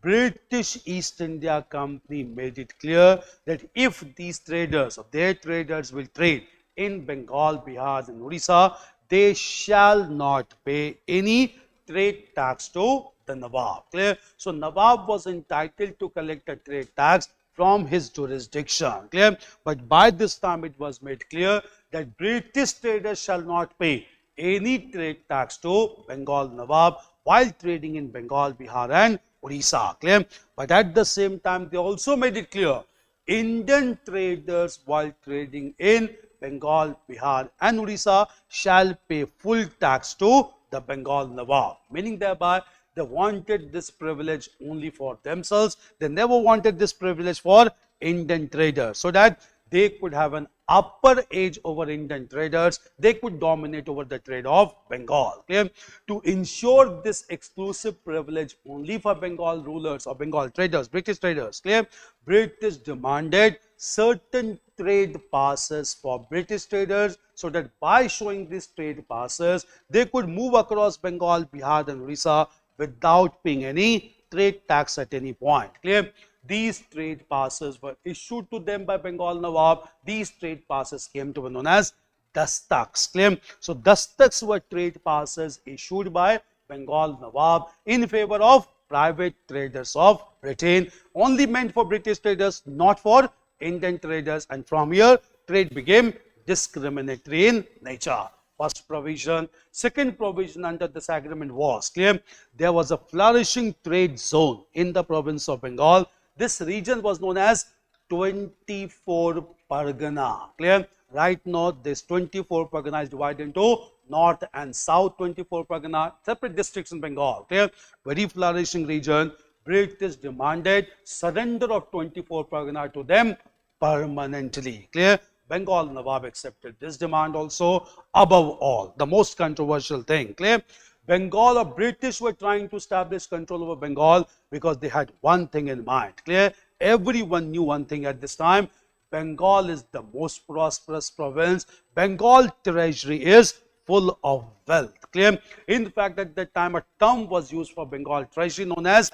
British East India Company made it clear that if these traders or their traders will trade in Bengal, Bihar and Orissa, they shall not pay any trade tax to the Nawab. Clear? So Nawab was entitled to collect a trade tax from his jurisdiction. Clear? But by this time it was made clear that British traders shall not pay any trade tax to Bengal Nawab while trading in Bengal, Bihar and Orissa. Clear? But at the same time they also made it clear Indian traders while trading in Bengal, Bihar and Orissa shall pay full tax to the Bengal Nawab, meaning thereby they wanted this privilege only for themselves. They never wanted this privilege for Indian traders, so that they could have an upper edge over Indian traders. They could dominate over the trade of Bengal. Clear? To ensure this exclusive privilege only for Bengal rulers or Bengal traders, British traders, clear, British demanded certain trade passes for British traders, so that by showing these trade passes, they could move across Bengal, Bihar and Orissa without paying any trade tax at any point. Clear? These trade passes were issued to them by Bengal Nawab. These trade passes came to be known as dastaks. Clear? So dastaks were trade passes issued by Bengal Nawab in favor of private traders of Britain, only meant for British traders, not for Indian traders, and from here trade became discriminatory in nature. First provision. Second provision under this agreement was, clear, there was a flourishing trade zone in the province of Bengal. This region was known as 24 Pargana. Clear? Right now, this 24 Pargana is divided into North and South 24 Pargana, separate districts in Bengal. Clear? Very flourishing region. British demanded surrender of 24 Pargana to them permanently. Clear? Bengal Nawab accepted this demand also. Above all, the most controversial thing, clear, Bengal or British were trying to establish control over Bengal because they had one thing in mind. Clear? Everyone knew one thing at this time. Bengal is the most prosperous province. Bengal treasury is full of wealth. Clear? In fact, at that time, a term was used for Bengal treasury known as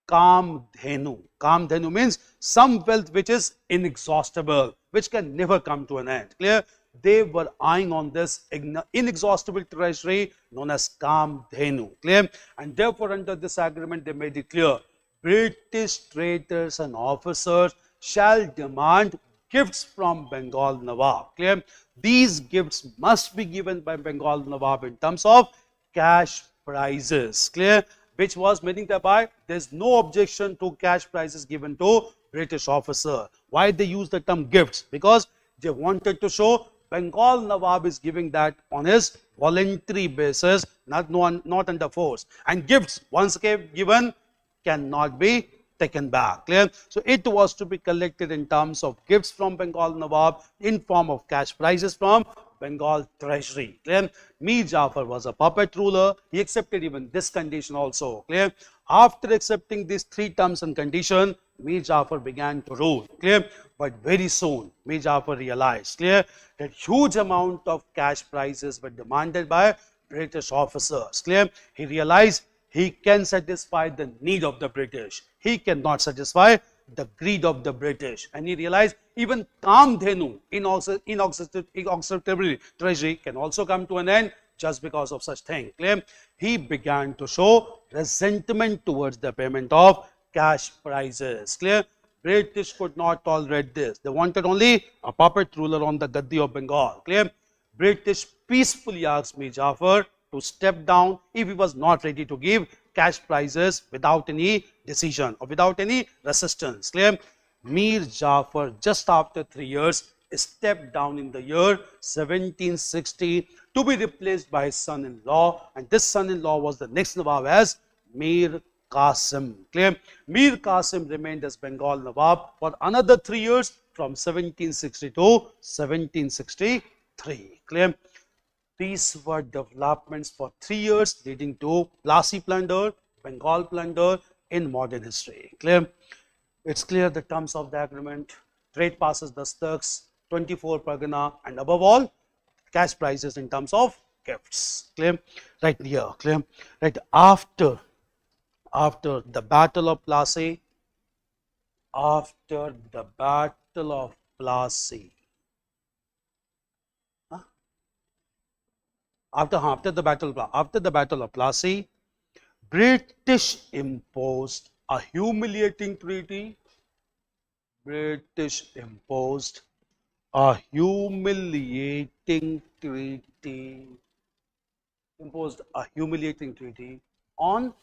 Kamdhenu. Kamdhenu means some wealth which is inexhaustible, which can never come to an end. Clear? They were eyeing on this inexhaustible treasury known as Kamdhenu. Clear? And therefore, under this agreement, they made it clear British traders and officers shall demand gifts from Bengal Nawab. Clear? These gifts must be given by Bengal Nawab in terms of cash prizes. Clear? Which was meaning thereby there is no objection to cash prizes given to British officer. Why they use the term gifts? Because they wanted to show Bengal Nawab is giving that on his voluntary basis, not under force. And gifts, once given, cannot be taken back. Clear? So it was to be collected in terms of gifts from Bengal Nawab in form of cash prizes from Bengal treasury. Clear? Mir Jafar was a puppet ruler. He accepted even this condition also. Clear? After accepting these three terms and condition, Mir Jafar began to rule. Clear? But very soon, Mir Jafar realized, clear, that huge amount of cash prizes were demanded by British officers. Clear? He realized he can satisfy the need of the British. He cannot satisfy the greed of the British. And he realized even Kamdhenu in auxiliary treasury can also come to an end just because of such thing. Clear? He began to show resentment towards the payment of cash prizes. Clear? British could not tolerate this. They wanted only a puppet ruler on the Gaddi of Bengal. Clear? British peacefully asked Mir Jafar to step down if he was not ready to give cash prizes without any decision or without any resistance. Clear? Mir Jafar, just after 3 years, stepped down in the year 1760 to be replaced by his son-in-law, and this son-in-law was the next Nawab as Mir Qasim. Clear? Mir Qasim remained as Bengal Nawab for another 3 years from 1760 to 1763. Clear? These were developments for 3 years leading to Plassey plunder, Bengal plunder in modern history. Clear? It's clear the terms of the agreement, trade passes the Turks, 24 Pargana, and above all, cash prizes in terms of gifts. Clear? Right here, clear? Right after the Battle of Plassey, after the Battle of Plassey, after the Battle of Plassey, British imposed a humiliating treaty. British imposed a humiliating treaty. Imposed a humiliating treaty on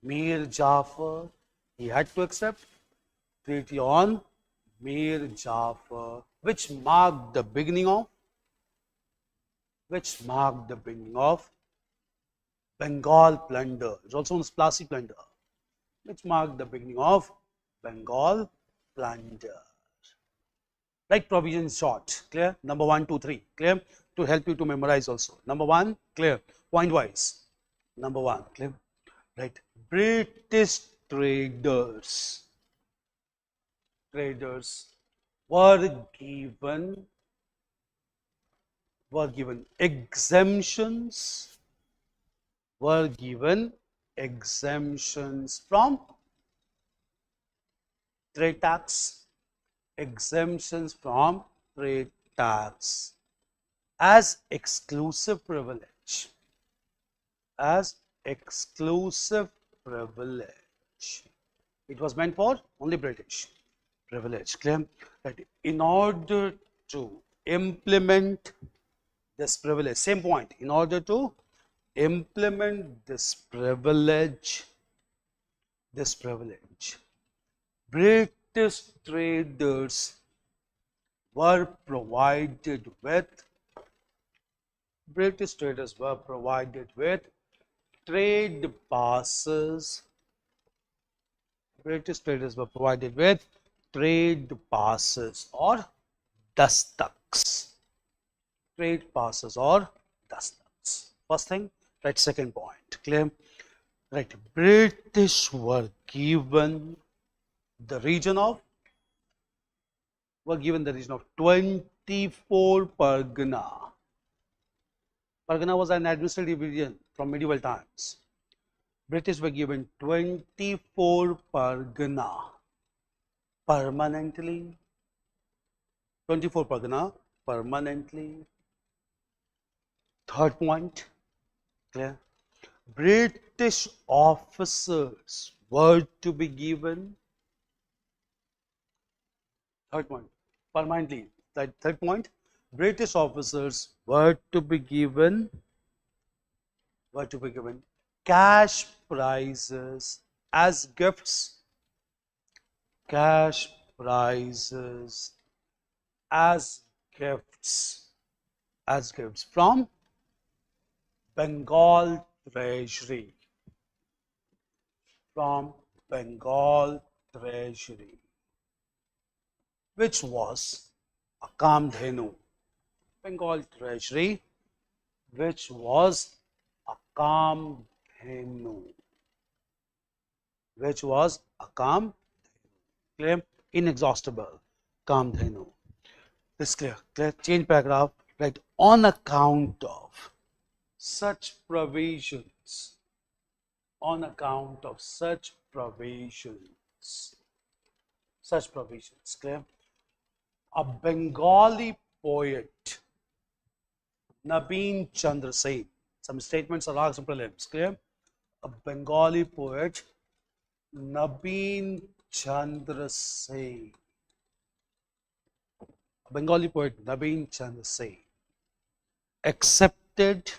Mir Jafar. He had to accept treaty on Mir Jafar, which marked the beginning of Bengal plunder. It's also known as Plassey plunder, which marked the beginning of Bengal plunder. Right provision short, clear? Number 1, 2, 3, clear? To help you to memorize also. Number 1, clear? Point wise. Number 1, clear? Right. British traders were given exemptions from trade tax, as exclusive privilege. It was meant for only British privilege. Clear? That in order to implement this privilege, same point, in order to implement this privilege, British traders were provided with trade passes. British traders were provided with trade passes or dastaks. First thing, right? Second point, clear? Right. British were given the region of 24 Pargana. Pargana was an administrative region from medieval times. British were given 24 Pargana permanently. 24 Pargana permanently. Third point, clear? British officers were to be given. Third point, permanently. Third point, British officers were to be given cash prizes as gifts. Cash prizes as gifts from Bengal Treasury. Which was a Kamdhenu. Bengal Treasury, which was a Kamdhenu. Clear? Inexhaustible. Kamdhenu. This clear. Change paragraph. Right. On account of such provisions. Clear? A Bengali poet, Nabin Chandra Sen. Some statements are asked in prelims. Clear? A Bengali poet, Nabin Chandra Sen. Accepted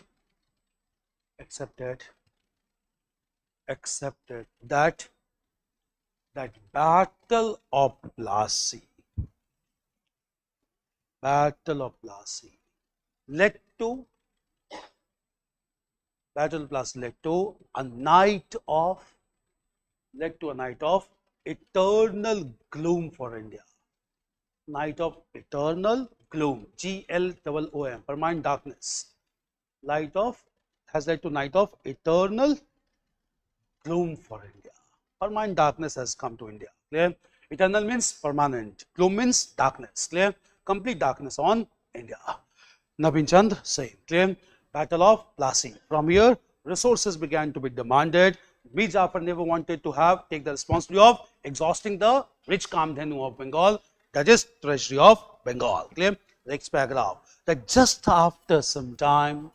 that that Battle of Plassey. Battle of Plassey led to a night of eternal gloom for India. Night of eternal gloom. GLOOM. Permanent darkness. Has led to night of eternal gloom for India. Permanent darkness has come to India. Clear? Eternal means permanent. Gloom means darkness. Clear? Complete darkness on India. Nabin Chand saying, clear? Battle of Plassey. From here, resources began to be demanded. Mir Jafar never wanted to take the responsibility of exhausting the rich Kamdhenu of Bengal, that is treasury of Bengal. Clear? Next paragraph. That just after some time,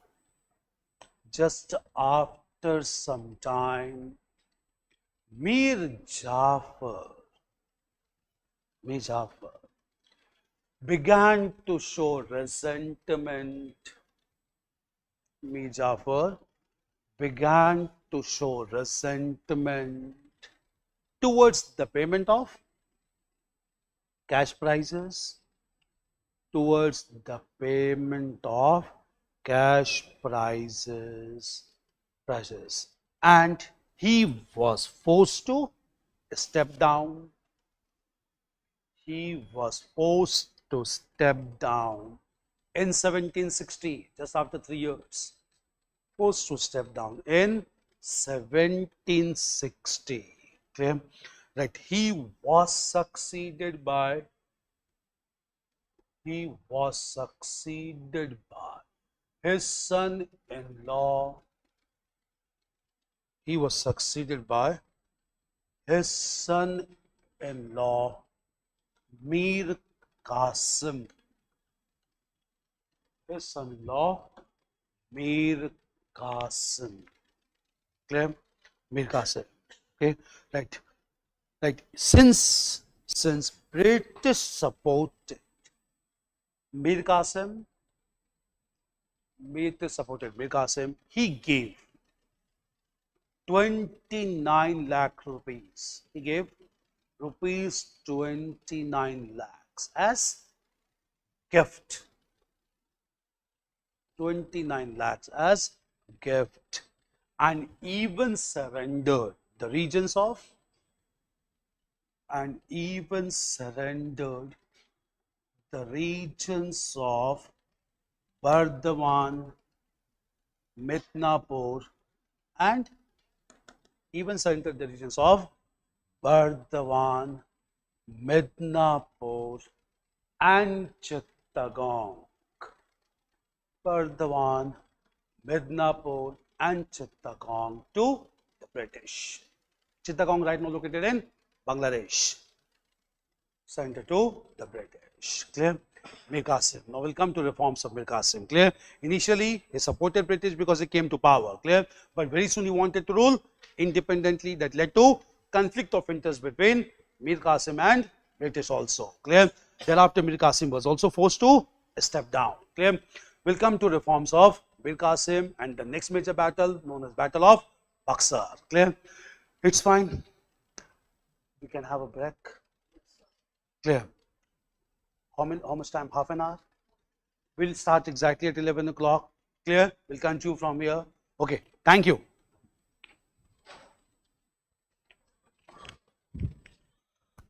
Mir Jafar began to show resentment. Mir Jafar began to show resentment towards the payment of cash prizes, and he was forced to step down. In 1760, just after 3 years. Forced to step down in 1760. Clear? Right. He was succeeded by his son-in-law. Mir Qasim. Clear? Mir Qasim. Okay. Right. Since British supported Mir Qasim, he gave 29 lakh rupees. He gave rupees 29 lakhs as gift. 29 lakhs as gift, and even surrendered the regions of Bardhaman, Midnapur, and Chittagong. To the British. Chittagong right now located in Bangladesh. Sent to the British. Clear? Mir Qasim. Now we'll come to reforms of Mir Qasim. Clear? Initially, he supported British because he came to power. Clear? But very soon he wanted to rule independently. That led to conflict of interest between Mir Qasim and British also. Clear? Thereafter, Mir Qasim was also forced to step down. Clear? We'll come to reforms of Mir Qasim and the next major battle known as Battle of Buxar. Clear? It's fine. We can have a break. Clear? How much time? Half an hour? We'll start exactly at 11 o'clock. Clear? We'll continue from here. Okay. Thank you.